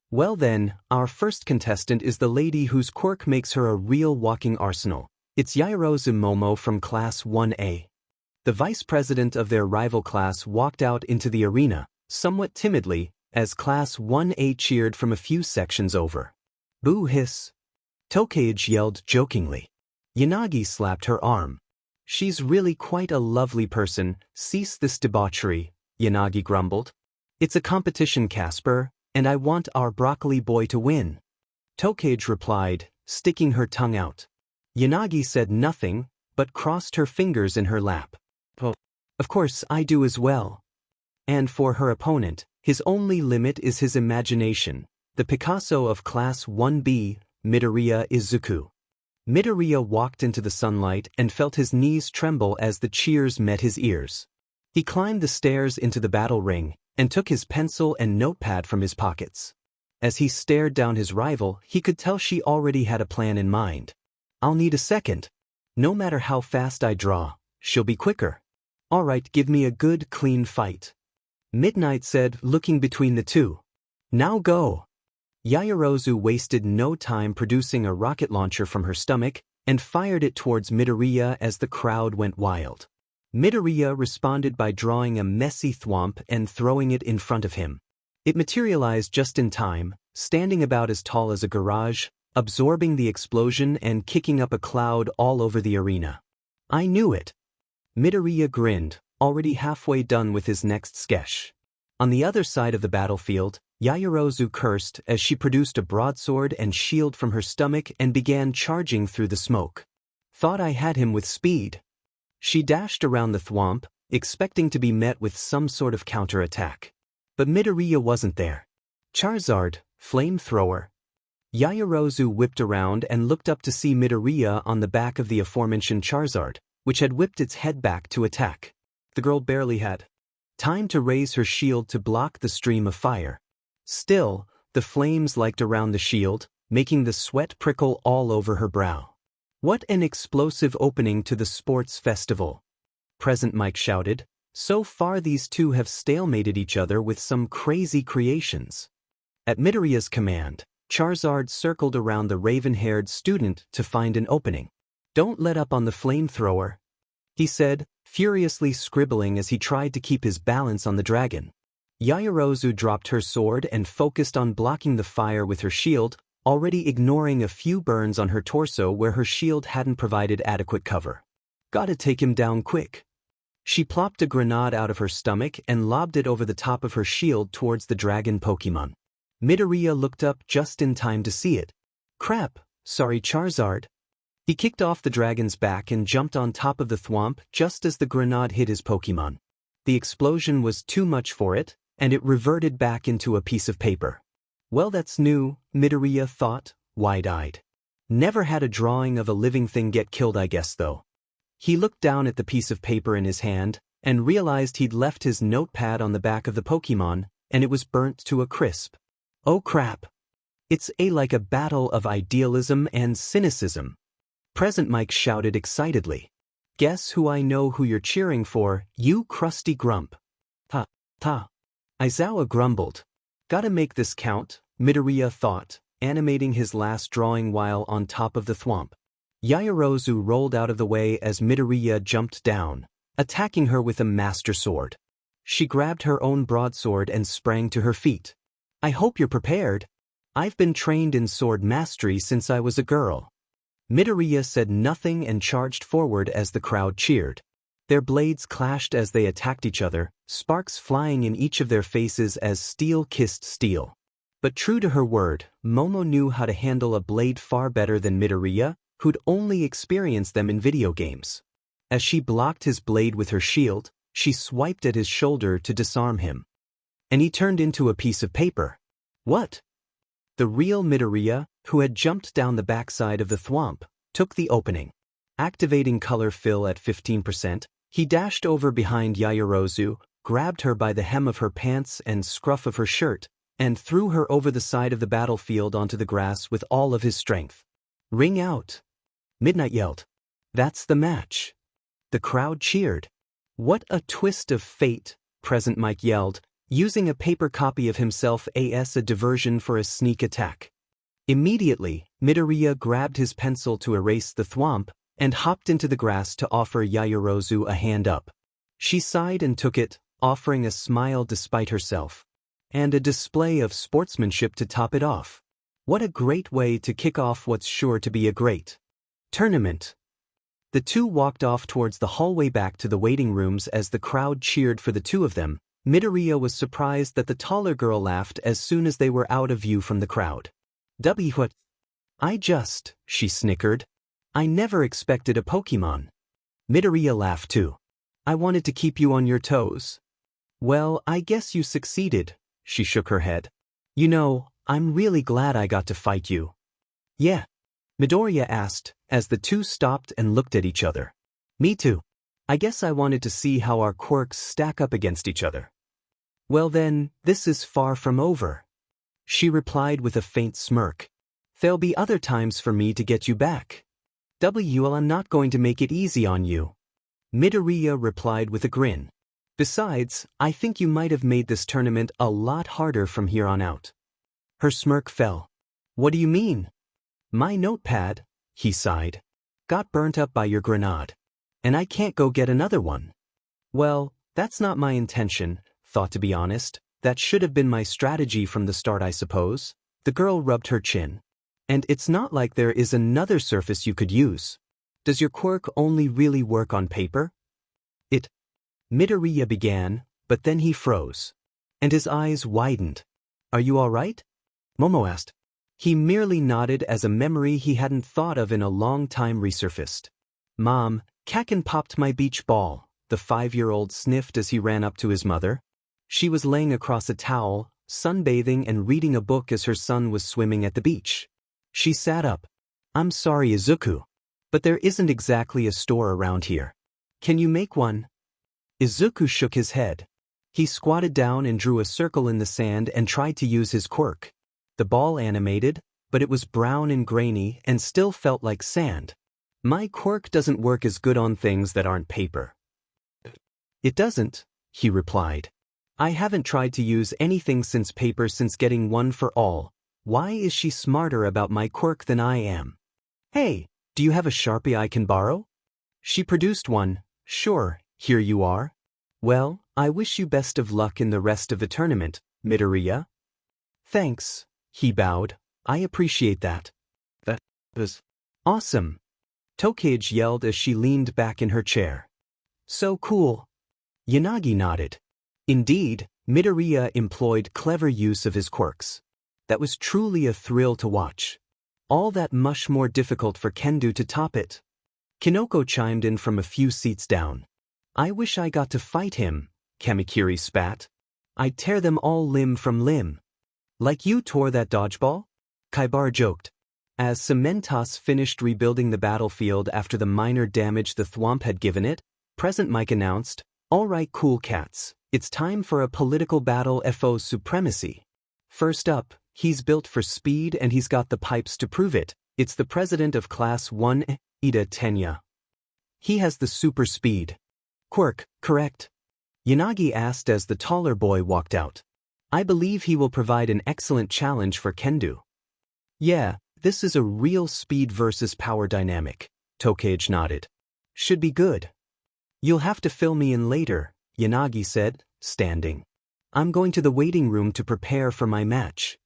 Well then, our first contestant is the lady whose quirk makes her a real walking arsenal. It's Yaoyorozu Momo from Class 1A. The vice president of their rival class walked out into the arena, somewhat timidly, as Class 1A cheered from a few sections over. Boo hiss. Tokage yelled jokingly. Yanagi slapped her arm. She's really quite a lovely person, cease this debauchery, Yanagi grumbled. It's a competition, Casper, and I want our broccoli boy to win. Tokage replied, sticking her tongue out. Yanagi said nothing, but crossed her fingers in her lap. Of course I do as well. And for her opponent, his only limit is his imagination, the Picasso of Class 1B, Midoriya Izuku. Midoriya walked into the sunlight and felt his knees tremble as the cheers met his ears. He climbed the stairs into the battle ring and took his pencil and notepad from his pockets. As he stared down his rival, he could tell she already had a plan in mind. I'll need a second. No matter how fast I draw, she'll be quicker. Alright, give me a good, clean fight. Midnight said, looking between the two. Now go. Yaoyorozu wasted no time producing a rocket launcher from her stomach and fired it towards Midoriya as the crowd went wild. Midoriya responded by drawing a messy thwomp and throwing it in front of him. It materialized just in time, standing about as tall as a garage, absorbing the explosion and kicking up a cloud all over the arena. I knew it. Midoriya grinned, already halfway done with his next sketch. On the other side of the battlefield, Yaoyorozu cursed as she produced a broadsword and shield from her stomach and began charging through the smoke. Thought I had him with speed. She dashed around the thwomp, expecting to be met with some sort of counterattack. But Midoriya wasn't there. Charizard, flamethrower. Yaoyorozu whipped around and looked up to see Midoriya on the back of the aforementioned Charizard, which had whipped its head back to attack. The girl barely had time to raise her shield to block the stream of fire. Still, the flames licked around the shield, making the sweat prickle all over her brow. What an explosive opening to the sports festival. Present Mike shouted. So far these two have stalemated each other with some crazy creations. At Midoriya's command, Charizard circled around the raven-haired student to find an opening. Don't let up on the flamethrower, he said, furiously scribbling as he tried to keep his balance on the dragon. Yaoyorozu dropped her sword and focused on blocking the fire with her shield, already ignoring a few burns on her torso where her shield hadn't provided adequate cover. Gotta take him down quick. She plopped a grenade out of her stomach and lobbed it over the top of her shield towards the dragon Pokemon. Midoriya looked up just in time to see it. Crap, sorry Charizard. He kicked off the dragon's back and jumped on top of the thwomp just as the grenade hit his Pokemon. The explosion was too much for it, and it reverted back into a piece of paper. Well, that's new, Midoriya thought, wide-eyed. Never had a drawing of a living thing get killed, I guess, though. He looked down at the piece of paper in his hand and realized he'd left his notepad on the back of the Pokemon, and it was burnt to a crisp. Oh crap. It's like a battle of idealism and cynicism. Present Mike shouted excitedly. Guess who I know who you're cheering for, you crusty grump. Ta. Izuku grumbled. Gotta make this count, Midoriya thought, animating his last drawing while on top of the thwomp. Yaoyorozu rolled out of the way as Midoriya jumped down, attacking her with a master sword. She grabbed her own broadsword and sprang to her feet. I hope you're prepared. I've been trained in sword mastery since I was a girl. Midoriya said nothing and charged forward as the crowd cheered. Their blades clashed as they attacked each other, sparks flying in each of their faces as steel kissed steel. But true to her word, Momo knew how to handle a blade far better than Midoriya, who'd only experienced them in video games. As she blocked his blade with her shield, she swiped at his shoulder to disarm him. And he turned into a piece of paper. What? The real Midoriya, who had jumped down the backside of the thwomp, took the opening. Activating color fill at 15%, he dashed over behind Yaoyorozu, grabbed her by the hem of her pants and scruff of her shirt, and threw her over the side of the battlefield onto the grass with all of his strength. Ring out! Midnight yelled. That's the match. The crowd cheered. What a twist of fate, Present Mike yelled, using a paper copy of himself as a diversion for a sneak attack. Immediately, Midoriya grabbed his pencil to erase the thwomp and hopped into the grass to offer Yaoyorozu a hand up. She sighed and took it, offering a smile despite herself. And a display of sportsmanship to top it off. What a great way to kick off what's sure to be a great tournament. The two walked off towards the hallway back to the waiting rooms as the crowd cheered for the two of them. Midoriya was surprised that the taller girl laughed as soon as they were out of view from the crowd. What? She snickered. I never expected a Pokemon. Midoriya laughed too. I wanted to keep you on your toes. Well, I guess you succeeded, she shook her head. You know, I'm really glad I got to fight you. Yeah? Midoriya asked, as the two stopped and looked at each other. Me too. I guess I wanted to see how our quirks stack up against each other. Well then, this is far from over. She replied with a faint smirk. There'll be other times for me to get you back. I'm not going to make it easy on you. Midoriya replied with a grin. Besides, I think you might have made this tournament a lot harder from here on out. Her smirk fell. What do you mean? My notepad, he sighed, got burnt up by your grenade. And I can't go get another one. Well, that's not my intention, thought to be honest. That should have been my strategy from the start, I suppose. The girl rubbed her chin. And it's not like there is another surface you could use. Does your quirk only really work on paper? Midoriya began, but then he froze. And his eyes widened. Are you all right? Momo asked. He merely nodded as a memory he hadn't thought of in a long time resurfaced. Mom, Kacchan popped my beach ball, the 5-year-old sniffed as he ran up to his mother. She was laying across a towel, sunbathing and reading a book as her son was swimming at the beach. She sat up. I'm sorry, Izuku, but there isn't exactly a store around here. Can you make one? Izuku shook his head. He squatted down and drew a circle in the sand and tried to use his quirk. The ball animated, but it was brown and grainy and still felt like sand. My quirk doesn't work as good on things that aren't paper. It doesn't, he replied. I haven't tried to use anything since paper since getting one for all. Why is she smarter about my quirk than I am? Hey, do you have a Sharpie I can borrow? She produced one. Sure, here you are. Well, I wish you best of luck in the rest of the tournament, Midoriya. Thanks, he bowed. I appreciate that. That was awesome. Tokage yelled as she leaned back in her chair. So cool. Yanagi nodded. Indeed, Midoriya employed clever use of his quirks. That was truly a thrill to watch. All that much more difficult for Kendo to top it. Kinoko chimed in from a few seats down. I wish I got to fight him, Kamikiri spat. I'd tear them all limb from limb. Like you tore that dodgeball? Kaibar joked. As Cementos finished rebuilding the battlefield after the minor damage the thwomp had given it, Present Mike announced, All right, cool cats, it's time for a political battle FO supremacy. First up, he's built for speed and he's got the pipes to prove it. It's the president of Class 1, Ida Tenya. He has the super speed. Quirk, correct? Yanagi asked as the taller boy walked out. I believe he will provide an excellent challenge for Kendo. Yeah, this is a real speed versus power dynamic, Tokage nodded. Should be good. You'll have to fill me in later, Yanagi said, standing. I'm going to the waiting room to prepare for my match.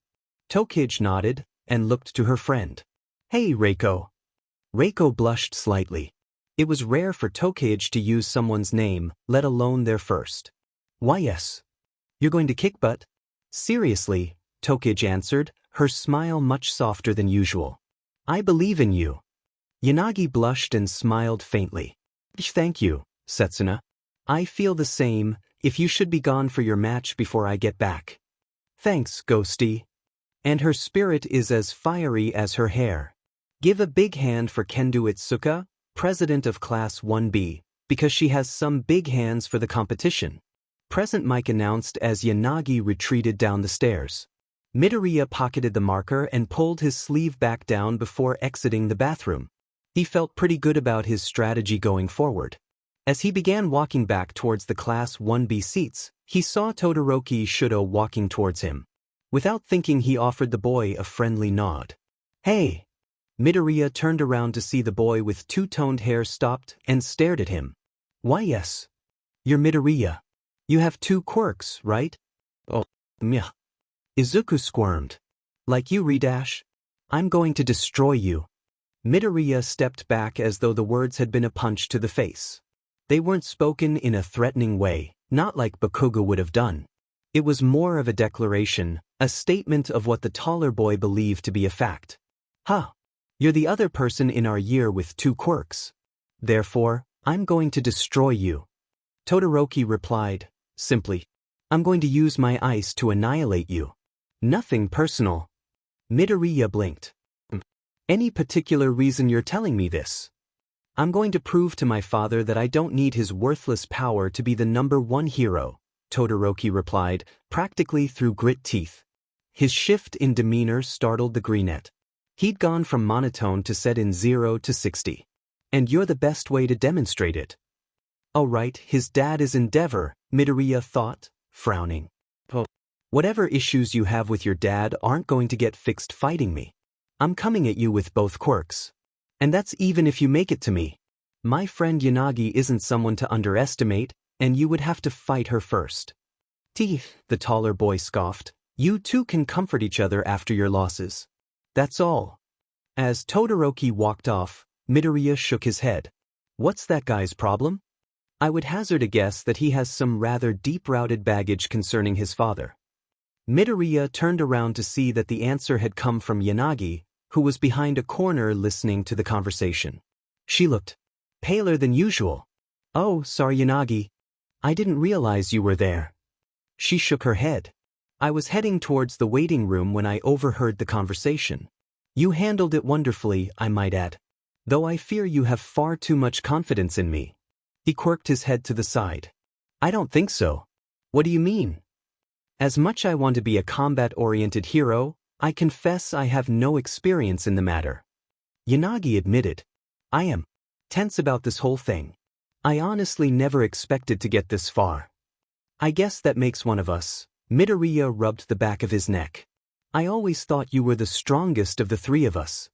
Tokage nodded and looked to her friend. Hey, Reiko. Reiko blushed slightly. It was rare for Tokage to use someone's name, let alone their first. Why yes. You're going to kick butt? Seriously, Tokage answered, her smile much softer than usual. I believe in you. Yanagi blushed and smiled faintly. Thank you, Setsuna. I feel the same, if you should be gone for your match before I get back. Thanks, Ghosty. And her spirit is as fiery as her hair. Give a big hand for Kendo Itsuka, president of Class 1B, because she has some big hands for the competition. Present Mike announced as Yanagi retreated down the stairs. Midoriya pocketed the marker and pulled his sleeve back down before exiting the bathroom. He felt pretty good about his strategy going forward. As he began walking back towards the Class 1B seats, he saw Todoroki Shudo walking towards him. Without thinking, he offered the boy a friendly nod. Hey! Midoriya turned around to see the boy with two-toned hair stopped and stared at him. Why yes. You're Midoriya. You have 2 quirks, right? Oh, meh. Izuku squirmed. Like you, Redash? I'm going to destroy you. Midoriya stepped back as though the words had been a punch to the face. They weren't spoken in a threatening way, not like Bakugo would have done. It was more of a declaration, a statement of what the taller boy believed to be a fact. Huh. You're the other person in our year with 2 quirks. Therefore, I'm going to destroy you. Todoroki replied, simply. I'm going to use my ice to annihilate you. Nothing personal. Midoriya blinked. Any particular reason you're telling me this? I'm going to prove to my father that I don't need his worthless power to be the #1 hero, Todoroki replied, practically through grit teeth. His shift in demeanor startled the greenette. He'd gone from monotone to set in 0 to 60. And you're the best way to demonstrate it. Oh right, his dad is Endeavor, Midoriya thought, frowning. Whatever issues you have with your dad aren't going to get fixed fighting me. I'm coming at you with both quirks. And that's even if you make it to me. My friend Yanagi isn't someone to underestimate, and you would have to fight her first. Teeth, the taller boy scoffed. You two can comfort each other after your losses. That's all. As Todoroki walked off, Midoriya shook his head. What's that guy's problem? I would hazard a guess that he has some rather deep-rooted baggage concerning his father. Midoriya turned around to see that the answer had come from Yanagi, who was behind a corner listening to the conversation. She looked paler than usual. Oh, sorry Yanagi. I didn't realize you were there. She shook her head. I was heading towards the waiting room when I overheard the conversation. You handled it wonderfully, I might add. Though I fear you have far too much confidence in me. He quirked his head to the side. I don't think so. What do you mean? As much I want to be a combat-oriented hero, I confess I have no experience in the matter. Yanagi admitted. I am tense about this whole thing. I honestly never expected to get this far. I guess that makes one of us. Midoriya rubbed the back of his neck. I always thought you were the strongest of the three of us.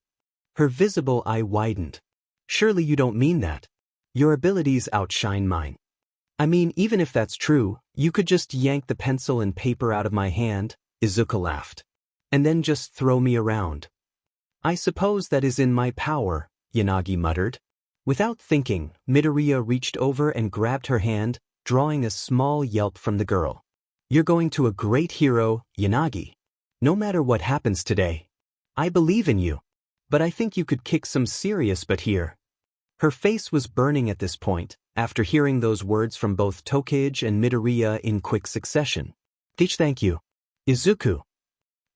Her visible eye widened. Surely you don't mean that. Your abilities outshine mine. I mean, even if that's true, you could just yank the pencil and paper out of my hand, Izuku laughed. And then just throw me around. I suppose that is in my power, Yanagi muttered. Without thinking, Midoriya reached over and grabbed her hand, drawing a small yelp from the girl. You're going to a great hero, Yanagi. No matter what happens today. I believe in you. But I think you could kick some serious butt here. Her face was burning at this point, after hearing those words from both Tokage and Midoriya in quick succession. Thank you. Izuku.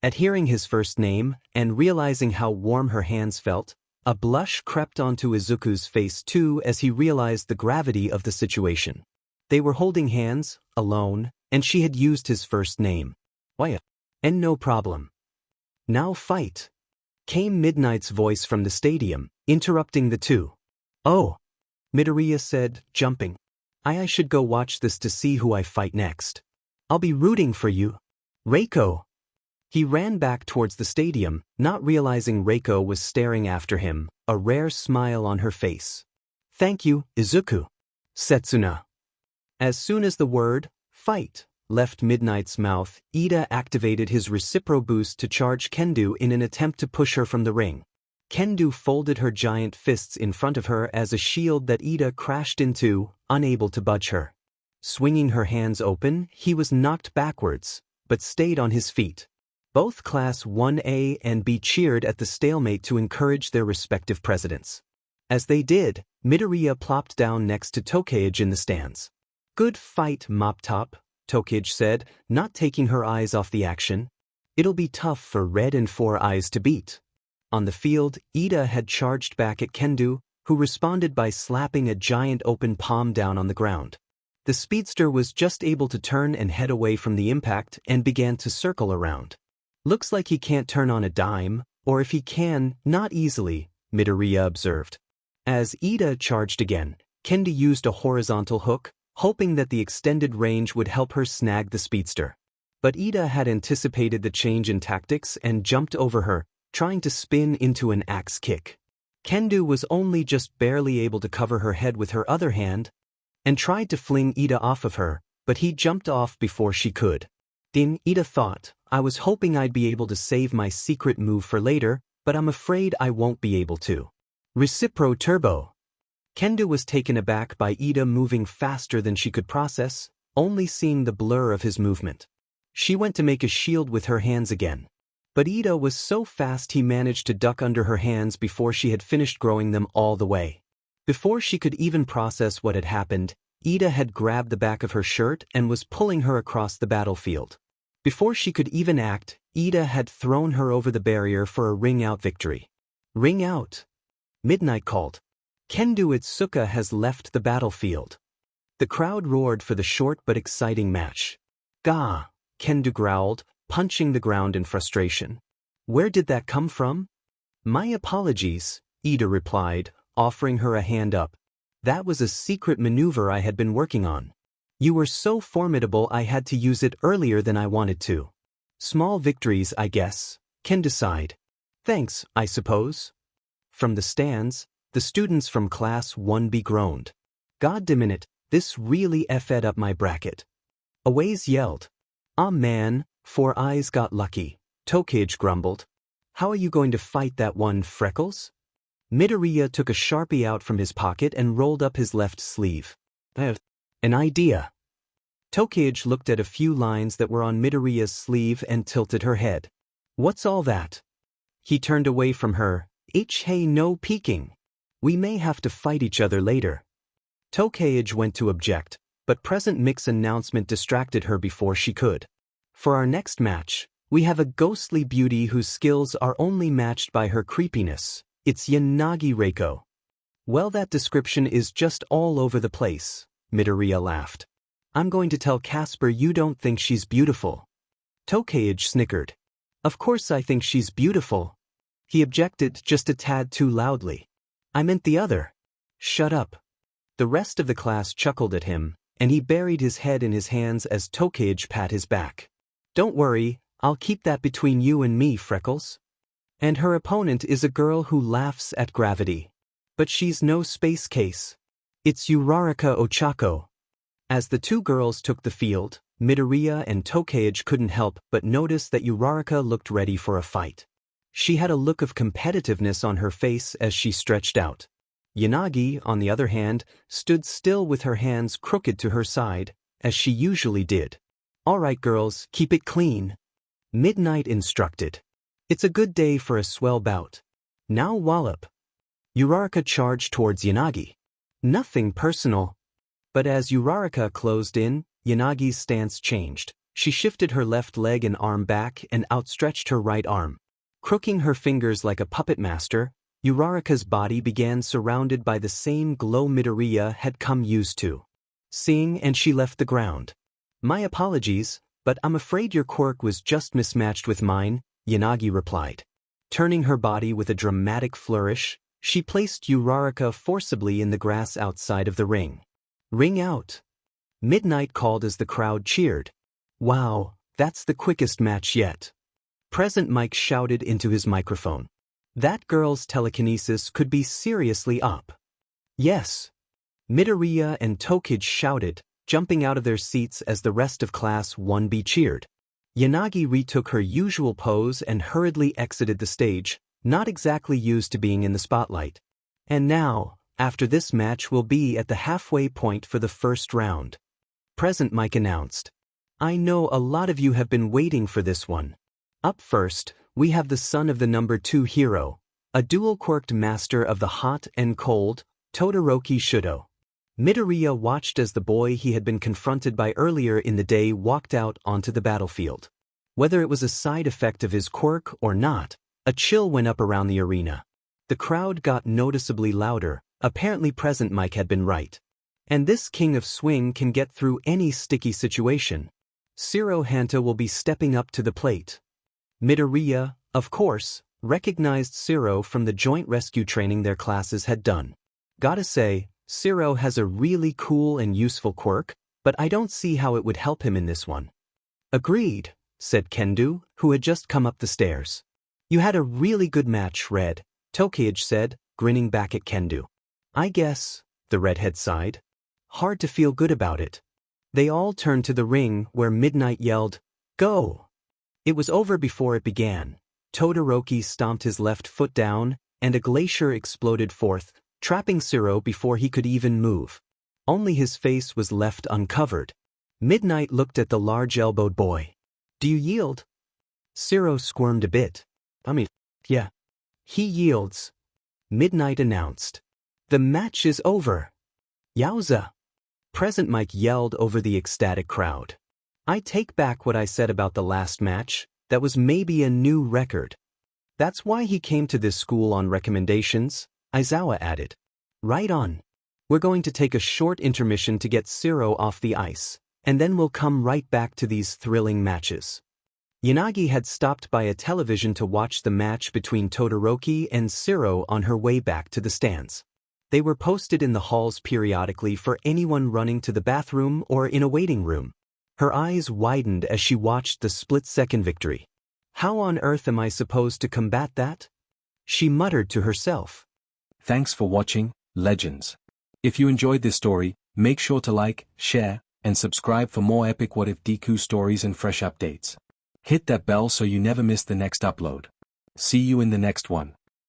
At hearing his first name, and realizing how warm her hands felt, a blush crept onto Izuku's face too as he realized the gravity of the situation. They were holding hands, alone, and she had used his first name. Why? And no problem. Now fight. Came Midnight's voice from the stadium, interrupting the two. Oh, Midoriya said, jumping. I should go watch this to see who I fight next. I'll be rooting for you. Reiko. He ran back towards the stadium, not realizing Reiko was staring after him, a rare smile on her face. Thank you, Izuku. Setsuna. As soon as the word, fight, left Midnight's mouth, Ida activated his Recipro boost to charge Kendo in an attempt to push her from the ring. Kendo folded her giant fists in front of her as a shield that Ida crashed into, unable to budge her. Swinging her hands open, he was knocked backwards, but stayed on his feet. Both Class 1A and B cheered at the stalemate to encourage their respective presidents. As they did, Midoriya plopped down next to Tokage in the stands. Good fight, Mop Top, Tokage said, not taking her eyes off the action. It'll be tough for Red and Four Eyes to beat. On the field, Ida had charged back at Kendo, who responded by slapping a giant open palm down on the ground. The speedster was just able to turn and head away from the impact and began to circle around. Looks like he can't turn on a dime, or if he can, not easily, Midoriya observed. As Ida charged again, Kendo used a horizontal hook, hoping that the extended range would help her snag the speedster. But Ida had anticipated the change in tactics and jumped over her, trying to spin into an axe kick. Kendo was only just barely able to cover her head with her other hand, and tried to fling Ida off of her, but he jumped off before she could. Then Ida thought, I was hoping I'd be able to save my secret move for later, but I'm afraid I won't be able to. Recipro Turbo. Kendo was taken aback by Ida moving faster than she could process, only seeing the blur of his movement. She went to make a shield with her hands again. But Ida was so fast he managed to duck under her hands before she had finished growing them all the way. Before she could even process what had happened, Ida had grabbed the back of her shirt and was pulling her across the battlefield. Before she could even act, Ida had thrown her over the barrier for a ring-out victory. Ring out! Midnight called. Kendo Itsuka has left the battlefield. The crowd roared for the short but exciting match. Gah! Kendo growled, punching the ground in frustration. Where did that come from? My apologies, Ida replied, offering her a hand up. That was a secret maneuver I had been working on. You were so formidable I had to use it earlier than I wanted to. Small victories, I guess, can decide. Thanks, I suppose. From the stands, the students from Class 1B groaned. God damn it, this really effed up my bracket. Aways yelled. Aw man, Four Eyes got lucky, Tokage grumbled. How are you going to fight that one, Freckles? Midoriya took a Sharpie out from his pocket and rolled up his left sleeve. An idea. Tokage looked at a few lines that were on Midoriya's sleeve and tilted her head. What's all that? He turned away from her. Hey, no peeking. We may have to fight each other later. Tokage went to object, but Present Mick's announcement distracted her before she could. For our next match, we have a ghostly beauty whose skills are only matched by her creepiness. It's Yanagi Reiko. Well, that description is just all over the place, Midoriya laughed. I'm going to tell Casper you don't think she's beautiful. Tokage snickered. Of course I think she's beautiful. He objected just a tad too loudly. I meant the other. Shut up. The rest of the class chuckled at him, and he buried his head in his hands as Tokage pat his back. Don't worry, I'll keep that between you and me, Freckles. And her opponent is a girl who laughs at gravity. But she's no space case. It's Uraraka Ochako. As the two girls took the field, Midoriya and Tokage couldn't help but notice that Uraraka looked ready for a fight. She had a look of competitiveness on her face as she stretched out. Yanagi, on the other hand, stood still with her hands crooked to her side, as she usually did. All right, girls, keep it clean. Midnight instructed. It's a good day for a swell bout. Now wallop. Uraraka charged towards Yanagi. Nothing personal. But as Uraraka closed in, Yanagi's stance changed. She shifted her left leg and arm back and outstretched her right arm. Crooking her fingers like a puppet master, Uraraka's body began surrounded by the same glow Midoriya had come used to. Seeing, and she left the ground. My apologies, but I'm afraid your quirk was just mismatched with mine, Yanagi replied. Turning her body with a dramatic flourish, she placed Uraraka forcibly in the grass outside of the ring. Ring out. Midnight called as the crowd cheered. Wow, that's the quickest match yet. Present Mike shouted into his microphone. That girl's telekinesis could be seriously up. Yes. Midoriya and Tokage shouted, jumping out of their seats as the rest of Class 1B cheered. Yanagi retook her usual pose and hurriedly exited the stage, not exactly used to being in the spotlight. And now, after this match will be at the halfway point for the first round. Present Mike announced. I know a lot of you have been waiting for this one. Up first, we have the son of the number 2 hero, a dual-quirked master of the hot and cold, Todoroki Shudo. Midoriya watched as the boy he had been confronted by earlier in the day walked out onto the battlefield. Whether it was a side effect of his quirk or not, a chill went up around the arena. The crowd got noticeably louder. Apparently Present Mike had been right. And this king of swing can get through any sticky situation. Shiro Hanta will be stepping up to the plate. Midoriya, of course, recognized Shiro from the joint rescue training their classes had done. Gotta say, Shiro has a really cool and useful quirk, but I don't see how it would help him in this one. Agreed, said Kendo, who had just come up the stairs. You had a really good match, Red, Tokage said, grinning back at Kendo. I guess, the redhead sighed. Hard to feel good about it. They all turned to the ring where Midnight yelled, Go! It was over before it began. Todoroki stomped his left foot down, and a glacier exploded forth, trapping Shiro before he could even move. Only his face was left uncovered. Midnight looked at the large-elbowed boy. Do you yield? Shiro squirmed a bit. Yeah. He yields. Midnight announced. The match is over. Yowza! Present Mike yelled over the ecstatic crowd. I take back what I said about the last match. That was maybe a new record. That's why he came to this school on recommendations, Aizawa added. Right on. We're going to take a short intermission to get Shiro off the ice, and then we'll come right back to these thrilling matches. Yanagi had stopped by a television to watch the match between Todoroki and Shiro on her way back to the stands. They were posted in the halls periodically for anyone running to the bathroom or in a waiting room. Her eyes widened as she watched the split-second victory. How on earth am I supposed to combat that? She muttered to herself. Thanks for watching, Legends. If you enjoyed this story, make sure to like, share, and subscribe for more epic What If Deku stories and fresh updates. Hit that bell so you never miss the next upload. See you in the next one.